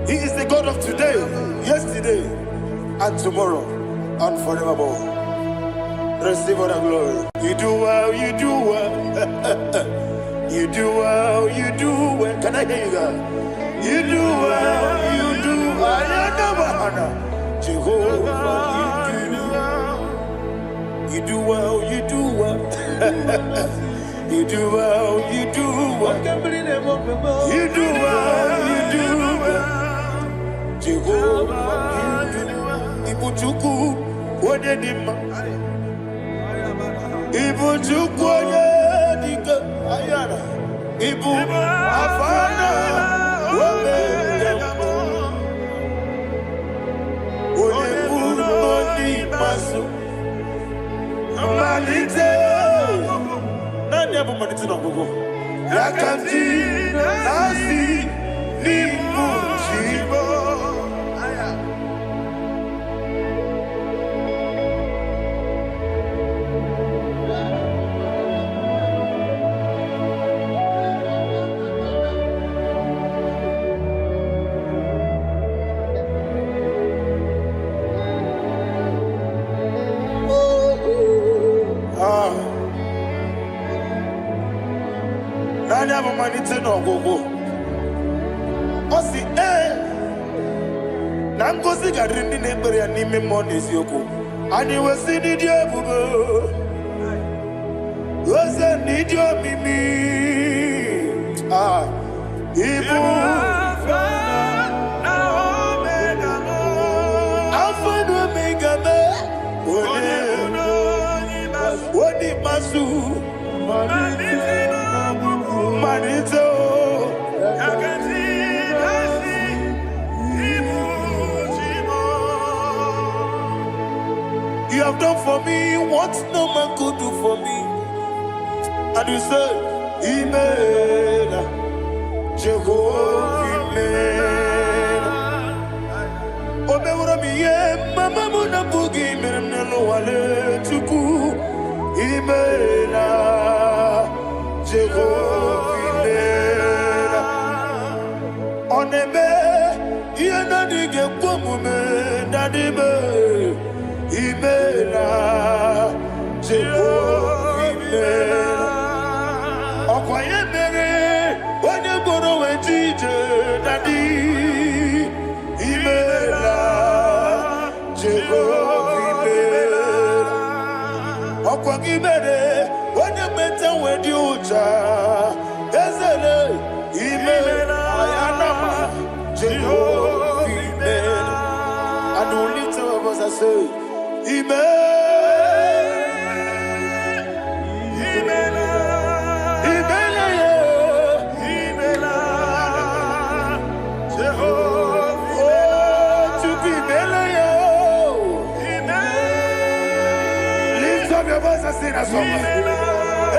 He is the God of today, yesterday, and tomorrow, and forevermore. Receive all the glory. You do well, you do well. You do well, you do well. Can I hear you guys? You do well, you do well. Jehovah, you do well, you do well. You do well, you do well. You do well, you do well. Jehovah, you do well. Ibuchuku, Wadedima. Ibuchuku, Wadedika. Ayana. Ibu, Afana. Wabedama. Odebu, Odi, Masu. Malite. Yakanti nasi nimujibo. Never money to no go. Osi Nango sigarin ni nebere ni me money yoko. Ani wesi ni die bugo. Wesi ni dio mimi. Ibu Alpha and Omega me. Odi masu. Manito, you have done for me what no man could do for me. And you say, Imela, Jehovah, Imela. Obewura miye, mama muna bugi, miremnelo wale chuku. Imela, Jehovah. Onebe, yena dige kumume, nadime, Imela, Jehovah, Imela. Okwaye mere, wanye boro wejije, nadi. Imene, when you met them with you, Ezele, Imene, Ayanama, Jehovah, Imene. And only two of us are saying, Imene, Imene, Imene, Imene, Jehovah, oh, to be Imene. Your voice has seen us all.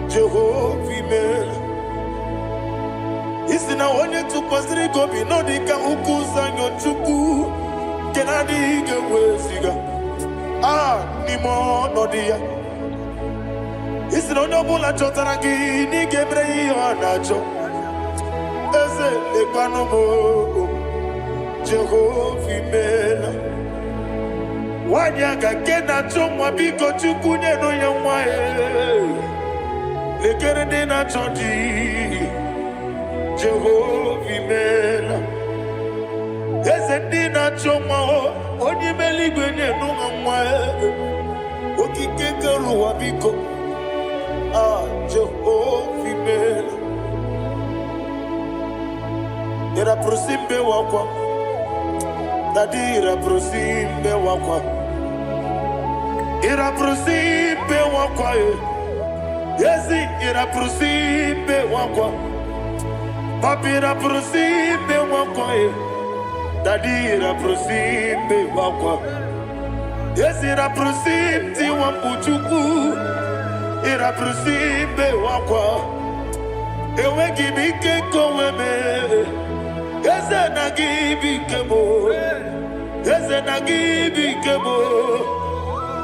Jehovah, isina onye tukwasịrị gobi no dịka ukwu zanyo chukwu kenadi ga-weziga n'ime ọnọdụ ya isina onye ọbụla chọtara gị n'ịga emere ihe ọ na-achọ eze lekwanụ m Jehova imela nwanyị aga nke na-achọ nwa biko chukwu nyenụ ya nwa lekere ndị na-achọ di Jehovah imela eze ndị na-achọ nwa onye imela igwe nyenụ ha nwa okike kere ụwa biko Jehovah imela ira prosimbe wakwa dadi ira prosimbe wakwa yesi ira prosimbe wakwa papi ira prosimbe wakwa dadi ira prosimbe wakwa yesi ira prosimti wampuchuku ira prosimbe wakwa ewe gibike koweme eze na gibike mo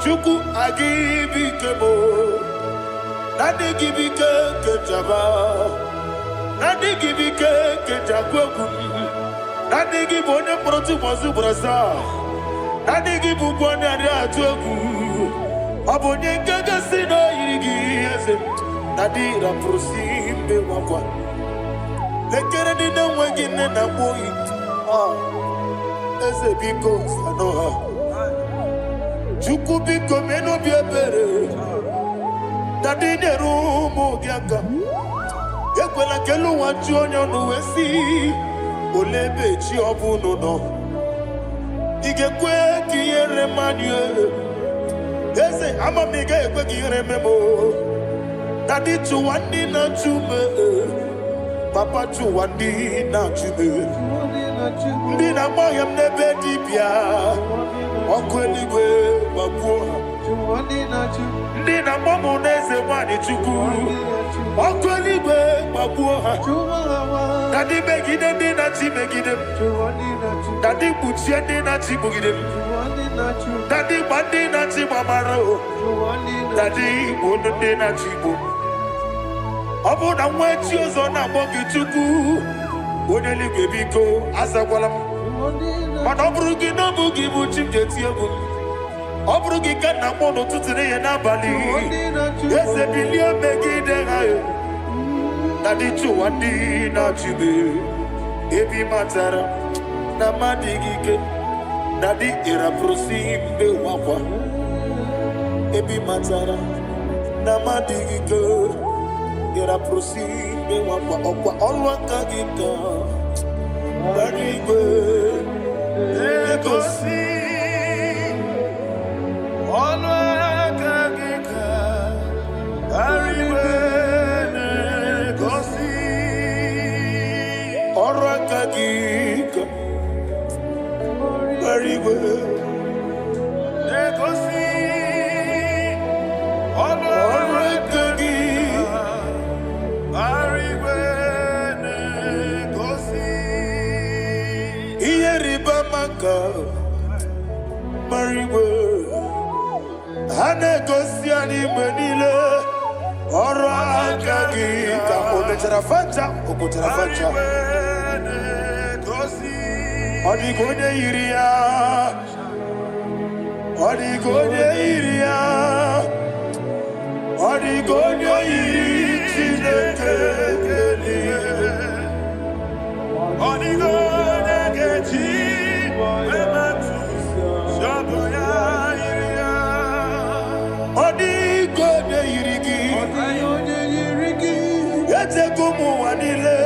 chuku agibike mo nadi gibike kejaba nadi gibike kejakwegu nadi gibone proti mozu brasa nadi gibugone ari atwegu abonye ngege sino yirigi eze nadi ra prosimbe wakwa lekere di na nwegi ne na boyi eze biko sanoha chukwu biko meno bi ebere dadi nyeru ụmụ gị aka ekwela kelu nwa ji onye ọnụ wee si ole ebe chi ọ bụ n'ụlọ ị ga-ekwe ka ihere mmadụ eze ama m ị ga-ekwe ka ihere memo dadi chụwa ndị na-achụ me papa chụwa ndị na-achụ me ndị na-agba ọhịa m n'ebe dibịa ọkụ eluigwe gbagbuo ha ndị na-agba mụ n'eze nwanyị chukwu ọkụ eluigwe gbagbuo ha dadi megide ndị na-achị megide m dadi kpuchie ndị na-achị gbugide m dadi gba ndị na-achị gbamara o dadi igbo ndị na-achị igbo ọ bụ na nwa echi ụzọ na-akpọ gị chukwu onye eluigwe biko azakwala m mana ọ bụrụ gị na ọ bụ gị bụ chi m ga-eti egwu ọ bụrụ gị ka nna mkpọ n'ụtụtụ n'ihe n'abalị eze bilie megide ha na dị chụwa ndị na-achịbe ebe matara na mmadụ gị ike na dị ịrapụrụsi mbe wakwa ebe matara na mmadụ gị ike ịrapụrụsi mbe wakwa ọkwa ọlụ aka gị ka gbara igwe egosi ọlụ aka gị ka gbara igwe Marigo Hane Gosiani Benile Ora Kagika Obeterafanta Okoterafanta Odigode Iria Odigode Iria Odigode Iria Odigode Geji Odigode Irigi Yete Kumu Wanile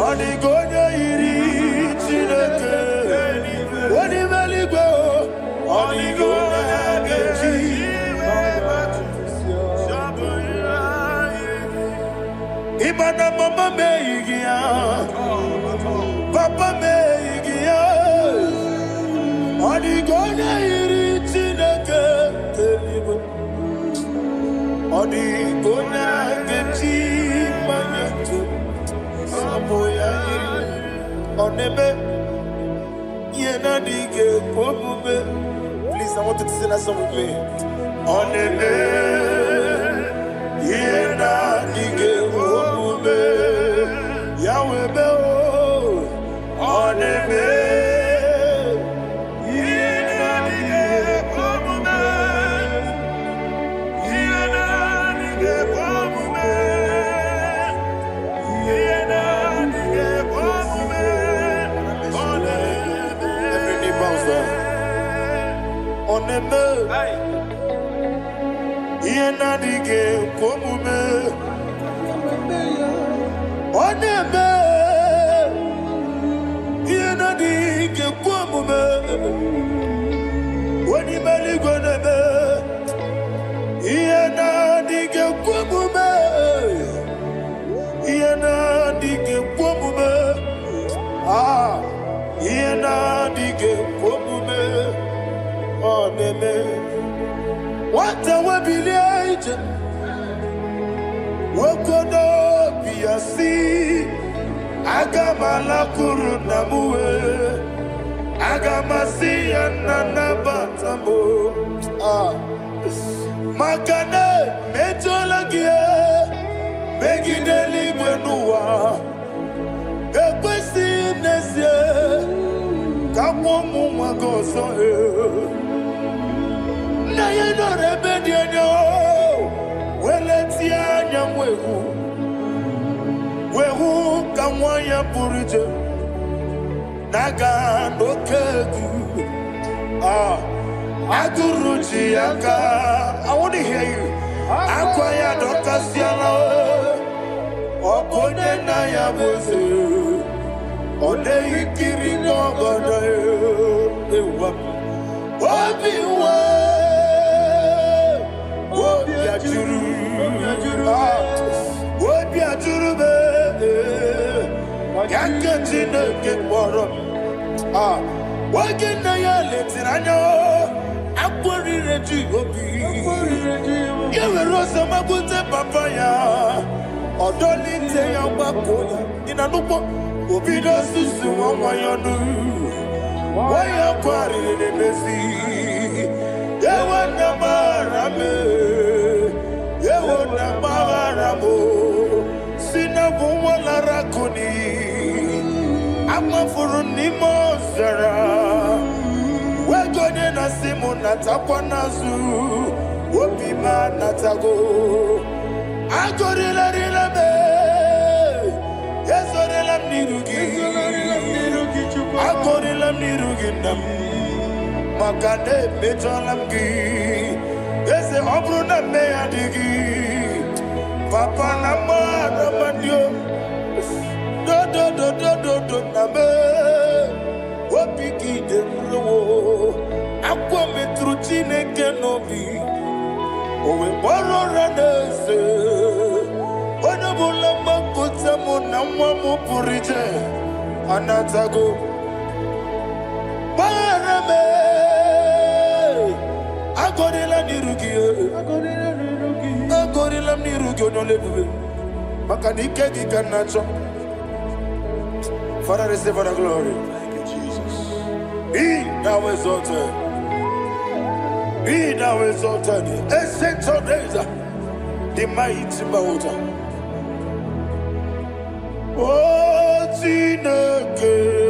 Odigode Iri Chineke Odimeligwe Odigode Geji Imana mama meigia Papa meigia Odigode Iri Chineke Odigode Geji Manyato Saboya Oneme Yenadige Pomube. Please, I want you to sing that song with me. Oneme Yenadige Pomube Yahweh Beo Oneme Oneme Yenadige Komume Oneme Yenadige Komume Onimeli Goneme Yenadige Komume Yenadige Komume Yenadige Komume Oneme what a webillage Wokodo Biasi Agamala Kurunamue Agamasi Ananabatamo Makane Metolagie Megideli Wenua Ekwesi Nesie Kamomu Magoso na ye no rebedi no weletia nyamwehu wehu kamwaya purije naga nokegu aguruji aka I want to hear you akwaya dokasiana okonye na ya boze ode ikiri no godo ewa obiwa Obiajuru Yakajina get more Wagen Naya Letirano Aquari Regi You were Rosa Mabute Papaya or Dolly Yabakoya in a lupo Obido Susu Wayanu Why Aquari the Messi Yawana Marame Yehona Maharamo Sinabu Larakuni Amafuruni Mozara Wegone Nasimu Natakanazu Wopima Natago Agorilla Rilame Yesorilla Nirugi Agorilla Niruginam Makane Metolamgi Ese Obruna Meadigi Papa Namada Mandio Do Name Wapiki de Ruo Aqua Metrucine Kenobi Owe Boro Ranese Wanabulama Kutamo Namamu Purite Anatago Barame Agorilla Nirugi Agorilla Nirugi no level Makanike Ganacho Father, receive the glory. Thank you, Jesus. Be thou exalted. Be thou exalted. Ancient of days, the mighty mountain. Oh, Chineke.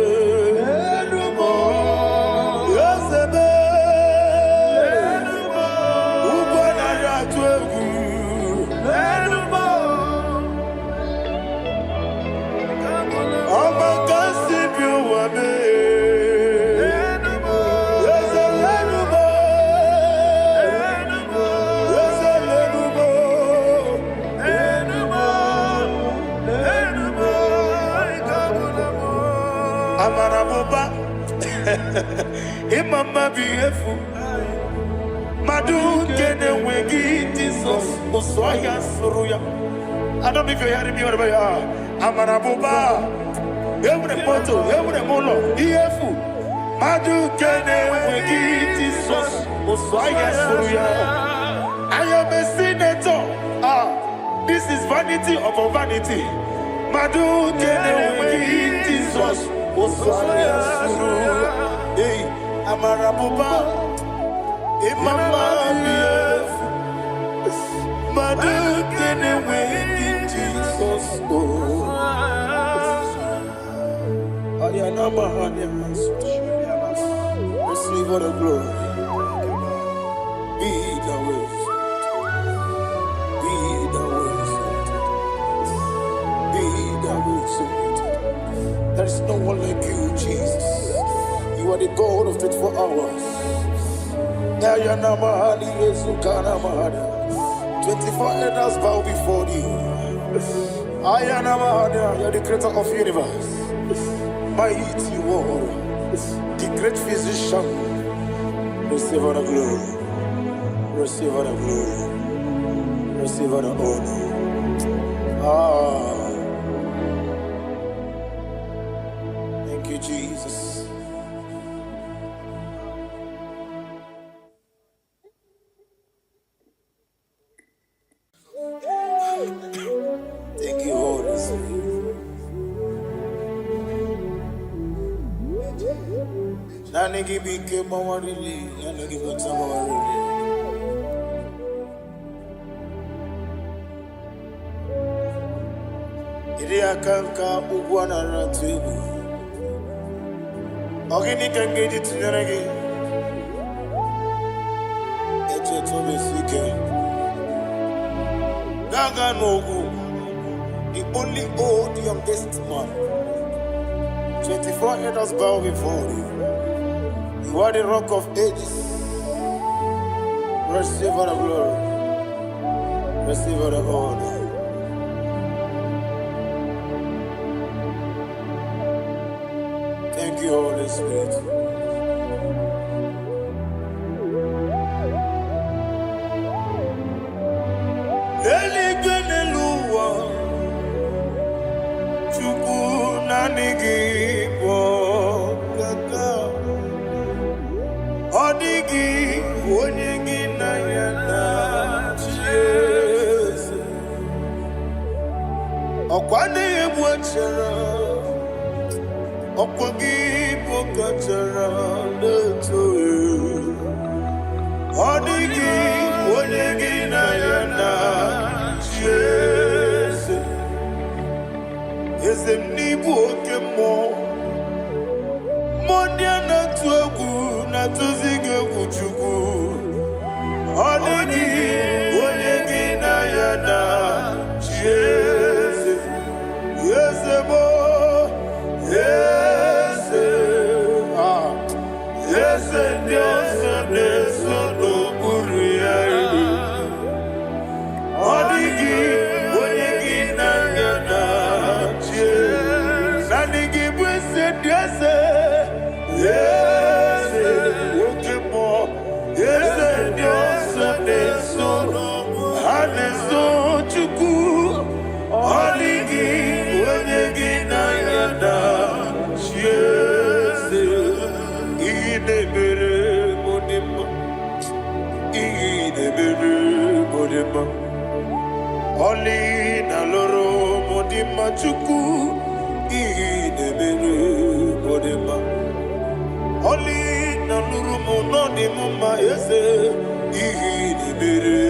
Imama beautiful. Madu kene wegi Jesus Osoya Suruya. I don't know if you're hearing me wherever you are. Amarabuba. Every photo, every molo. Beautiful. Madu kene wegi Jesus Osoya Suruya. I am a senator. This is vanity upon vanity. Madu kene wegi Jesus Osoya Suruya. Hey, Amarabuba, Imama, Madu, can away Jesus. Ayanama, receive all the glory. Be the way, be the way, be the way. There is no one like you, Jesus. You are the God of 24 hours. 24 elders bow before you. You are the creator of the universe. Mighty warrior, the great physician. Receive all the glory. Receive all the glory. Receive all the honor. Thank you, Jesus. Thank you, Holy Spirit. Nanigi became our relief. Nanigi became our relief. Iriakanka Ugwana Ratibu. Ogini can get it to Nanagi. Echetobe Gaga Nogu, the only old youngest man. 24 elders bow before you. You are the rock of ages. Receive all the glory. Receive all the honor. Thank you, Holy Spirit. Oli na loro modima chuku ide benu modima Oli na nurumu no ni muma yese ihi ni mere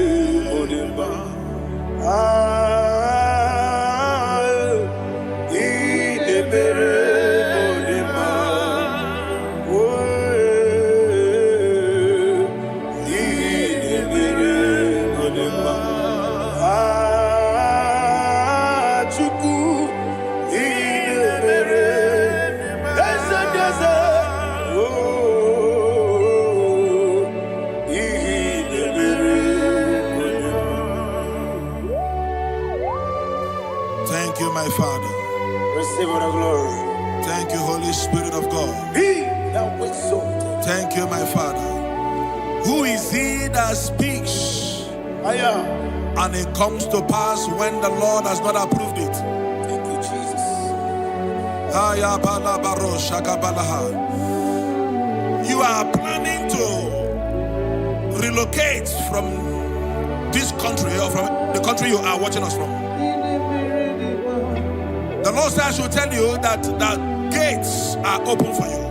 odemba ihi ni mere odemba ihi ni mere odemba chuku ihi ni mere desa Thank you, my Father. Receive all the glory. Thank you, Holy Spirit of God. Thank you, my Father. Who is he that speaks and it comes to pass when the Lord has not approved it? Thank you, Jesus. You are planning to relocate from this country or from the country you are watching us from. The Lord says I should tell you that the gates are open for you.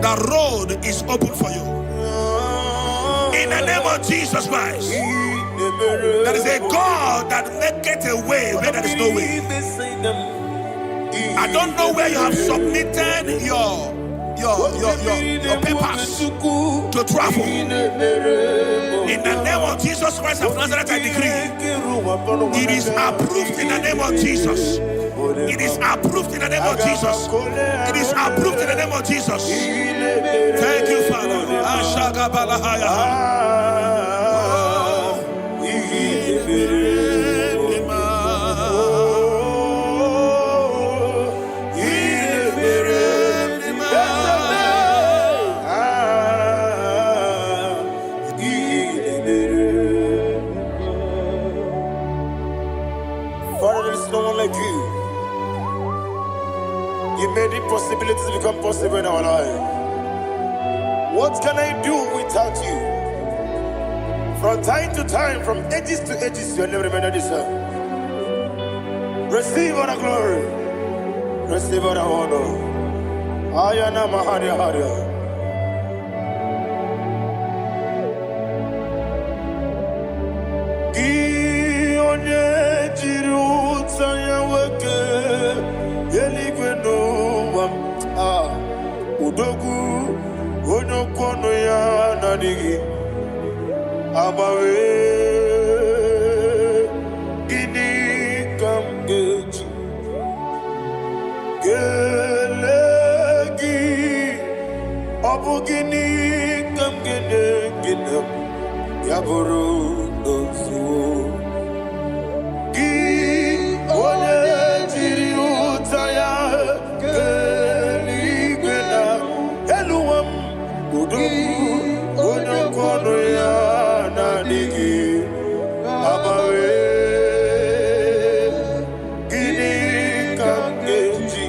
The road is open for you. In the name of Jesus Christ. There is a God that maketh a way where there is no way. I don't know where you have submitted your papers to travel. In the name of Jesus Christ of Nazareth, I decree it is approved in the name of Jesus. It is approved in the name of Jesus. It is approved in the name of Jesus. Thank you, Father. Father, there is no one like you. You made impossibilities become possible in our life. What can I do without you? From time to time, from ages to ages, you have never remembered this. Receive all the glory. Receive all the honor. Ayana Maharia Haria. Udogu onokono ya nadigi abawe ini kamgeji gelegi abugini kamgene ginam yaburu dosu gi one jiri utaya kono ya nadigi abawe gini kamgeji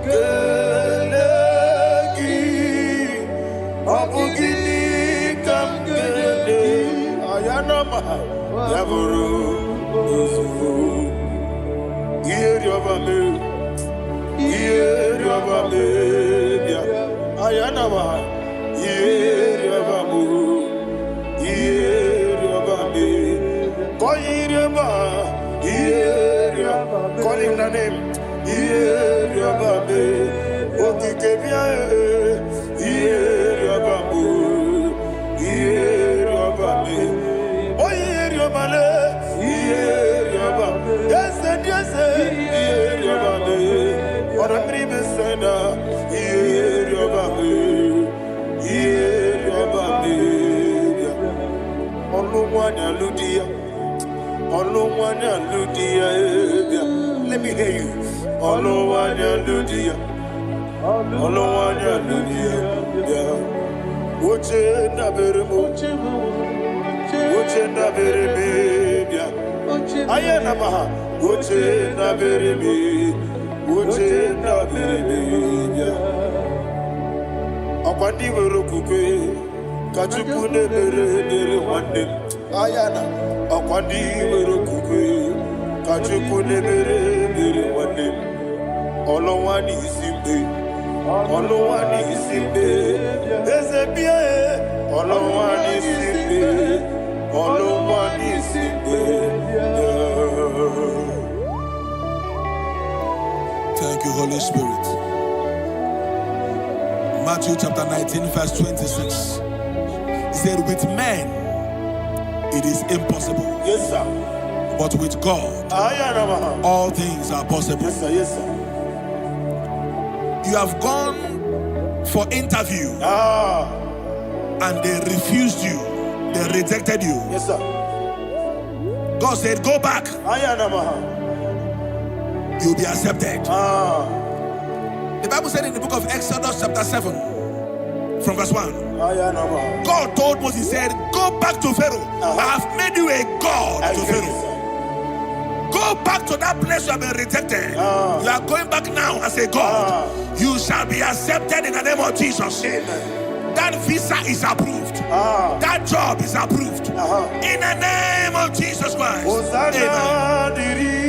gelegi abu gini kamgene ayanama yaburu uzufu yeri obame bia ayanama Call him the name. Let me hear you. Kachukune bere wande ayana akwandi werokukwe Kachukune bere wande olowani simbe Thank you, Holy Spirit. Matthew chapter 19, verse 26. He said, with men it is impossible. Yes, sir. But with God, all things are possible. Yes, sir. Yes, sir. You have gone for interview and they refused you. They rejected you. Yes, sir. God said, go back. You'll be accepted. The Bible said in the book of Exodus chapter 7 from verse 1. God told Moses, he said, go back to Pharaoh. I have made you a God to Pharaoh. Go back to that place you have been rejected. You are going back now as a God. You shall be accepted in the name of Jesus. Amen. That visa is approved. That job is approved. In the name of Jesus Christ. Amen.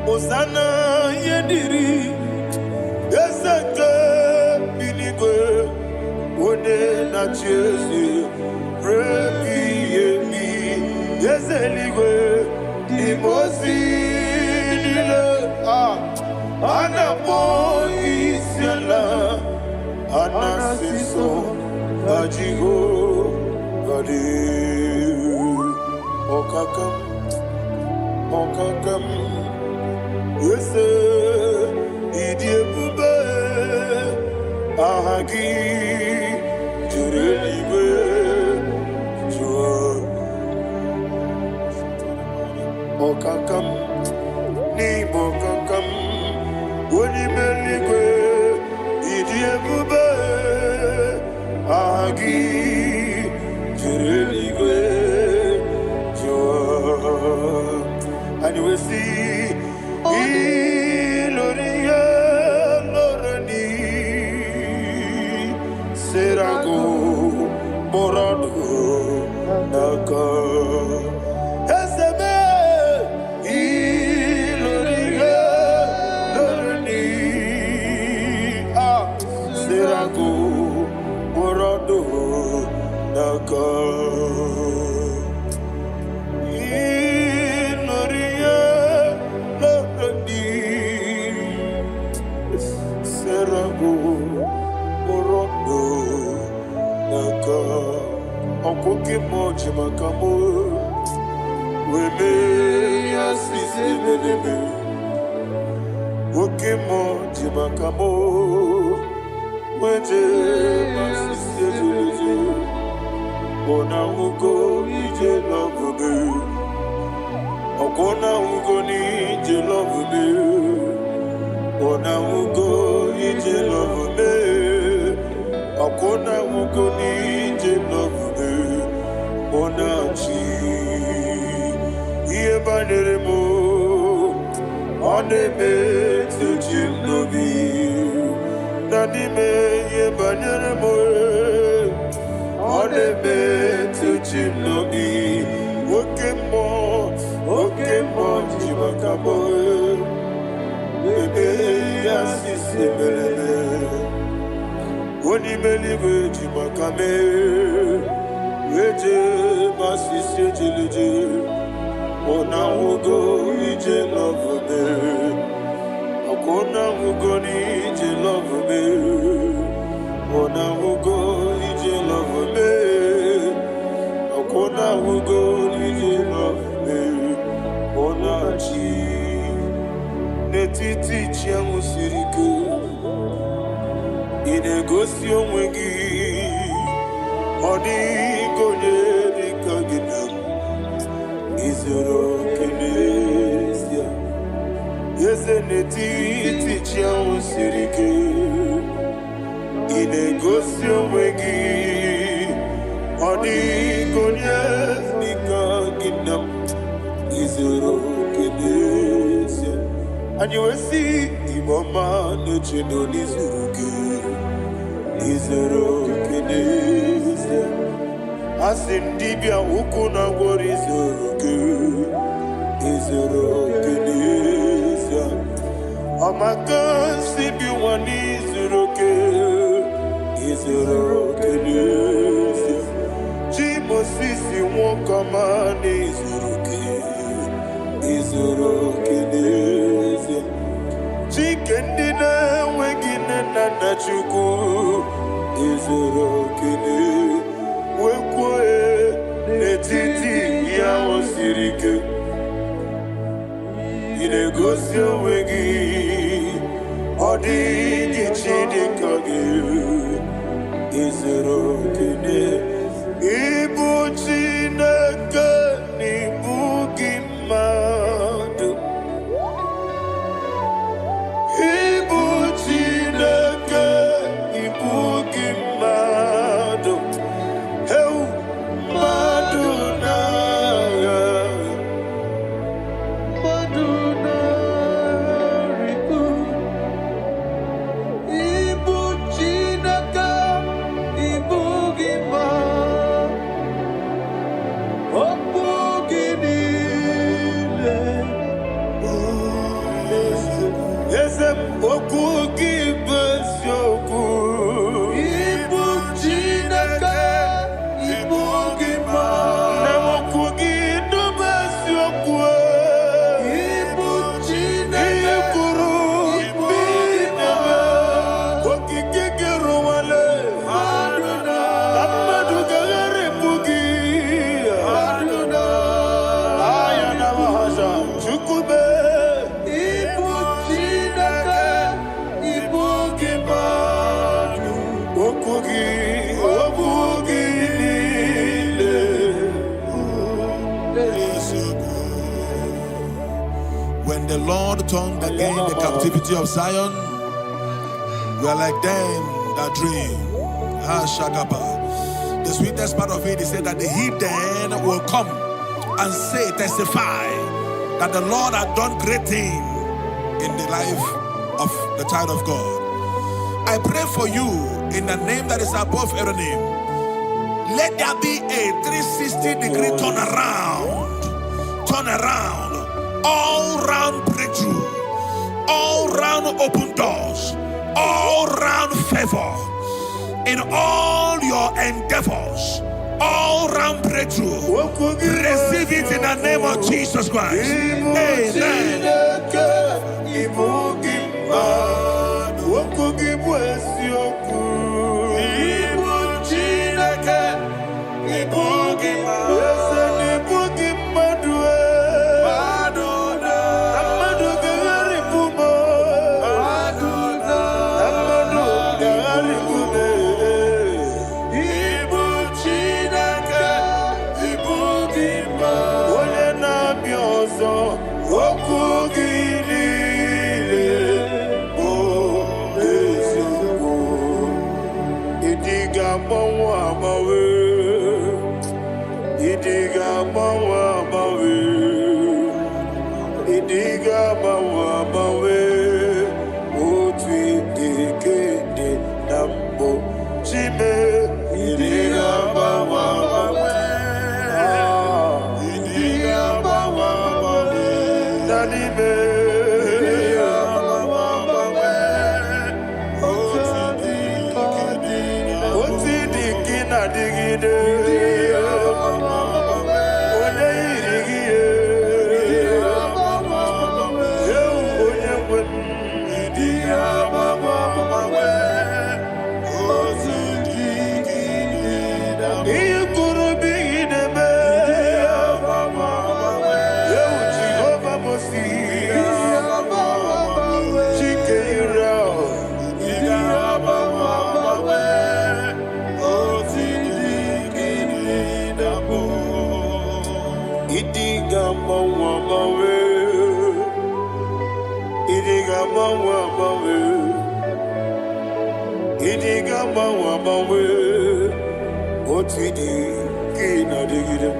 Osana yediri ezeke binigwe one na chezi rebi yemi yezeligwe imozi nile anapo isiala anasiso ajigo gadi okakam Wese idiebube ahagi jureligwe jua okakam ni bokakam wonimeligwe idiebube ahagi jureligwe jua and we see Iloria Lorani Serago Morado Naka Esebe Iloria Lorani Serago Morado Naka Okoke moji makamo Weme yasisi meneme Oke moji makamo Weje masisi jeje Ona ugo ije love me Okona ugo ni ije love me Ona ugo ije love me Okona ugo ni ije love me Onachi Iye banere mo Oneme tujim nobi Nanime iye banere mo Oneme tujim nobi Okemo jimakamo Bebe yasisi melele Onimeliwe jimakame Weje masisi jilije Ona ugo ije love me Okona ugo ni ije love me Ona ugo ije love me Okona ugo ije love me Ona chi Netiti chiamu sirike Inegosi onwegi Odi konye dikaginam Izoro kenesia Yeze netiti chiamu sirike Inegosi onwegi Odi konyes nikaginam izero kenesia. And you will see Imama Nechino Nizuruke izero kenesia. Asin dibia ukuna warizuruke izero kenesia. Amaka sibi wani zuruke izero kenesia. Jimosisi wokamani izero kenesia. Chikendina wegina nana chuku izero kenesia. Wekwe netiti ya osirike. Inegosio wegi odi gichidikage izero kenesia. Ibu Chineke n'ibu gị mmadụ. Ibu Chineke n'ibu gị mmadụ. Heu mmadụ n'agha. Mmadụ n'arịgo. Ibu Chineke n'ibu gị mmadụ. When the Lord turned again the captivity of Zion, we are like them that dream. The sweetest part of it is said that the heathen will come and say, testify, that the Lord had done great things in the life of the child of God. I pray for you in the name that is above every name. Let there be a 360-degree turn around, all round breakthrough, all round open doors, all round favor in all your endeavors, all round breakthrough. Receive it in the name of Jesus Christ. Amen. Otidi kina digida.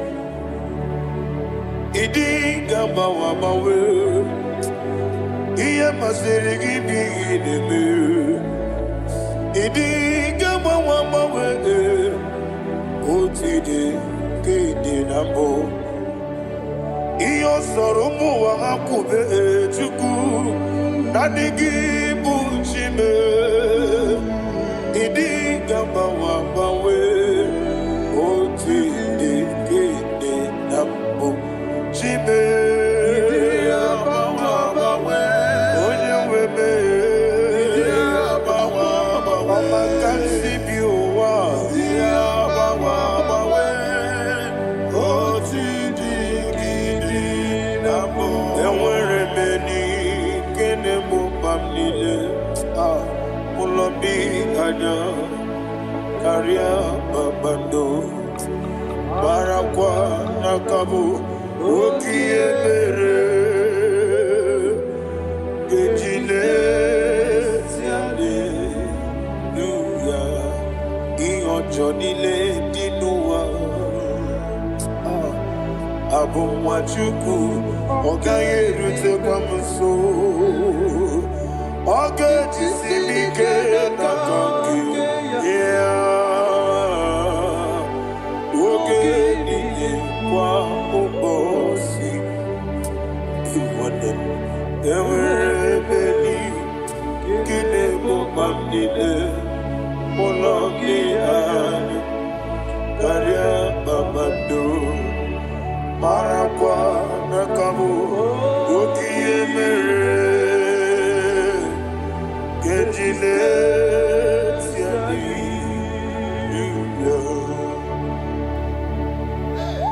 Idi gamba wa mawe. Iya masiri gibi ideme. Idi gamba wa mawe. Otidi kidi nambo. Iyo soromu wa akube chuku. Nadigi bunchime. Idi gamba wa mawe. Otidi kidi nambo. Chime. Karia babando barakwa nakabu okiemere gejile siale luya iyojo nile dinuwa abumwachuku ogaye rute kwamuso ogejisimike nakangi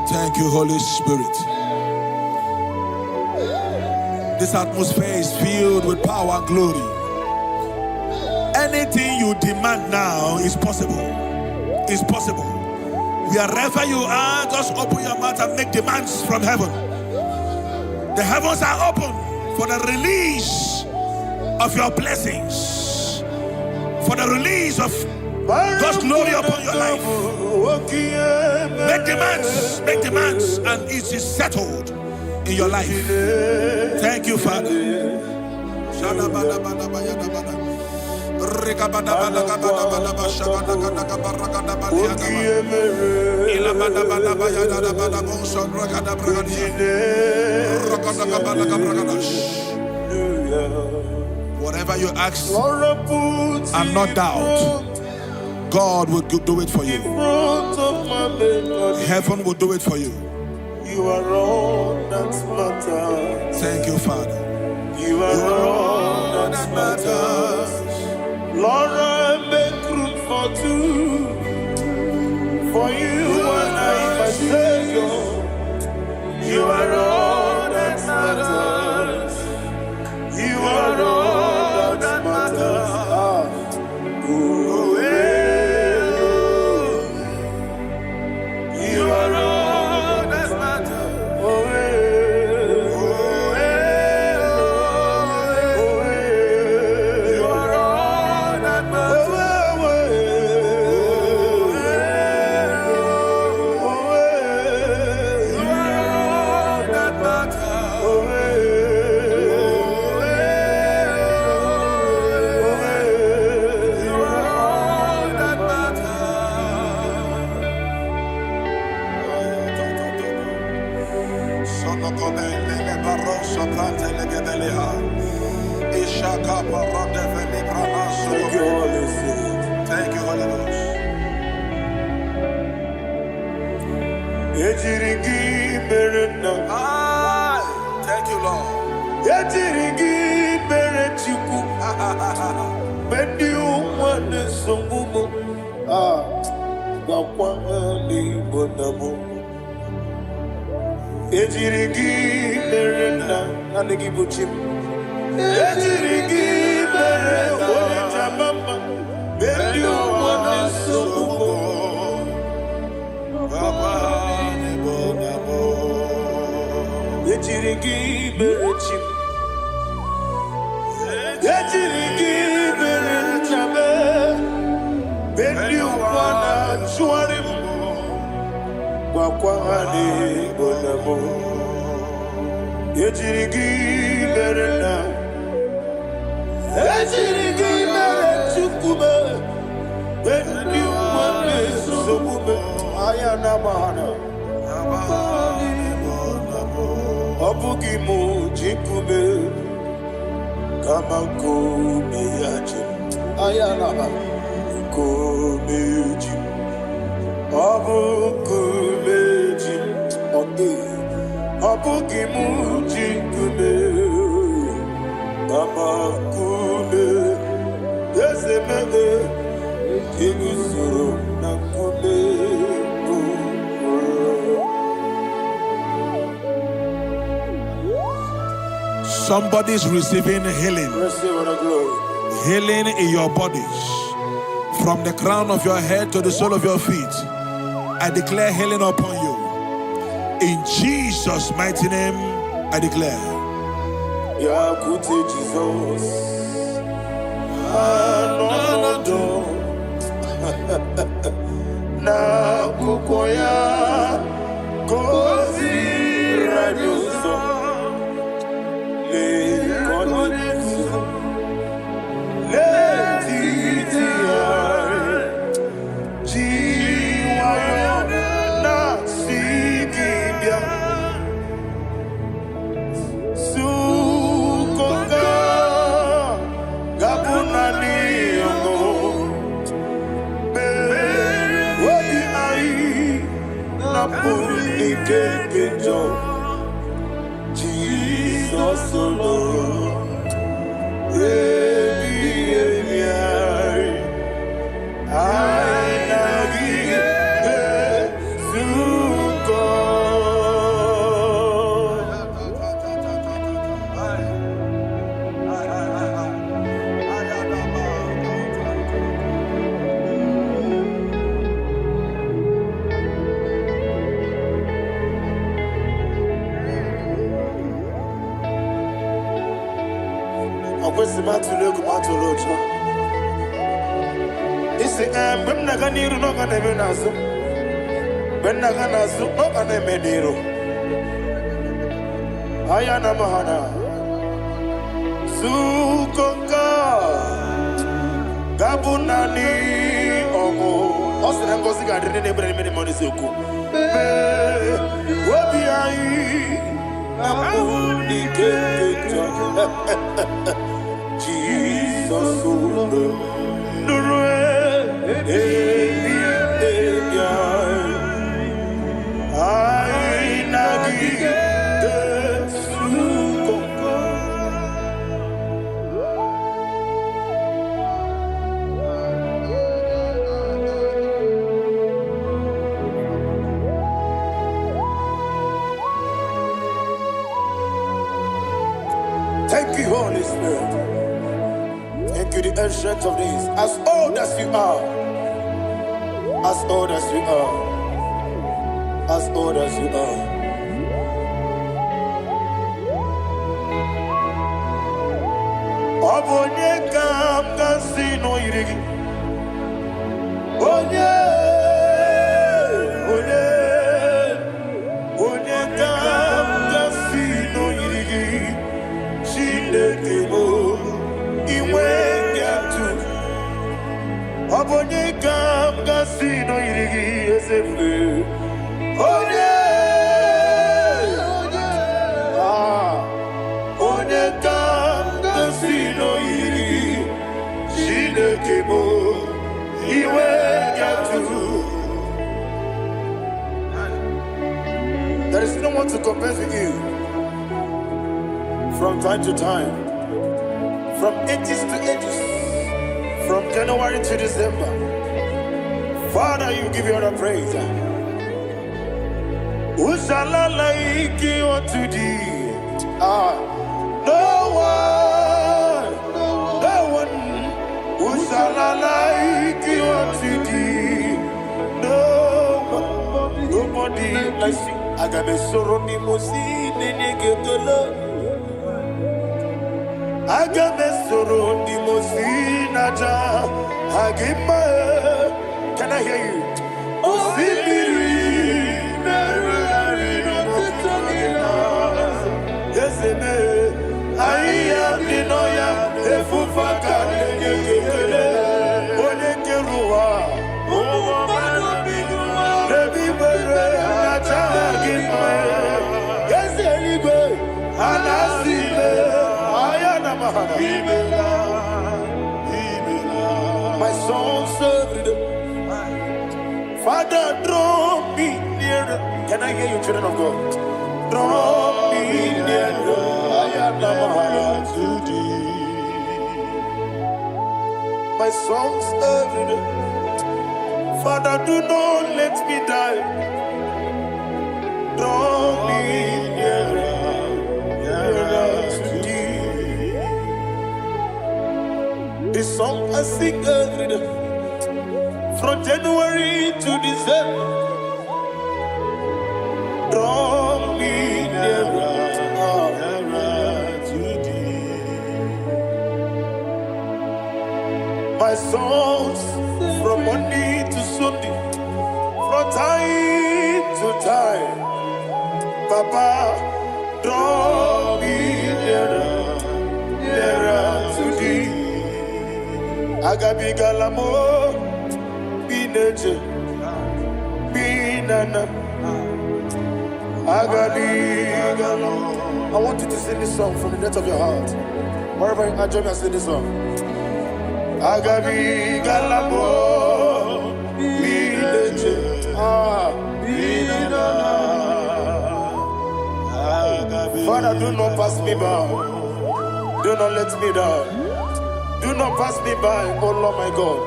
Thank you, Holy Spirit. This atmosphere is filled with power and glory. Anything you demand now is possible. Is possible. Wherever you are, just open your mouth and make demands from heaven. The heavens are open for the release of your blessings, for the release of God's glory upon your life. Make demands, and it is settled in your life. Thank you, Father. Whatever you ask and not doubt, God will do it for you. Heaven will do it for you. You are all that matters. Thank you, Father. You are all that matters. Lord, I make room for two. For you and I, my Savior. You are all that matters. You are all that matters. You are all that matters. You are all that Thank you, Holy Ghost. Thank you, Lord. Ben you wanna Wakwani bonamo Ejirigi berena Ejirigi berechukube Wendi umame subume Ayana mahana Obugi mujikube Kama kumiyaji Ayana kumiyaji Abukumeji, Abukimuji kume, Amakume, Yesemebe, Igusuru nakume. Somebody's receiving healing. Healing in your bodies. From the crown of your head to the sole of your feet. I declare healing upon you. In Jesus' mighty name, I declare. Yakute Jesus. Anodo. Na kukoya. Kozi rajuso. Le konesu. Le titiya. Jesus alone, Ayana mahana Sukonga Gabunani Omo Osina ngozi ga dene nebre mene moni soku Wobi ai Nabuni kekeja Jesus Nurwe I nagi Thank you, Holy Spirit. Thank you, the ancient of days. As old as you are. As old as you are. As old as you are. Obonye kam kasino irigi. Onye kam kasino irigi. Shindekemo iwe nyatu. Obonye kam kasino irigi esefu. Onye kam kasino irigi. Shindekemo iwe nyatu. There is no one to compare with you. From time to time, from ages to ages, from January to December, Father, you give you all the praise. Who shall I like you unto thee? No one. Who shall I like you unto thee? Nobody like you. I got a sorrow, Agamesoro di Mosinaja Agima. Can I hear you? Osibiri My songs every day. Father, draw me nearer. Can I hear you, children of God? Draw me nearer. I am to thee. My songs every day. Father, do not let me die. Draw me nearer to thee. This song I sing every day, from January to December. Draw me nearer to thee. My songs from Monday to Sunday, from time to time. Papa, draw me nearer to thee. Agabi galamo, bineje, binana. Agabi galamo. I want you to sing this song from the depth of your heart. Wherever you are, join me and sing this song. Agabi galamo, bineje, binana. Father, do not pass me by. Do not let me die. Do not pass me by, oh Lord my God.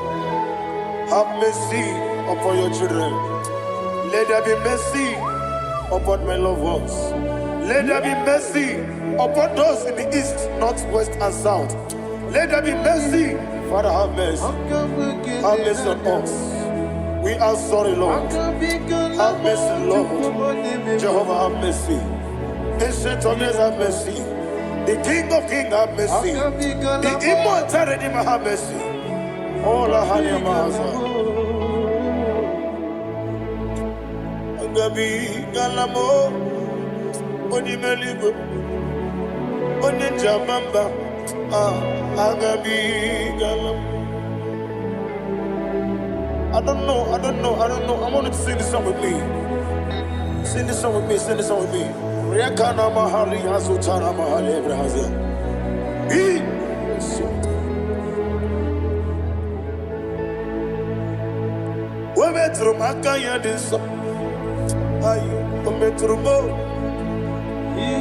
Have mercy upon your children. Let there be mercy upon my loved ones. Let there be mercy upon those in the east, north, west, and south. Let there be mercy. Father, have mercy. Have mercy on us. We are sorry, Lord. Have mercy, Lord. Jehovah, have mercy. Ancient of days, have mercy. The King of Kings, have mercy. The immortal Redeemer, have mercy. All our honey master. Agabi galamo, oni meligo, oni jamamba. Agabi galamo. I don't know. I want you to sing this song with me. Sing this song with me. Sing this song with me. Rekana mahali azutana mahali Ebrahazia. We metro makaya diso. Ayo, we metro mo.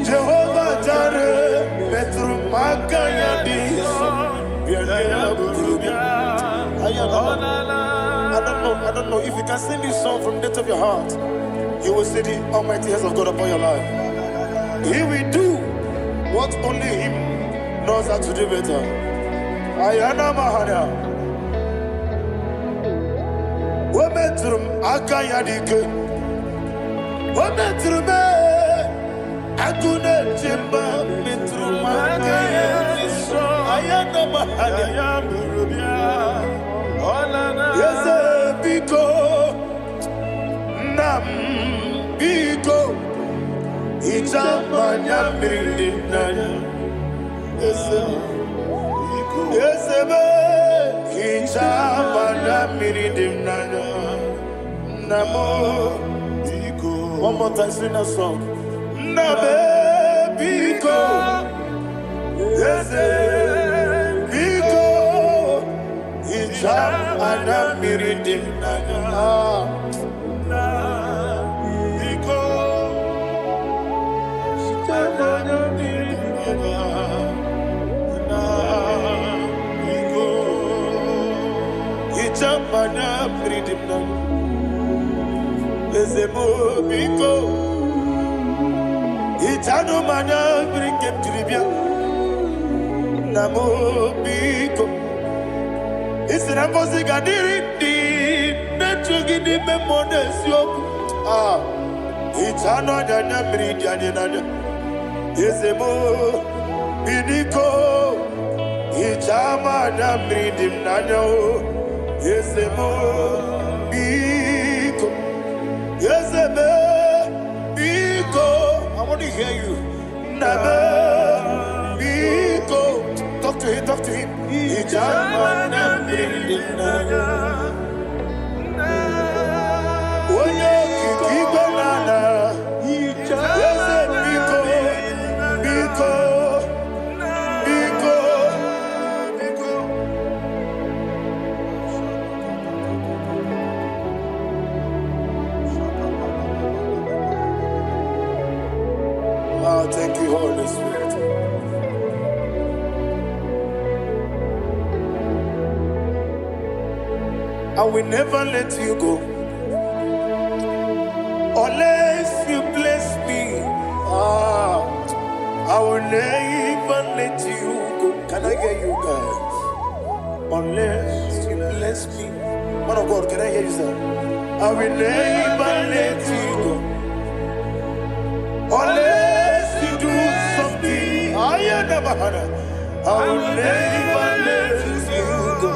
Jehovah Jireh, metro makaya diso. I don't know if you can sing this song from the depth of your heart. You will see the almighty hands of God upon your life. He will do what only Him knows how to do better. Ayana Mahana. Wometrum Akayadike. Wometrum Akune Jimba Metrum Akayadike. Ayana Mahana. Yes, Biko Nam Biko. Ichamanya mirinaya, esebe. Ichamanya mirinaya, namo. One more time, sing a song. Nabe biko, ese biko. Ichamanya mirinaya. Mana freedom now. Ezemo biko. Itano mana bring him to Libya. Namo biko. Isra kosi gadiri di. Nechugi di memones yoku. Itano dana bring dana. Ezemo biko. Itama na bring him nano. Yesemo biko, yeseme biko. I want to hear you. Nabe biko. Talk to him. Talk to him. Ijama na bindinaya. Oye kiki banana. Yese biko, biko, biko. Oh, thank you, Holy Spirit. I will never let you go unless you bless me. I will never let you go. Can I hear you guys? Unless you bless me. Man of God, can I hear you, sir? I will never let you go unless you do something. I will never let you go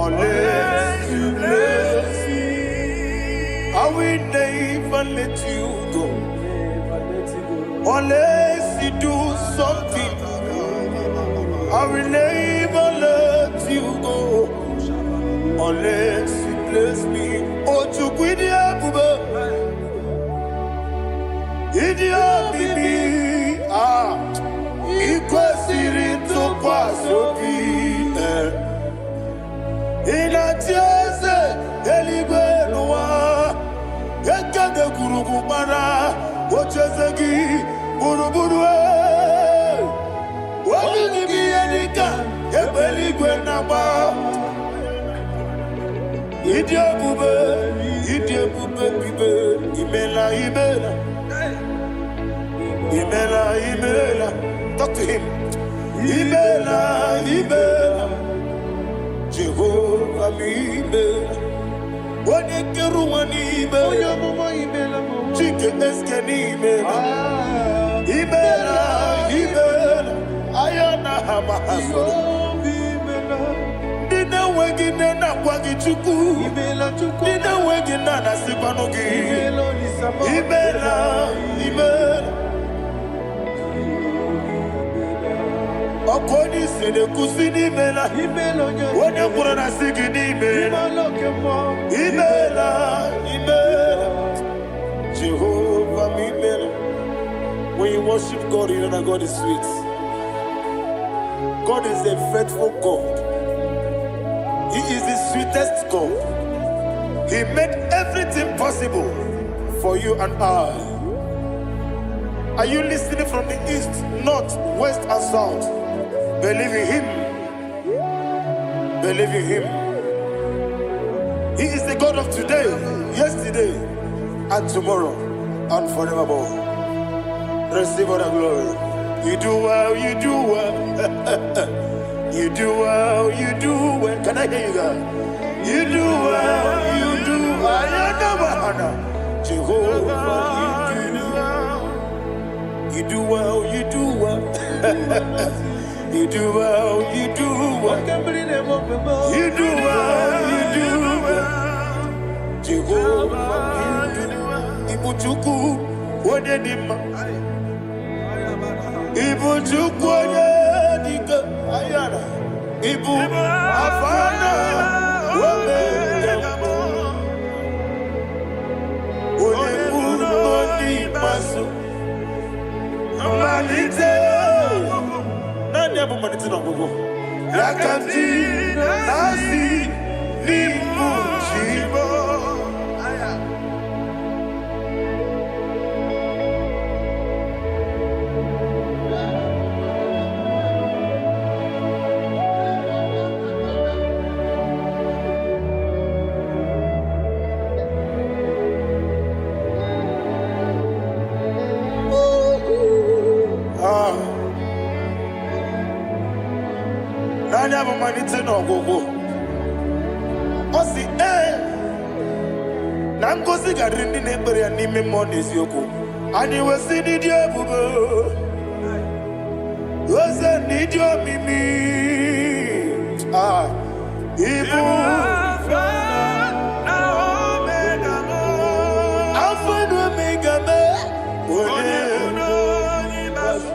unless you bless me. I will never let you go unless you do something. I will never let you go unless you bless me. Oh, to Guidia Buba, Idia Bibi, Equasiri to Quasopi, Inatiase, Elibenua, Ekade Gurugumara, Ochezegi, Buruburu. Idia bube, bibe, imela. Talk to him. Imela, Jehovah imela. Wanekeru imela. Chike eskeni imela. Imela. Ayana hamahaso. Dina wegina na kwagi chuku. Dina wegina na sipanogi. Imela. Okoni sede kusini imela. Wone kurana sigini imela. Imela. Jehovah imela. When you worship God, you know that God is sweet. God is a faithful God. He is the sweetest God. He made everything possible for you and I. Are you listening from the east, north, west, and south? Believe in Him. Believe in Him. He is the God of today, yesterday, and tomorrow, and forevermore. Receive all the glory. You do well, you do well. You do well, you do well. Can I hear you guys? You do well, you do well. Jehovah, you do well, you do well. You do well, you do well. You do well, you do well. Jehovah, you do well. Ibuchuku, what did Ibu chukwoye dika ayana Ibu afana wame yamo Onebu noni maso Manite Nani abu manite na gogo Yakati nasi Ibu chibo Nani abu manite na gogo Osi Nangozi garini nebere ya nime monezi yoko Ani wesi nidio bubo Wese nidio mimi Ibu Alpha and Omega me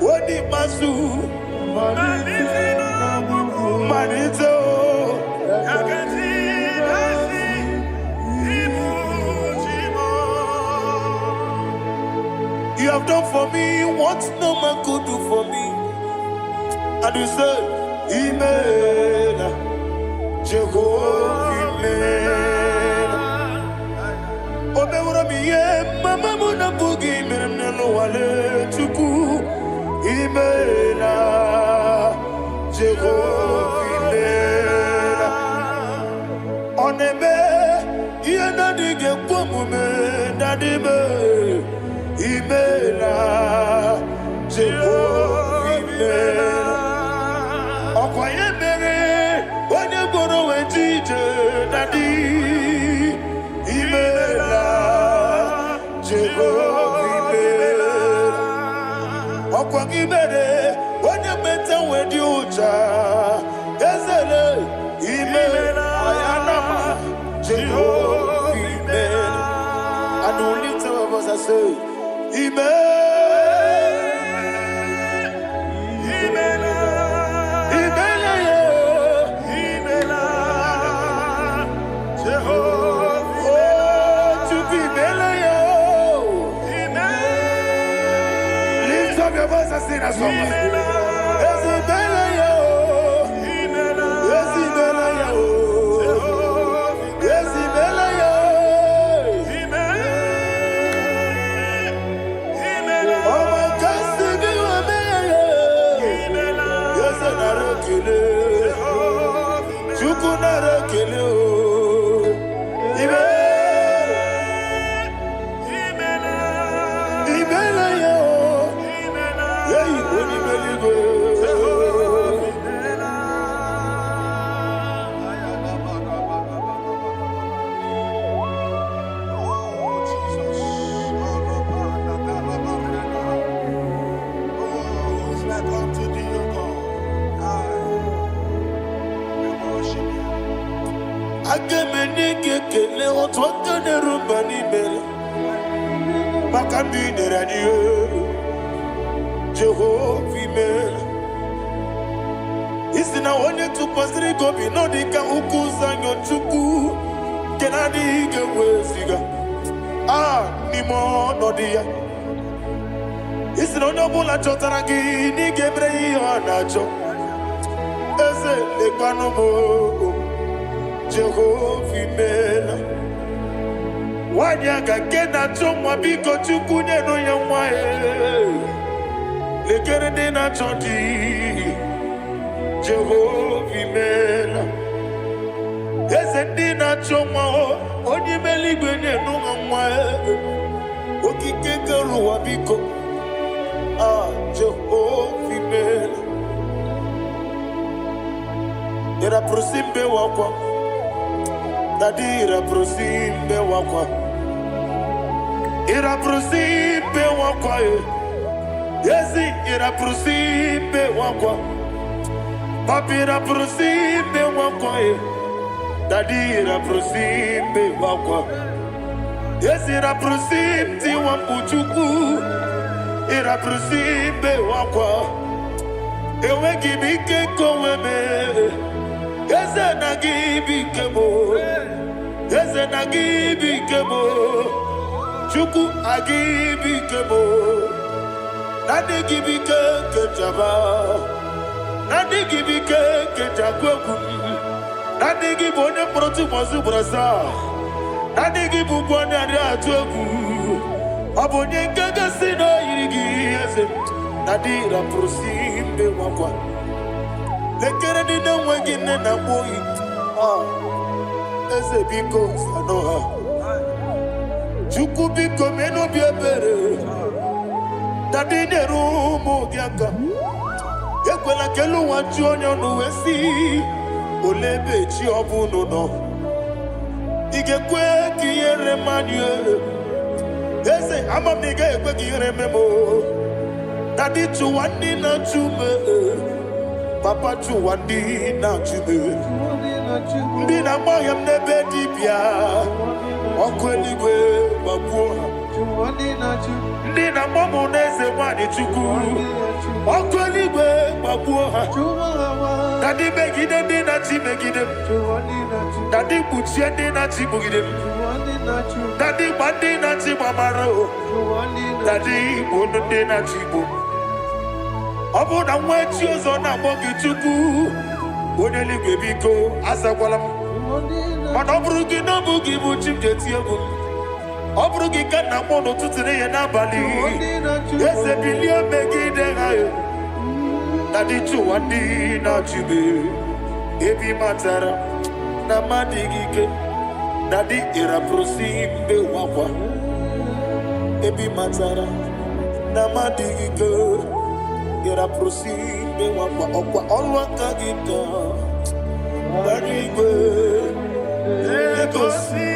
Wodi masu Manito You have done for me what no man could do for me. And you said, Amen. Jehovah, Amen. Obewura miye, mama muna bugi, miremne no wale, Chuku, Imela, Jehovah Imela. Oneme, Iena dige Kumume, Nadime, Imela, Jehovah Imela. Okwaye mere, Onye Goro Wejije, Nadi, Imela, Jehovah Imela. Okwangi mere, Onye Meta Wedi Ucha, Ezele, Imela, Ayanama, Jehovah Imela. And only two of us are say, Imela. Sing a song. Jehovah Imela. Isina onye tukwasiri gobi no dika ukuza nyochuku kenadi gewesiga nimo no dia. Isina onye bula chotara gi ni gebre iyo nacho eze lekano mo Jehovah Imela. Wanyaga kena chomwa biko chuku neno ya mwae lekere dina choti Jehovah Imela. Eze dina chomwa onye meligwe neno ya mwae okike keruwa biko Jehovah Imela. Ira prosimbe wakwa Dadira prosimbe wakwa Ira prosimbe wakwa Yesi ira prosimbe wakwa Papi ira prosimbe wakwa Dadira prosimbe wakwa Yesi ira prosimti wambuchuku Ira prosimbe wakwa Ewe gibike koweme Yese na gibike mo Yese na gibike mo Chuku agibike mo Nadi gibike ketaba Nadi gibike ketakweku Nadi gibone proti mwazu brasa Nadi gibubwane adi atweku Abonye nkega sino irigi yese Nadi raprosimbe wakwa Lekere dine wegine na boyi Eze biko sanoha Chuku biko meno biebere Dadi neru mogiaka Yekwela kelu wanchonyo nuwesi Olebe chi obuno no Igekwe kiyere manye Eze amamiga ekwe kiyere memo Dadi chuwandi na chume Papa chuwandi na chume Ndi na mayam nebe dibia Okweligwe babuha Ndi na mamu neze wani chuku Okweligwe babuha Dadi megide ndi na chi megide Dadi kuchie ndi na chi bugide Dadi bandi na chi mamaro Dadi bono ndi na chi bo Obu na mwechi ozo na mogi chuku Oneligwe biko asagwalam Mana buru gị n'ọbụ gị bụ chi m ga-eti egwu Obrugi kana mono tutune ya nabali. Ese bilia megide hayo. Nadi chuwandi na chibe. Ebi matara na madigike. Nadi ira prosimbe wakwa. Ebi matara na madigike. Ira prosimbe wakwa. Okwa olwa kagita. Barigwe. Ekosi.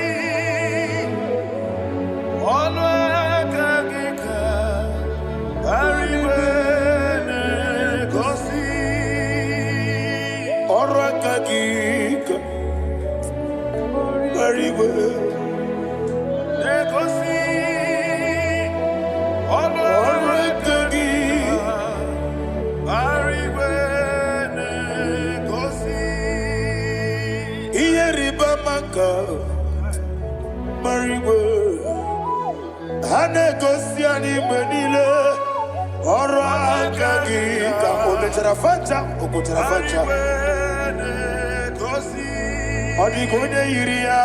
Odigonye iria,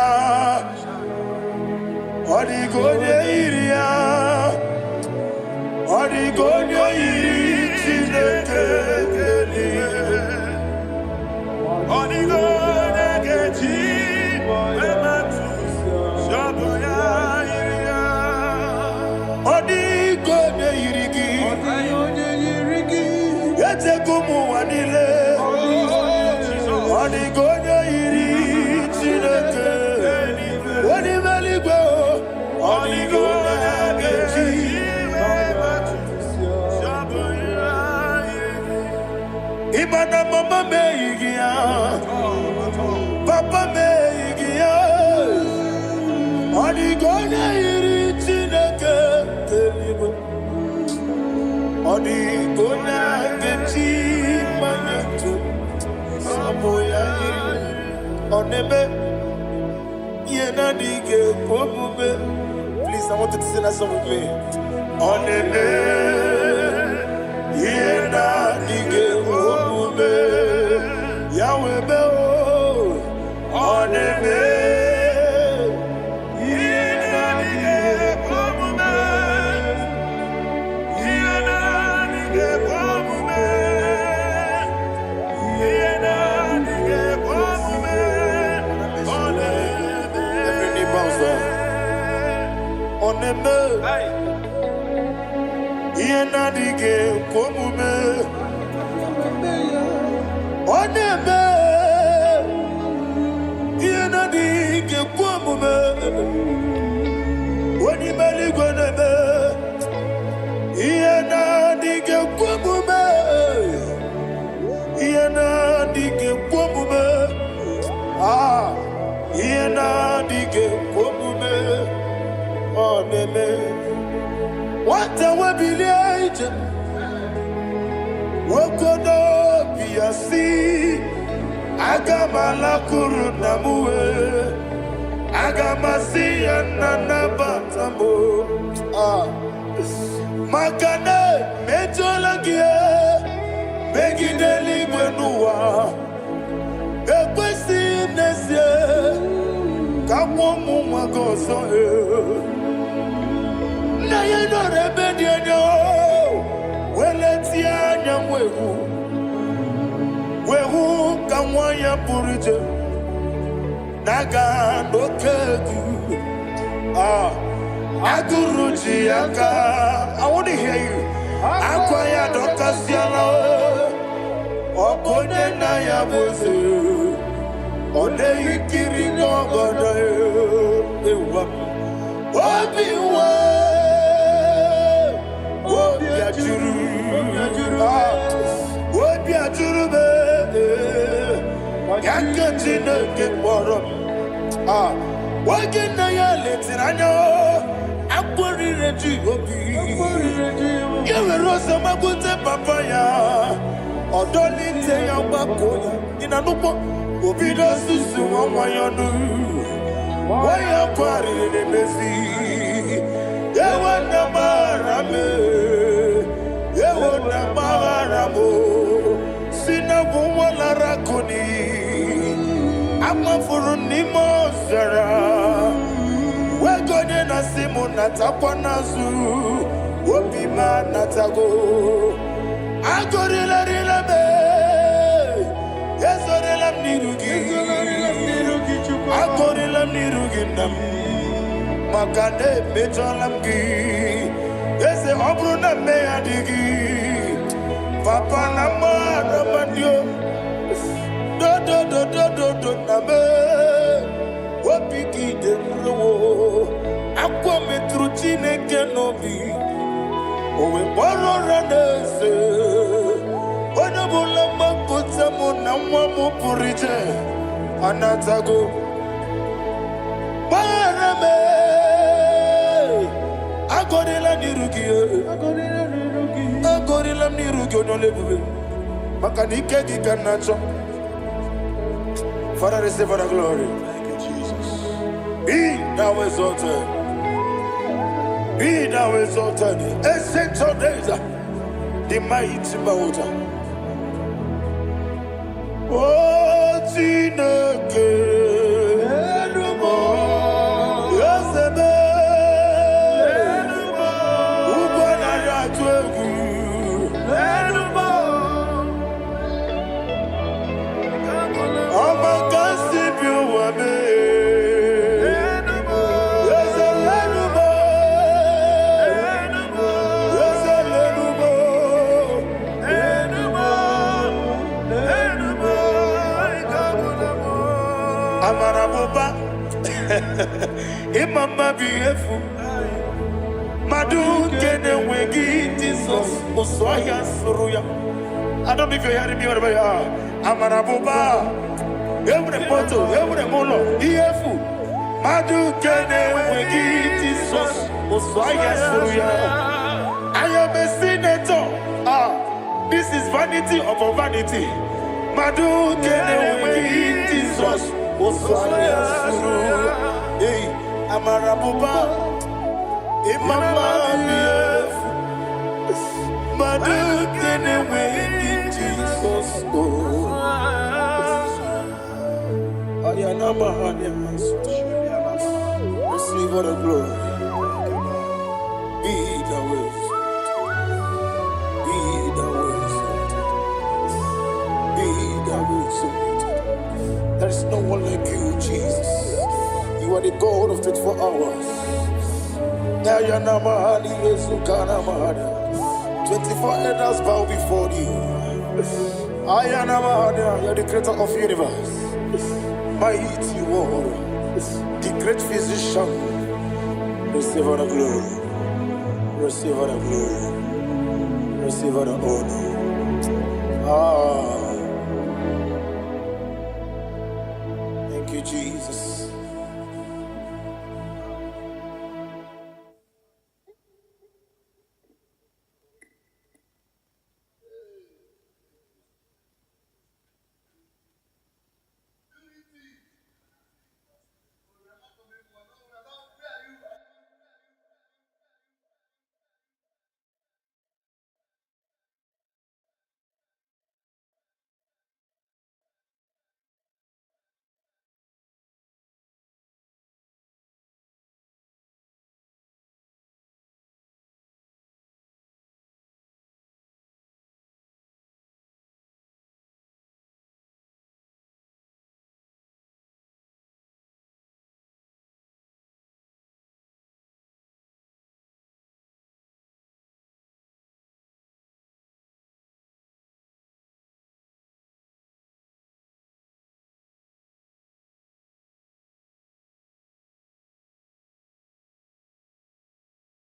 odigonye iria, odigonye iri chinekeli, odigonye keji, ematu, shaboya iria, odigonye irigi, yete kumu wanile, odigonye iri. Imana mama meigia, papa meigia, odigonya iri chineke telibo, odigonya gechi manyetu, saboya iri, onebe. Please, I want you to sing that song with me. Onene, yena dige omume, Yahweh be o. Onene, yena dige omume, yena dige omume, yena dige omume. Oneme, yena dige komume. Oneme, yena dige komume. Wani mali gwaneme, yena dige komume. Yena dige komume. Ah, yena dige komume. Oneme, what a webby, Wokono Piasi, Agamala Kurunamue, Agamasi and Nanabatamo, Makane, Metolagia, Begideli Benua, Equesi Nesia, Kamomu Magoso. Na yeno rebediano, weletia nyamwehu, wehu kamwaya purije, naga ndokedu, aguruji aka. I want to hear you. Akwaya dokasiana, okonye na yabuze, ode ikiri ngogoda ewa, obiwa. Sina bumwala rakuni, ama furuni mozara. Wegone na na simu natakwa nazu Obi ma natago Agorila rila me Yezorila mnirugi Agorila mnirugi nam Makane mejolamgi Yeze obru na me adigi Papa na ma na mandio Do na me Wapiki de mrewo Akwa metru chineke nobi Owe boro ranese Wana bula makota muna mwamu purije Anatago Barame Agorila nirugi Agorila nirugi onolebube Makanike giganacho Father, receive the glory. Thank you, Jesus. Be thou exalted. Be thou exalted. Ancient of days, the mighty mountain. Oh, Chineke. Yosebe. Ubonara twegu. Amaraboba, Imama beautiful. Madu kene wegi Jesus, Osoya Suruya. I don't know if you're hearing me wherever you are. Amaraboba, every photo, every molo, beautiful. Madu kene wegi Jesus, Osoya Suruya. I am a senator. This is vanity upon vanity. Madu kene wegi Jesus. Hey, Amarabuba, Imama, Madu Keneway, Jesus. Ayanama, receive all the glory. Be the way, be the way, be the way. There is no one like you, Jesus. You are the God of 24 hours. 24 elders bow before you. You are the creator of the universe. Mighty warrior, the great physician. Receive all the glory. Receive all the glory. Receive all the honor. Thank you, Jesus.